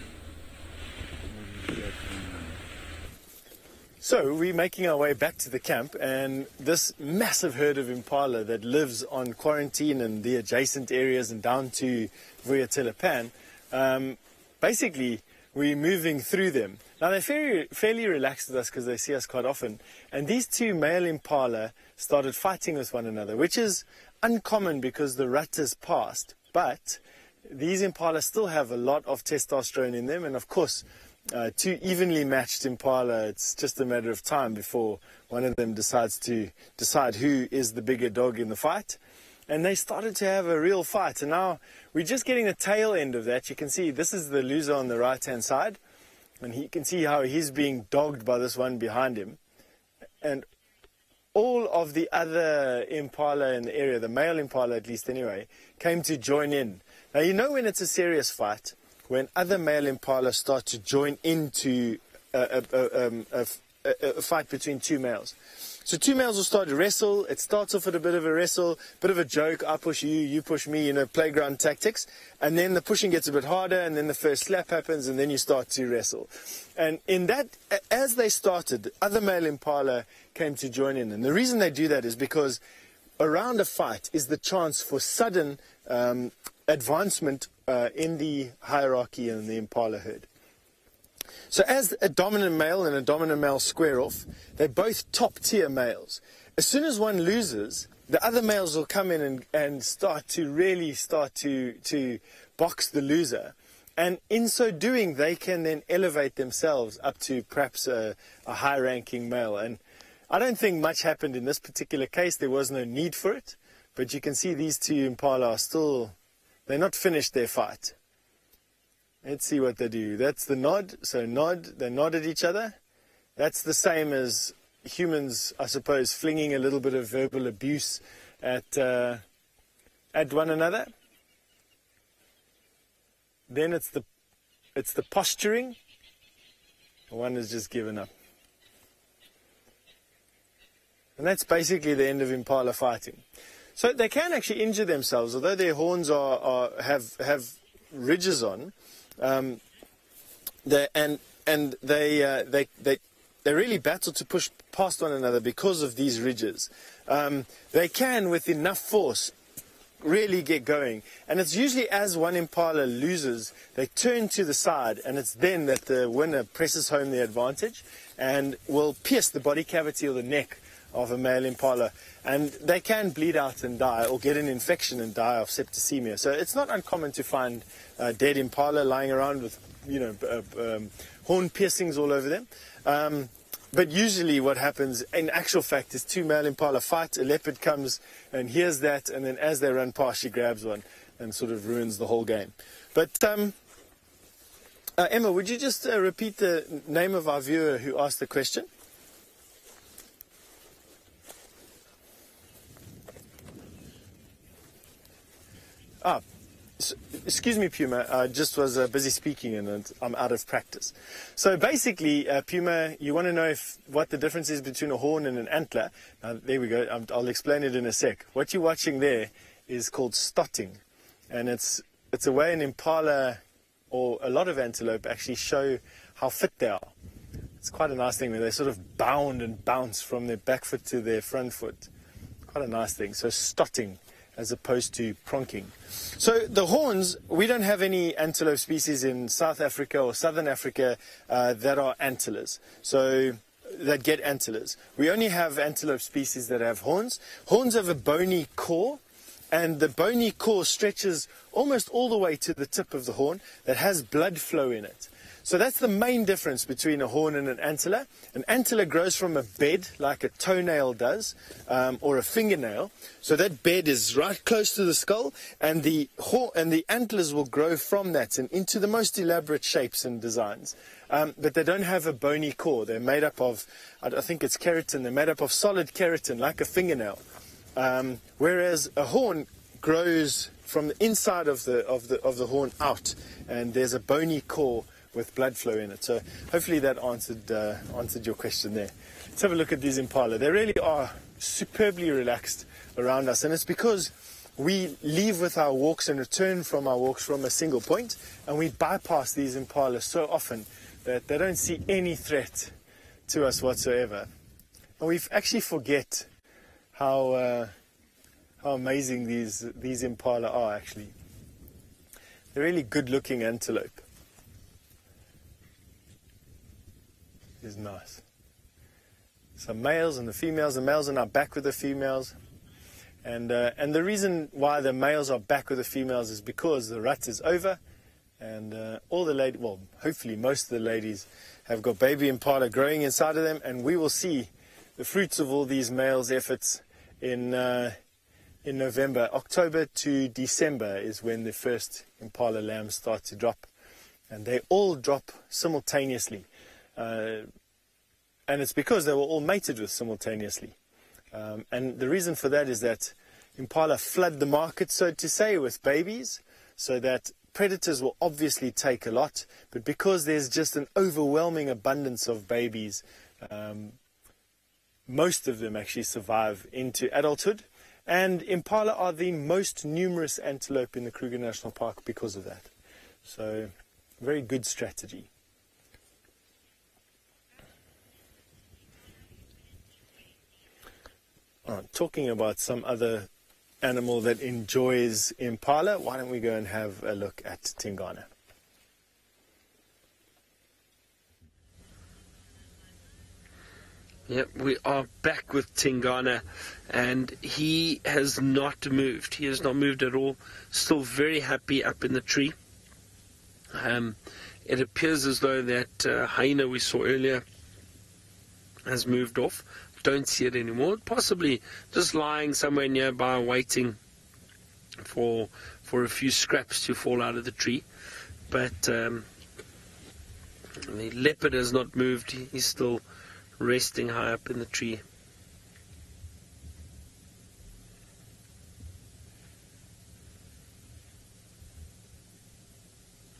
So we're making our way back to the camp, and this massive herd of impala that lives on quarantine and the adjacent areas and down to Vuyatelapan, basically we're moving through them. Now they're fairly relaxed with us because they see us quite often, and these two male impala started fighting with one another, which is uncommon because the rut has passed, but these impala still have a lot of testosterone in them, and of course two evenly matched impala, it's just a matter of time before one of them decides to decide who is the bigger dog in the fight. And they started to have a real fight, and now we're just getting the tail end of that. You can see this is the loser on the right hand side, and you can see how he's being dogged by this one behind him, and all of the other impala in the area, the male impala at least anyway, came to join in. Now you know when it's a serious fight, when other male impala start to join into a fight between two males. So two males will start to wrestle. It starts off at a bit of a wrestle, bit of a joke. I push you, you push me, you know, playground tactics. And then the pushing gets a bit harder, and then the first slap happens, and then you start to wrestle. And in that, as they started, other male impala came to join in. And the reason they do that is because around a fight is the chance for sudden advancement in the hierarchy in the impala herd. So as a dominant male and a dominant male square off, they're both top tier males. As soon as one loses, the other males will come in and start to box the loser. And in so doing, they can then elevate themselves up to perhaps a high-ranking male. And I don't think much happened in this particular case. There was no need for it. But you can see these two impala are still, they're not finished their fight. Let's see what they do. That's the nod. So nod, they nod at each other. That's the same as humans, I suppose, flinging a little bit of verbal abuse at one another. Then it's the posturing. One has just given up. And that's basically the end of impala fighting. So they can actually injure themselves, although their horns have ridges on. They really battle to push past one another because of these ridges. They can, with enough force, really get going. And it's usually as one impala loses, they turn to the side, and it's then that the winner presses home the advantage and will pierce the body cavity or the neck of a male impala. And they can bleed out and die, or get an infection and die of septicemia. So it's not uncommon to find dead impala lying around with, horn piercings all over them. But usually what happens, in actual fact, is two male impala fight, a leopard comes and hears that, and then as they run past, she grabs one and sort of ruins the whole game. But Emma, would you just repeat the name of our viewer who asked the question? Excuse me, Puma, I just was busy speaking and I'm out of practice. So basically, Puma, you want to know what the difference is between a horn and an antler. There we go, I'll explain it in a sec. What you're watching there is called stotting, and it's a way an impala or a lot of antelope actually show how fit they are. It's quite a nice thing where they sort of bound and bounce from their back foot to their front foot. Quite a nice thing, so stotting as opposed to pronking. So the horns, we don't have any antelope species in South Africa or Southern Africa that are antlers, so that get antlers. We only have antelope species that have horns. Horns have a bony core, and the bony core stretches almost all the way to the tip of the horn that has blood flow in it. So that's the main difference between a horn and an antler. An antler grows from a bed like a toenail does, or a fingernail. So that bed is right close to the skull, and the antlers will grow from that and into the most elaborate shapes and designs. But they don't have a bony core. They're made up of, I think it's keratin. They're made up of solid keratin like a fingernail. Whereas a horn grows from the inside of the horn out, and there's a bony core with blood flow in it. So hopefully that answered your question there. Let's have a look at these impala. They really are superbly relaxed around us, and it's because we leave with our walks and return from our walks from a single point, and we bypass these impala so often that they don't see any threat to us whatsoever. And we actually forget how amazing these impala are actually. They're really good-looking antelope. It's nice. Some males and the females. The males are now back with the females. And the reason why the males are back with the females is because the rut is over. And all the ladies, well, hopefully most of the ladies have got baby impala growing inside of them. And we will see the fruits of all these males' efforts in November. October to December is when the first impala lambs start to drop. And they all drop simultaneously. And it's because they were all mated with simultaneously. And the reason for that is that impala flood the market, so to say, with babies, so that predators will obviously take a lot. But because there's just an overwhelming abundance of babies, most of them actually survive into adulthood. And impala are the most numerous antelope in the Kruger National Park because of that. So, very good strategy. Talking about some other animal that enjoys impala, why don't we go and have a look at Tingana? Yep, we are back with Tingana, and he has not moved. He has not moved at all. Still very happy up in the tree. It appears as though that hyena we saw earlier has moved off. Don't see it anymore. Possibly just lying somewhere nearby, waiting for a few scraps to fall out of the tree. But the leopard has not moved. He's still resting high up in the tree.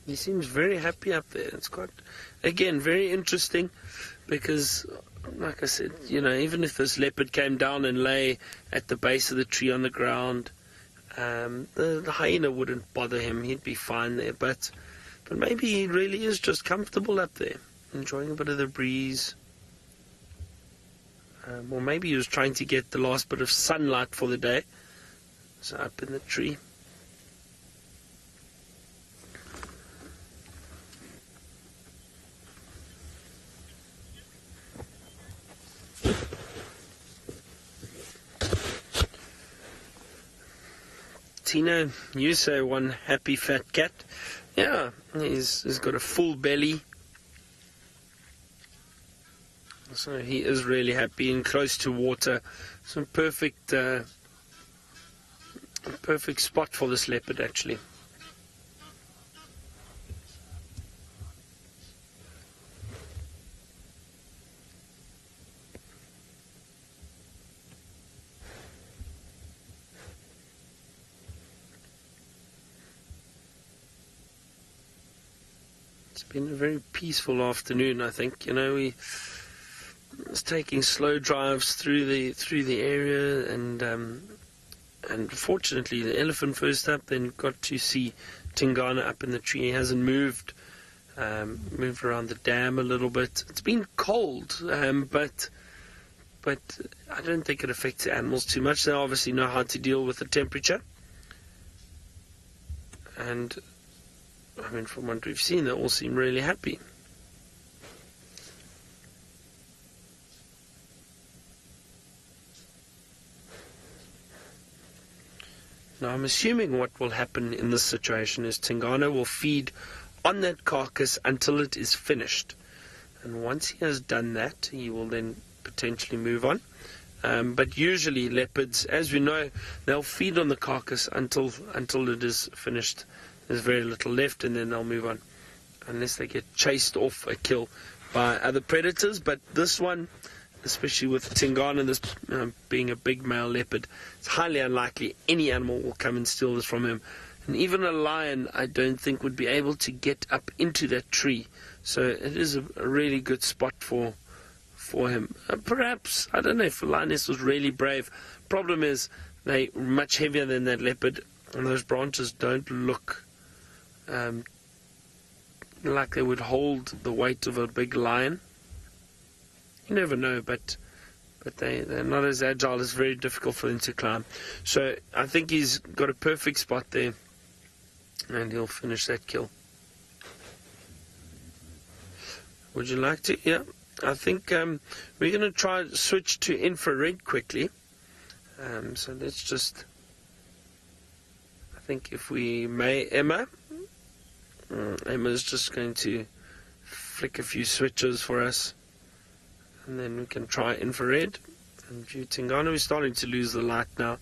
He seems very happy up there. It's quite, again, very interesting because, like I said, you know, even if this leopard came down and lay at the base of the tree on the ground, the hyena wouldn't bother him. He'd be fine there. But maybe he really is just comfortable up there, enjoying a bit of the breeze. Or maybe he was trying to get the last bit of sunlight for the day. So up in the tree. Tina, you say one happy fat cat. Yeah, he's got a full belly. So he is really happy and close to water. Some perfect spot for this leopard, actually. It's been a very peaceful afternoon, I think. You know, we was taking slow drives through the area, and fortunately the elephant first up, then got to see Tingana up in the tree. He hasn't moved around the dam a little bit. It's been cold, but I don't think it affects the animals too much. They obviously know how to deal with the temperature, and I mean, from what we've seen, they all seem really happy. Now, I'm assuming what will happen in this situation is Tingana will feed on that carcass until it is finished. And once he has done that, he will then potentially move on. But usually leopards, as we know, they'll feed on the carcass until it is finished. There's very little left, and then they'll move on. Unless they get chased off a kill by other predators. But this one, especially with Tingana, this being a big male leopard, it's highly unlikely any animal will come and steal this from him. And even a lion, I don't think, would be able to get up into that tree. So it is a really good spot for him. Perhaps, I don't know if a lioness was really brave. Problem is, they're much heavier than that leopard, and those branches don't look like they would hold the weight of a big lion. You never know, but they're not as agile. It's very difficult for them to climb. So I think he's got a perfect spot there, and he'll finish that kill. Would you like to? Yeah. I think we're going to try switch to infrared quickly. So let's just, I think if we may, Emma's just going to flick a few switches for us, and then we can try infrared. And Tingana, we're starting to lose the light now.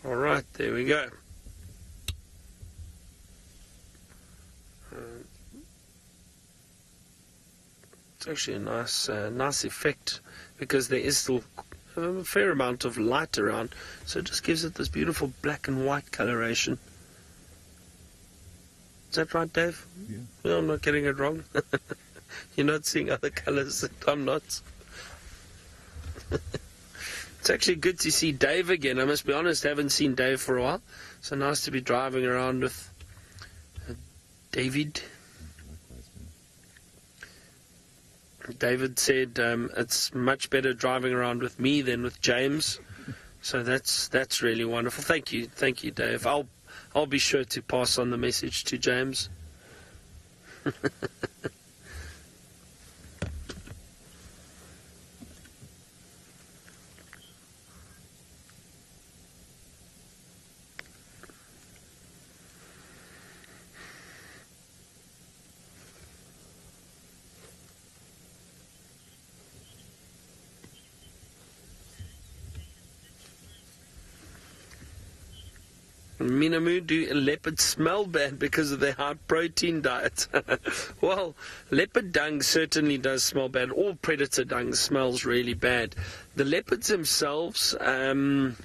Alright, there we go. It's actually a nice effect, because there is still a fair amount of light around, so it just gives it this beautiful black and white coloration. Is that right, Dave? Yeah. Well, I'm not getting it wrong. You're not seeing other colors that I'm not. It's actually good to see Dave again. I must be honest, I haven't seen Dave for a while. So nice to be driving around with David. David said it's much better driving around with me than with James. So that's really wonderful. Thank you, Dave. I'll be sure to pass on the message to James. Minamu, do leopards smell bad because of their high protein diet? Well, leopard dung certainly does smell bad. All predator dung smells really bad. The leopards themselves, and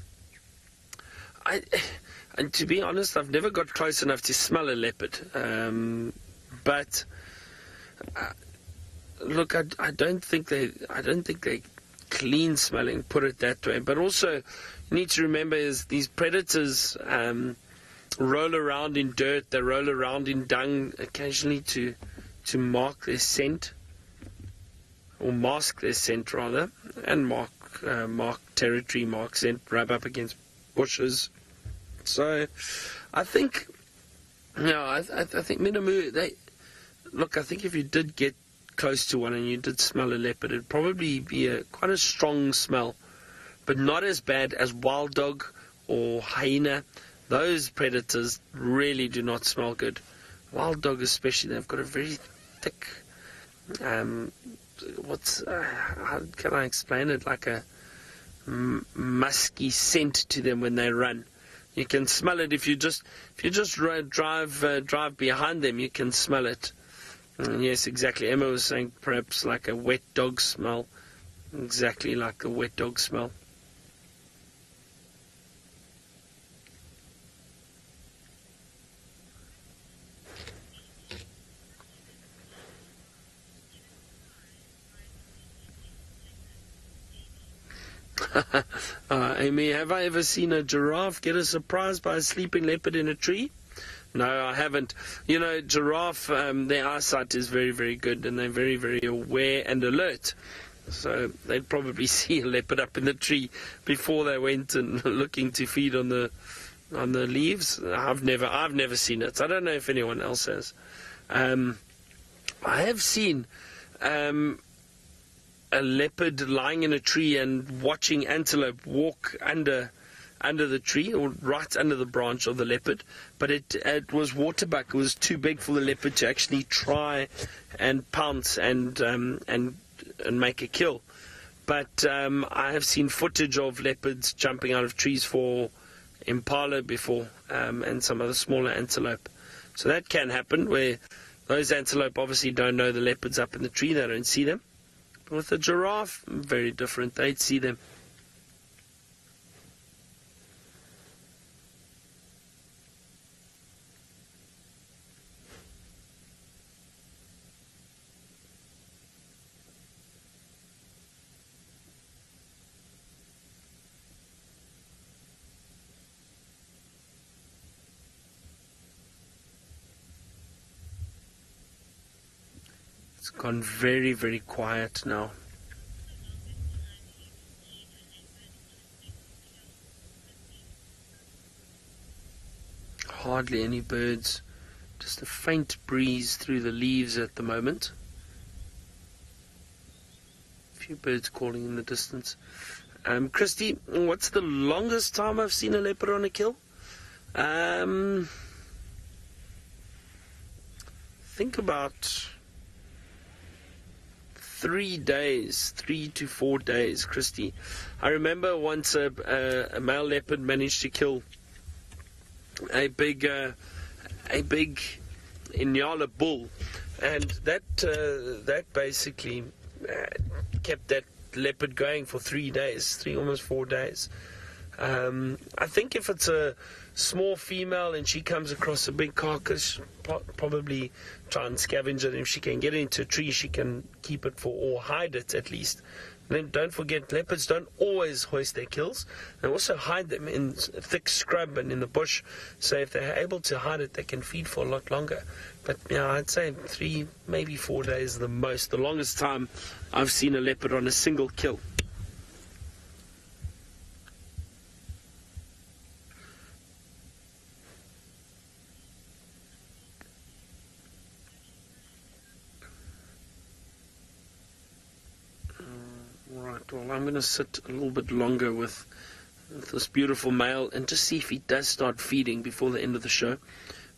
to be honest, I've never got close enough to smell a leopard. But look, I don't think they clean smelling, put it that way. But also, you need to remember is these predators roll around in dirt, they roll around in dung occasionally to mark their scent, or mask their scent rather, and mark territory, mark scent, rub up against bushes. So I think, I think Minamu, I think if you did get close to one and you did smell a leopard, it'd probably be quite a strong smell, but not as bad as wild dog or hyena. Those predators really do not smell good. Wild dog especially, they've got a very thick, how can I explain it, like a musky scent to them when they run. You can smell it if you just drive behind them, you can smell it. Yes, exactly. Emma was saying perhaps like a wet dog smell. Exactly like a wet dog smell. Amy, have I ever seen a giraffe get a surprise by a sleeping leopard in a tree? No, I haven't. You know, giraffe, their eyesight is very, very good, and they're very, very aware and alert. So they'd probably see a leopard up in the tree before they went and looking to feed on the leaves. I've never seen it. I don't know if anyone else has. I have seen a leopard lying in a tree and watching antelope walk under the tree, or right under the branch of the leopard, but it was waterbuck. It was too big for the leopard to actually try and pounce and make a kill. But I have seen footage of leopards jumping out of trees for impala before, and some other smaller antelope. So that can happen, where those antelope obviously don't know the leopard's up in the tree, they don't see them. But with a giraffe, very different, they'd see them. It's gone very, very quiet now. Hardly any birds. Just a faint breeze through the leaves at the moment. A few birds calling in the distance. Christy, what's the longest time I've seen a leopard on a kill? Think about 3 days, 3 to 4 days, Christy. I remember once a male leopard managed to kill a big Inyala bull, and that basically kept that leopard going for 3 days, almost 4 days. I think if it's a small female and she comes across a big carcass, probably try and scavenge it. If she can get it into a tree, she can keep it or hide it at least. And then don't forget, leopards don't always hoist their kills. They also hide them in thick scrub and in the bush. So if they're able to hide it, they can feed for a lot longer. But yeah, I'd say 3, maybe 4 days the most. The longest time I've seen a leopard on a single kill. Well, I'm going to sit a little bit longer with this beautiful male and just see if he does start feeding before the end of the show.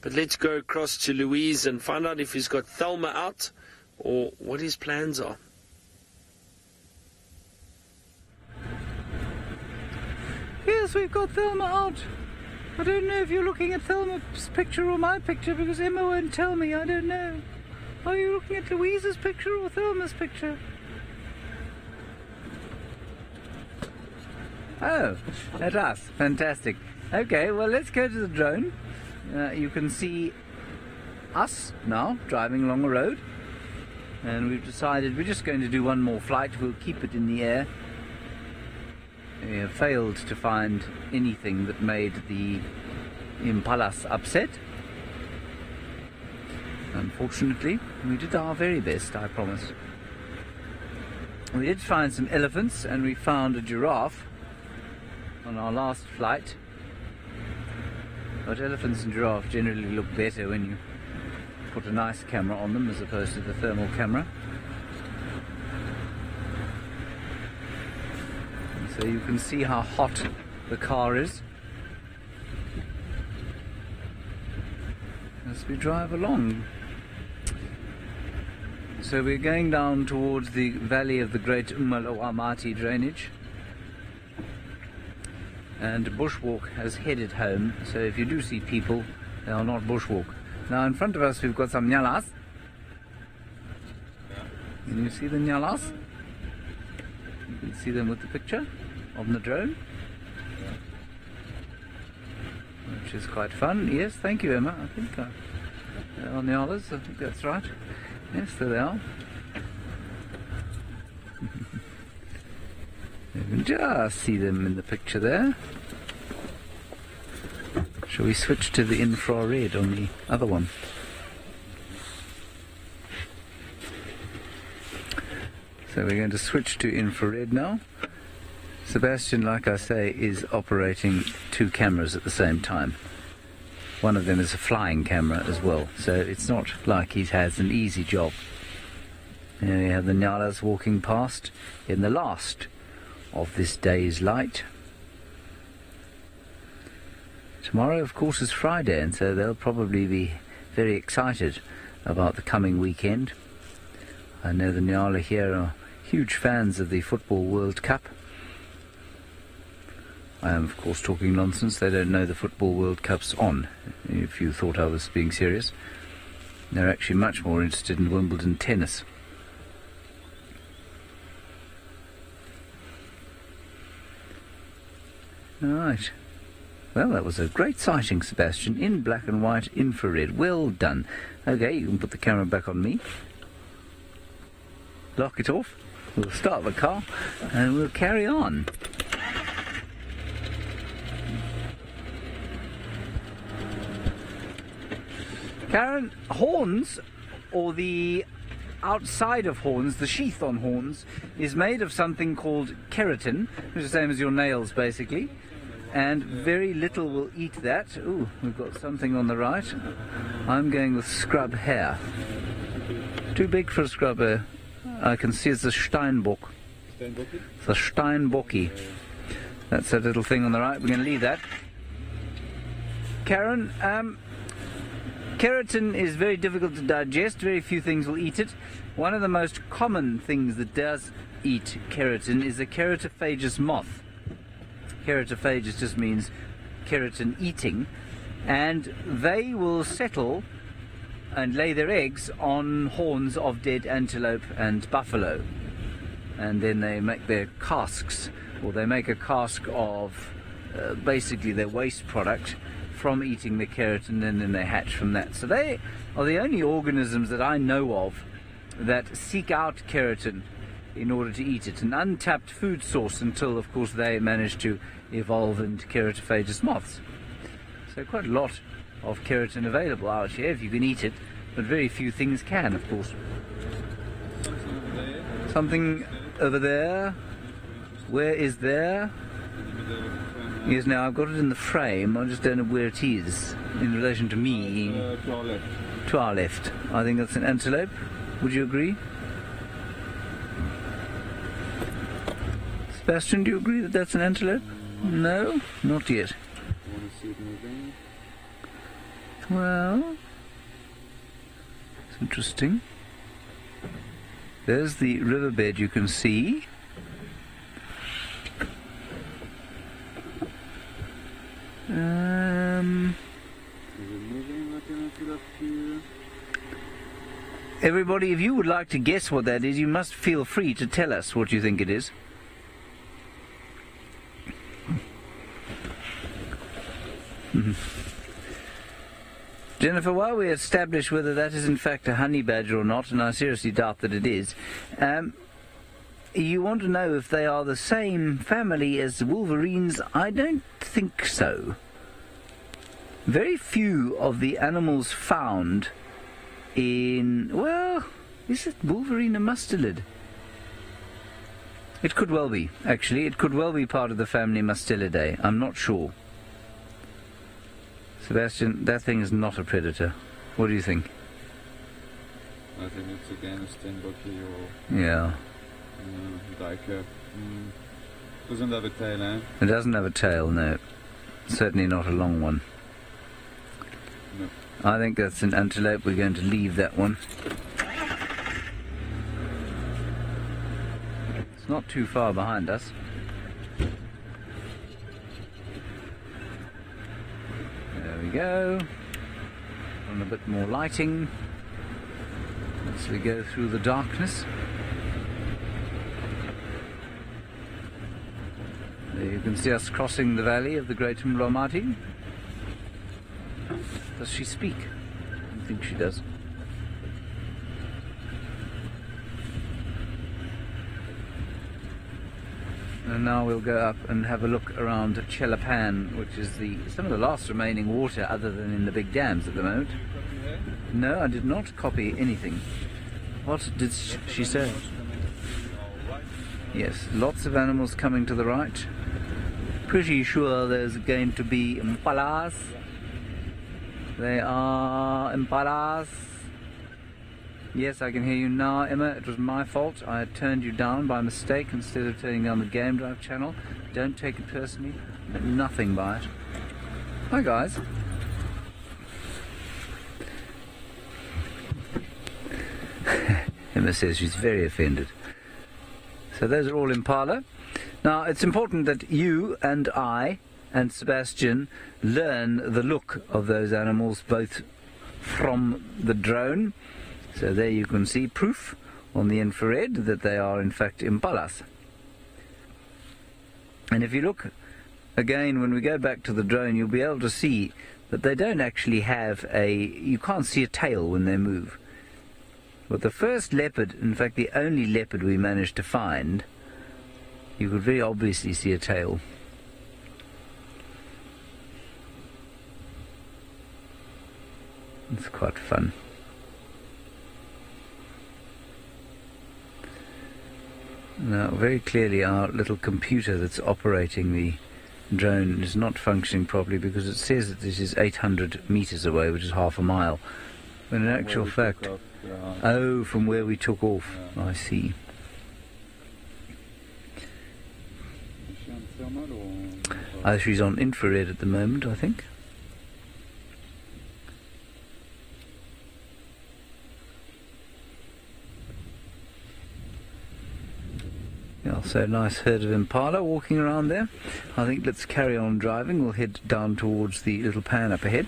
But let's go across to Louise and find out if he's got Thelma out or what his plans are. Yes, we've got Thelma out. I don't know if you're looking at Thelma's picture or my picture because Emma won't tell me. I don't know. Are you looking at Louise's picture or Thelma's picture? Oh, at us. Fantastic. Okay, well, let's go to the drone. You can see us now driving along a road. And we've decided we're just going to do one more flight. We'll keep it in the air. We have failed to find anything that made the impalas upset. Unfortunately, we did our very best, I promise. We did find some elephants and we found a giraffe on our last flight. But elephants and giraffes generally look better when you put a nice camera on them as opposed to the thermal camera. And so you can see how hot the car is as we drive along. So we're going down towards the valley of the Great Umaloamati drainage. And bushwalk has headed home, so if you do see people, they are not bushwalk. Now in front of us we've got some nyalas. Can you see the nyalas? You can see them with the picture on the drone, which is quite fun. Yes, thank you, Emma. I think they are nyalas, I think that's right. Yes, there they are. You can just see them in the picture there. Shall we switch to the infrared on the other one? So we're going to switch to infrared now. Sebastian, like I say, is operating 2 cameras at the same time. One of them is a flying camera as well, so it's not like he has an easy job. Here we have the nyalas walking past in the last of this day's light. Tomorrow, of course, is Friday, and so they'll probably be very excited about the coming weekend. I know the Nyala here are huge fans of the Football World Cup. I am, of course, talking nonsense. They don't know the Football World Cup's on, if you thought I was being serious. They're actually much more interested in Wimbledon tennis. Right. Well, that was a great sighting, Sebastian, in black and white infrared. Well done. Okay, you can put the camera back on me. Lock it off. We'll start the car and we'll carry on. Karen, horns or the outside of horns, the sheath on horns, is made of something called keratin, which is the same as your nails basically, and very little will eat that. Ooh, we've got something on the right. I'm going with scrub hare. Too big for a scrub hare. I can see it's a Steinbock. It's a Steinbocki. That's that little thing on the right. We're going to leave that. Karen, keratin is very difficult to digest. Very few things will eat it. One of the most common things that does eat keratin is a keratophagous moth. Keratophagous just means keratin eating, and they will settle and lay their eggs on horns of dead antelope and buffalo, and then they make their casks, or they make a cask of basically their waste product from eating the keratin, and then they hatch from that. So they are the only organisms that I know of that seek out keratin in order to eat it, an untapped food source, until of course they manage to evolve into keratophagous moths. So quite a lot of keratin available out here if you can eat it, but very few things can, of course. Something over there. Where is there? Yes, now I've got it in the frame, I just don't know where it is in relation to me. To our left. To our left. I think that's an antelope. Would you agree? Sebastian, do you agree that that's an antelope? No? Not yet. Want to see it moving? Well, it's interesting. There's the riverbed you can see. Is it moving? I can put up here. Everybody, if you would like to guess what that is, you must feel free to tell us what you think it is. Jennifer, while we establish whether that is in fact a honey badger or not, and I seriously doubt that it is, you want to know if they are the same family as wolverines? I don't think so. Very few of the animals found in... well, is it wolverine a mustelid? It could well be, actually. It could well be part of the family Mustelidae. I'm not sure. Sebastian, that thing is not a predator. What do you think? I think it's again a Steinbocki or Yeah. Diker. Doesn't have a tail, eh? It doesn't have a tail, no. Certainly not a long one. No. I think that's an antelope. We're going to leave that one. It's not too far behind us. There we go. And a bit more lighting as we go through the darkness. There you can see us crossing the valley of the Great Mlomati. Does she speak? I think she does. And now we'll go up and have a look around Chelapan, which is some of the last remaining water other than in the big dams at the moment. No, I did not copy anything. What did she say? Yes, lots of animals coming to the right. Pretty sure there's going to be impalas. They are impalas. Yes, I can hear you now, Emma. It was my fault. I had turned you down by mistake instead of turning down the Game Drive channel. Don't take it personally. Nothing by it. Hi, guys. Emma says she's very offended. So those are all impala. Now, it's important that you and I and Sebastian learn the look of those animals, both from the drone. So there you can see proof on the infrared that they are in fact impalas. And if you look again, when we go back to the drone, you'll be able to see that they don't actually have you can't see a tail when they move. But the first leopard, in fact the only leopard we managed to find, you could very obviously see a tail. It's quite fun. Now, very clearly our little computer that's operating the drone is not functioning properly because it says that this is 800 meters away, which is half a mile. But in actual fact, oh, from where we took off, I see. She's on infrared at the moment, I think. Yeah, so nice herd of impala walking around there. I think let's carry on driving. We'll head down towards the little pan up ahead.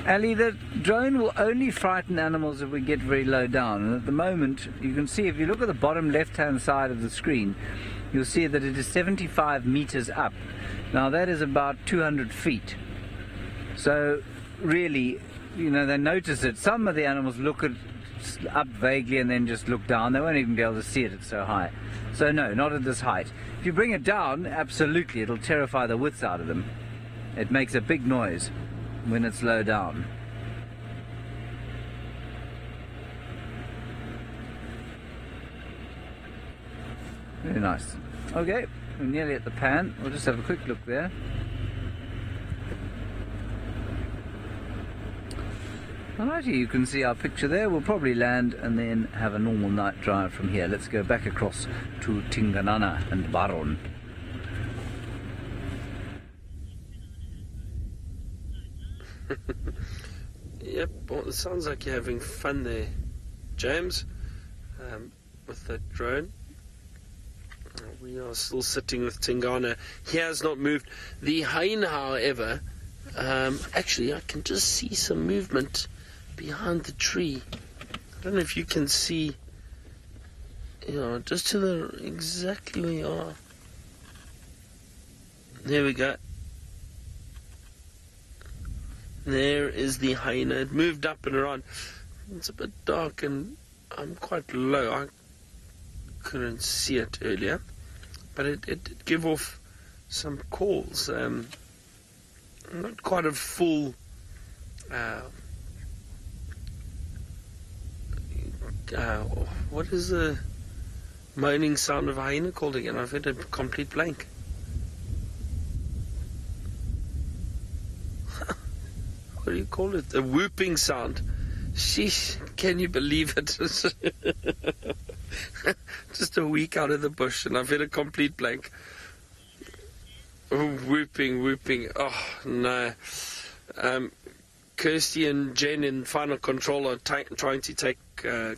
Ali, the drone will only frighten animals if we get very low down, and at the moment you can see, if you look at the bottom left hand side of the screen, you'll see that it is 75 meters up. Now that is about 200 feet. So really, you know, they notice it. Some of the animals look up vaguely and then just look down. They won't even be able to see it, it's so high. So no, not at this height. If you bring it down, absolutely, it'll terrify the wits out of them. It makes a big noise when it's low down. Very nice. Okay, we're nearly at the pan. We'll just have a quick look there. Alrighty, you can see our picture there. We'll probably land and then have a normal night drive from here. Let's go back across to Tinganana and Baron. Yep, well, it sounds like you're having fun there, James, with that drone. We are still sitting with Tingana. He has not moved. The hyena, however, actually I can just see some movement behind the tree. I don't know if you can see, you know, just to the exactly where you are. There we go. There is the hyena. It moved up and around. It's a bit dark and I'm quite low. I couldn't see it earlier, but it did give off some calls. Not quite a full what is the moaning sound of a hyena called again? I've had a complete blank. What do you call it? A whooping sound. Sheesh, can you believe it? Just a week out of the bush and I've had a complete blank. Oh, whooping. Oh, no. Kirsty and Jen in Final Control are trying to take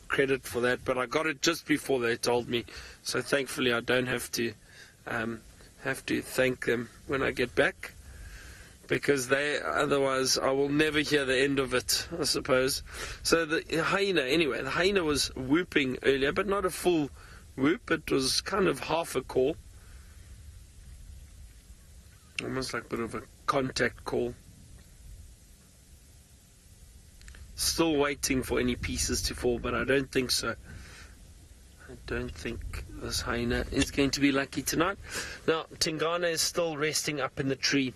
credit for that, but I got it just before they told me. So thankfully I don't have to thank them when I get back. Because otherwise I will never hear the end of it, I suppose. So the hyena was whooping earlier, but not a full whoop. It was kind of half a call. Almost like a bit of a contact call. Still waiting for any pieces to fall, but I don't think so. I don't think this hyena is going to be lucky tonight. Now, Tingana is still resting up in the tree.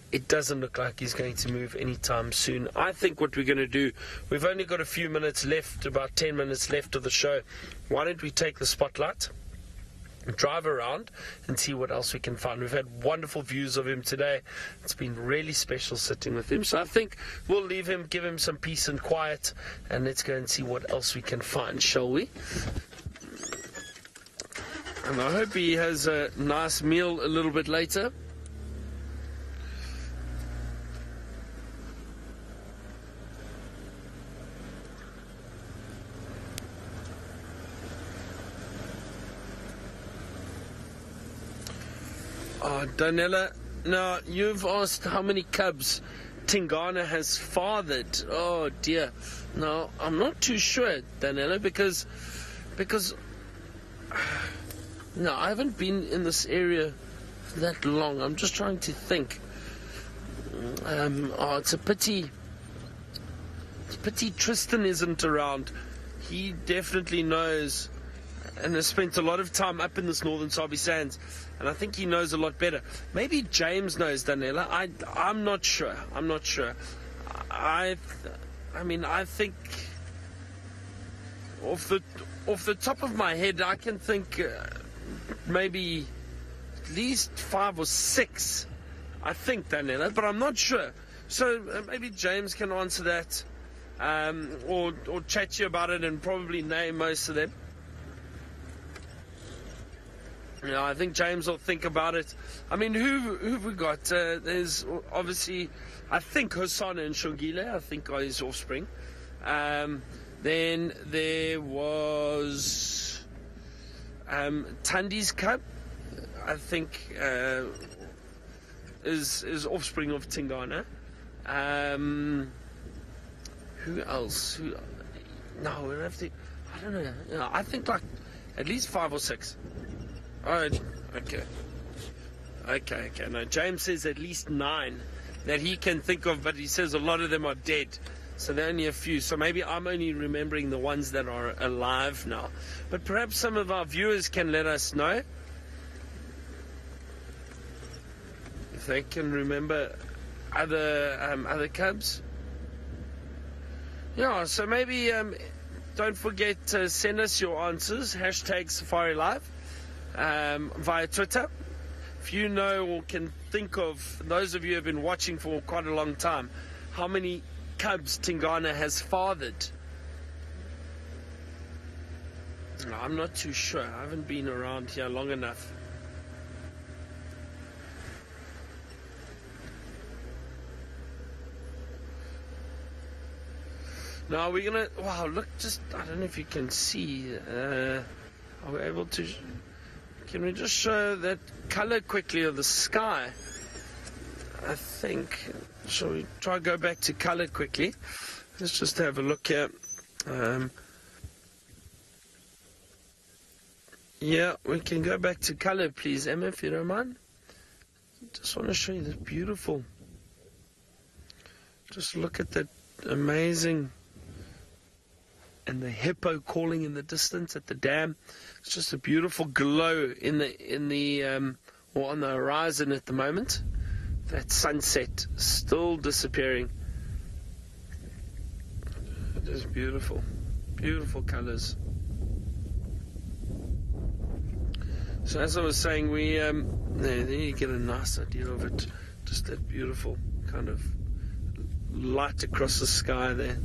It doesn't look like he's going to move anytime soon. I think what we're going to do, we've only got a few minutes left, about 10 minutes left of the show. Why don't we take the spotlight, drive around and see what else we can find. We've had wonderful views of him today. It's been really special sitting with him. So I think we'll leave him, give him some peace and quiet, and let's go and see what else we can find, shall we? And I hope he has a nice meal a little bit later. Oh, Danella, now you've asked how many cubs Tingana has fathered. Oh dear. No, I'm not too sure, Danella, because no, I haven't been in this area that long. I'm just trying to think. It's a pity. It's a pity Tristan isn't around. He definitely knows and has spent a lot of time up in this northern Sabi Sands. And I think he knows a lot better. Maybe James knows, Danella. I'm not sure. I mean, I think off the top of my head, I can think maybe at least 5 or 6. I think, Daniela, but I'm not sure. So maybe James can answer that, or chat to you about it and probably name most of them. Yeah, I think James will think about it. I mean, who've we got? There's obviously, I think Hosanna and Shogile, I think are his offspring. Then there was Tandi's cub, I think is offspring of Tingana. Who else? No, we don't have to. I don't know. Yeah, I think like at least 5 or 6. Oh, okay. No, James says at least 9 that he can think of, but he says a lot of them are dead. So there are only a few. So maybe I'm only remembering the ones that are alive now. But perhaps some of our viewers can let us know if they can remember other cubs. Yeah, so maybe don't forget to send us your answers. #SafariLive via Twitter. If you know or can think of, those of you who have been watching for quite a long time, how many cubs Tingana has fathered. No, I'm not too sure. I haven't been around here long enough. Now we're gonna, wow, look, just, I don't know if you can see, are we able to, can we just show that color quickly of the sky? I think, shall we try to go back to color quickly? Let's just have a look here. Yeah, we can go back to color, please, Emma, if you don't mind. Just want to show you this beautiful, just look at that amazing, and the hippo calling in the distance at the dam. It's just a beautiful glow in the or on the horizon at the moment. That sunset still disappearing. It is beautiful, beautiful colors. So as I was saying, we there you get a nice idea of it. Just that beautiful kind of light across the sky there.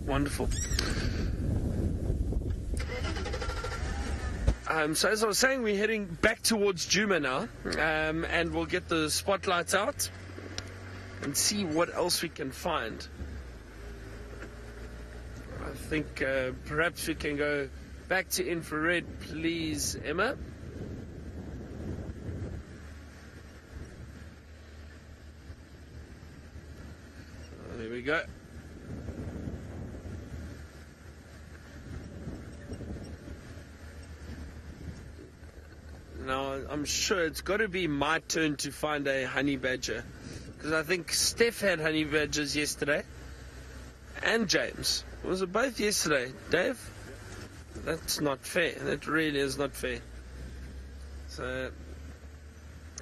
Wonderful. So as I was saying, we're heading back towards Juma now, and we'll get the spotlights out and see what else we can find. I think perhaps we can go back to infrared, please, Emma. There we go. Now, I'm sure it's got to be my turn to find a honey badger, because I think Steph had honey badgers yesterday, and James. Was it both yesterday, Dave? That's not fair. That really is not fair. So,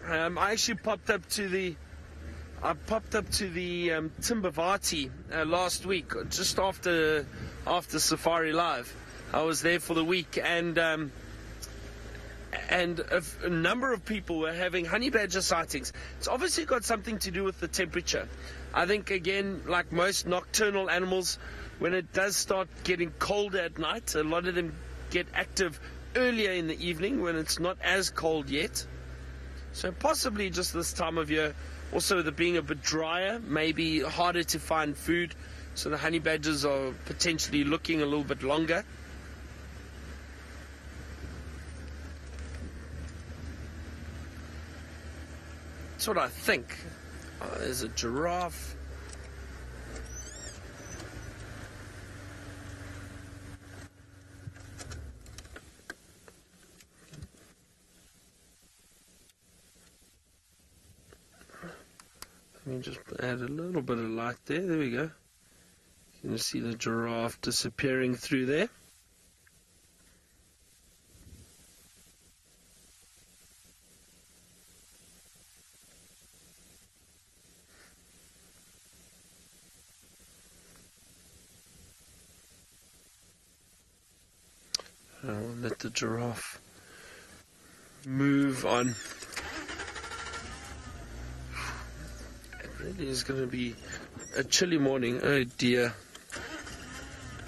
I actually popped up to the Timbavati last week, just after SafariLive. I was there for the week, and a number of people were having honey badger sightings. It's obviously got something to do with the temperature. I think, again, like most nocturnal animals, when it does start getting colder at night, a lot of them get active earlier in the evening when it's not as cold yet. So possibly just this time of year, also with it being a bit drier, maybe harder to find food, so the honey badgers are potentially looking a little bit longer. That's what I think. Oh, there's a giraffe. Let me just add a little bit of light there. There we go. You can see the giraffe disappearing through there. I'll let the giraffe move on. It really is going to be a chilly morning. Oh dear.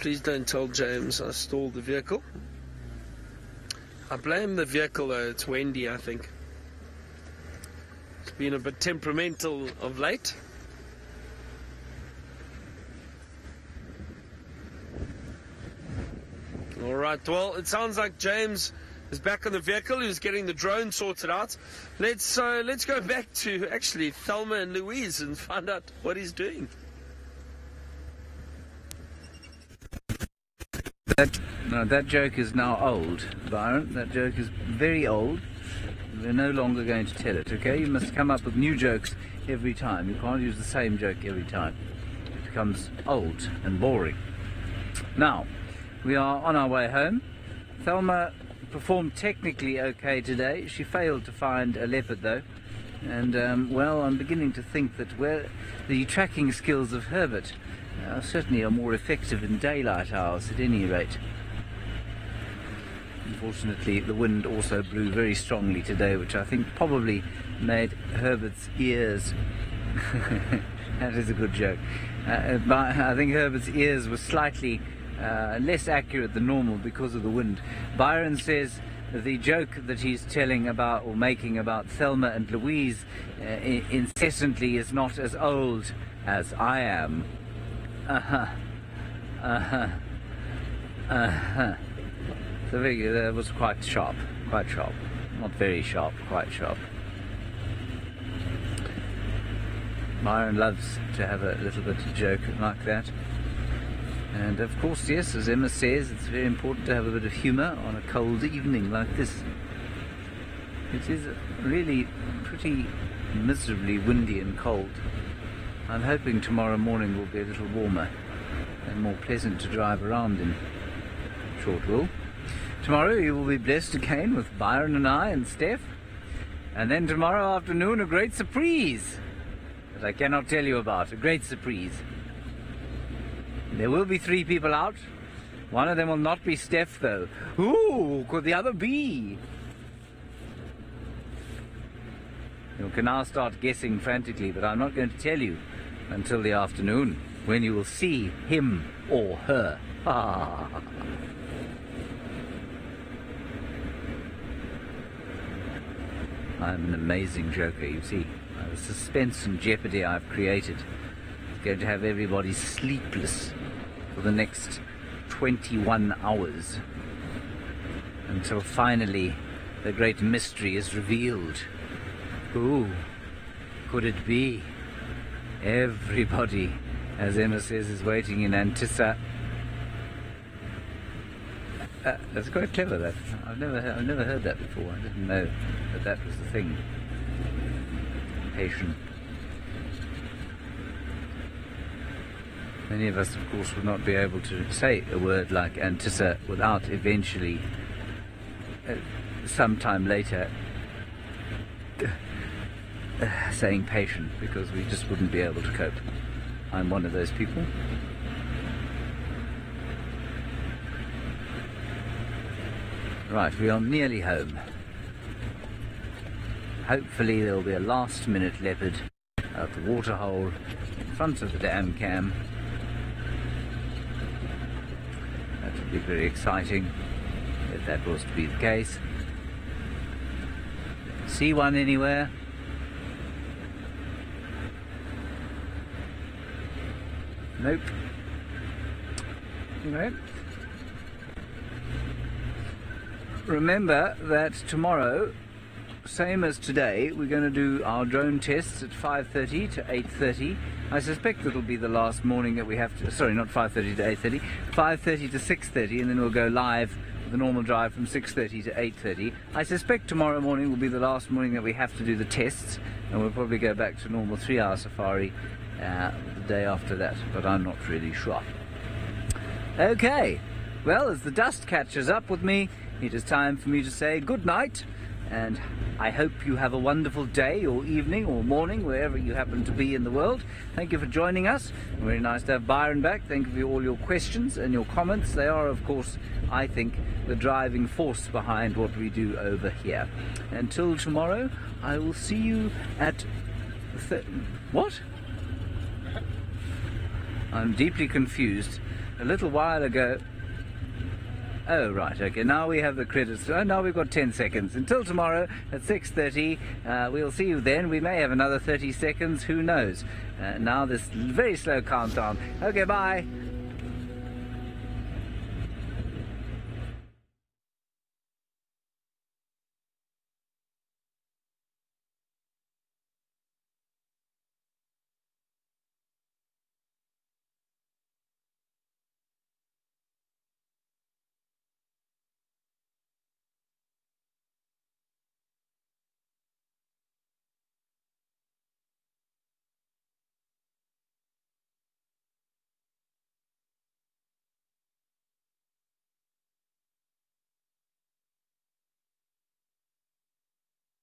Please don't tell James I stalled the vehicle. I blame the vehicle though, it's windy I think. It's been a bit temperamental of late. Alright, well it sounds like James is back on the vehicle, who's getting the drone sorted out. Let's go back to actually Thelma and Louise and find out what he's doing. That joke is now old, Byron. That joke is very old. We're no longer going to tell it, okay? You must come up with new jokes every time. You can't use the same joke every time. It becomes old and boring. Now, we are on our way home. Thelma performed technically okay today. She failed to find a leopard though. And, well, I'm beginning to think that the tracking skills of Herbert certainly are more effective in daylight hours at any rate. Unfortunately, the wind also blew very strongly today, which I think probably made Herbert's ears... that is a good joke. I think Herbert's ears were slightly less accurate than normal because of the wind. Byron says the joke that he's telling about or making about Thelma and Louise incessantly is not as old as I am. So that was quite sharp. Not very sharp, quite sharp. Byron loves to have a little bit of joke like that. And of course, yes, as Emma says, it's very important to have a bit of humour on a cold evening like this. It is really pretty miserably windy and cold. I'm hoping tomorrow morning will be a little warmer and more pleasant to drive around in. Sure it will. Tomorrow you will be blessed again with Byron and I and Steph. And then tomorrow afternoon a great surprise that I cannot tell you about. A great surprise. There will be 3 people out. One of them will not be Steph though. Who could the other be? You can now start guessing frantically, but I'm not going to tell you until the afternoon, when you will see him or her. I'm an amazing joker, you see. The suspense and jeopardy I've created is going to have everybody sleepless for the next 21 hours until finally the great mystery is revealed. Who could it be? Everybody, as Emma says, is waiting in anticipation. That's quite clever, that. I've never heard that before. I didn't know that was the thing. Patient. Many of us, of course, would not be able to say a word like antissa without eventually, sometime later, saying patient, because we just wouldn't be able to cope. I'm one of those people. Right, we are nearly home. Hopefully there will be a last-minute leopard out the waterhole in front of the dam cam. That would be very exciting if that was to be the case. See one anywhere? Nope. Nope. Remember that tomorrow, same as today, we're going to do our drone tests at 5:30 to 8:30. I suspect it'll be the last morning that we have to, sorry, not 5:30 to 8:30, 5:30 to 6:30, and then we'll go live with the normal drive from 6:30 to 8:30. I suspect tomorrow morning will be the last morning that we have to do the tests, and we'll probably go back to normal 3-hour safari the day after that, but I'm not really sure. Okay, well, as the dust catches up with me, it is time for me to say good night, and I hope you have a wonderful day or evening or morning, wherever you happen to be in the world. Thank you for joining us. Very nice to have Byron back. Thank you for all your questions and your comments. They are, of course, I think, the driving force behind what we do over here. Until tomorrow, I will see you at... What? I'm deeply confused. A little while ago... Oh, right, okay, now we have the credits. Oh, now we've got 10 seconds. Until tomorrow at 6:30, we'll see you then. We may have another 30 seconds, who knows. Now this very slow countdown. Okay, bye.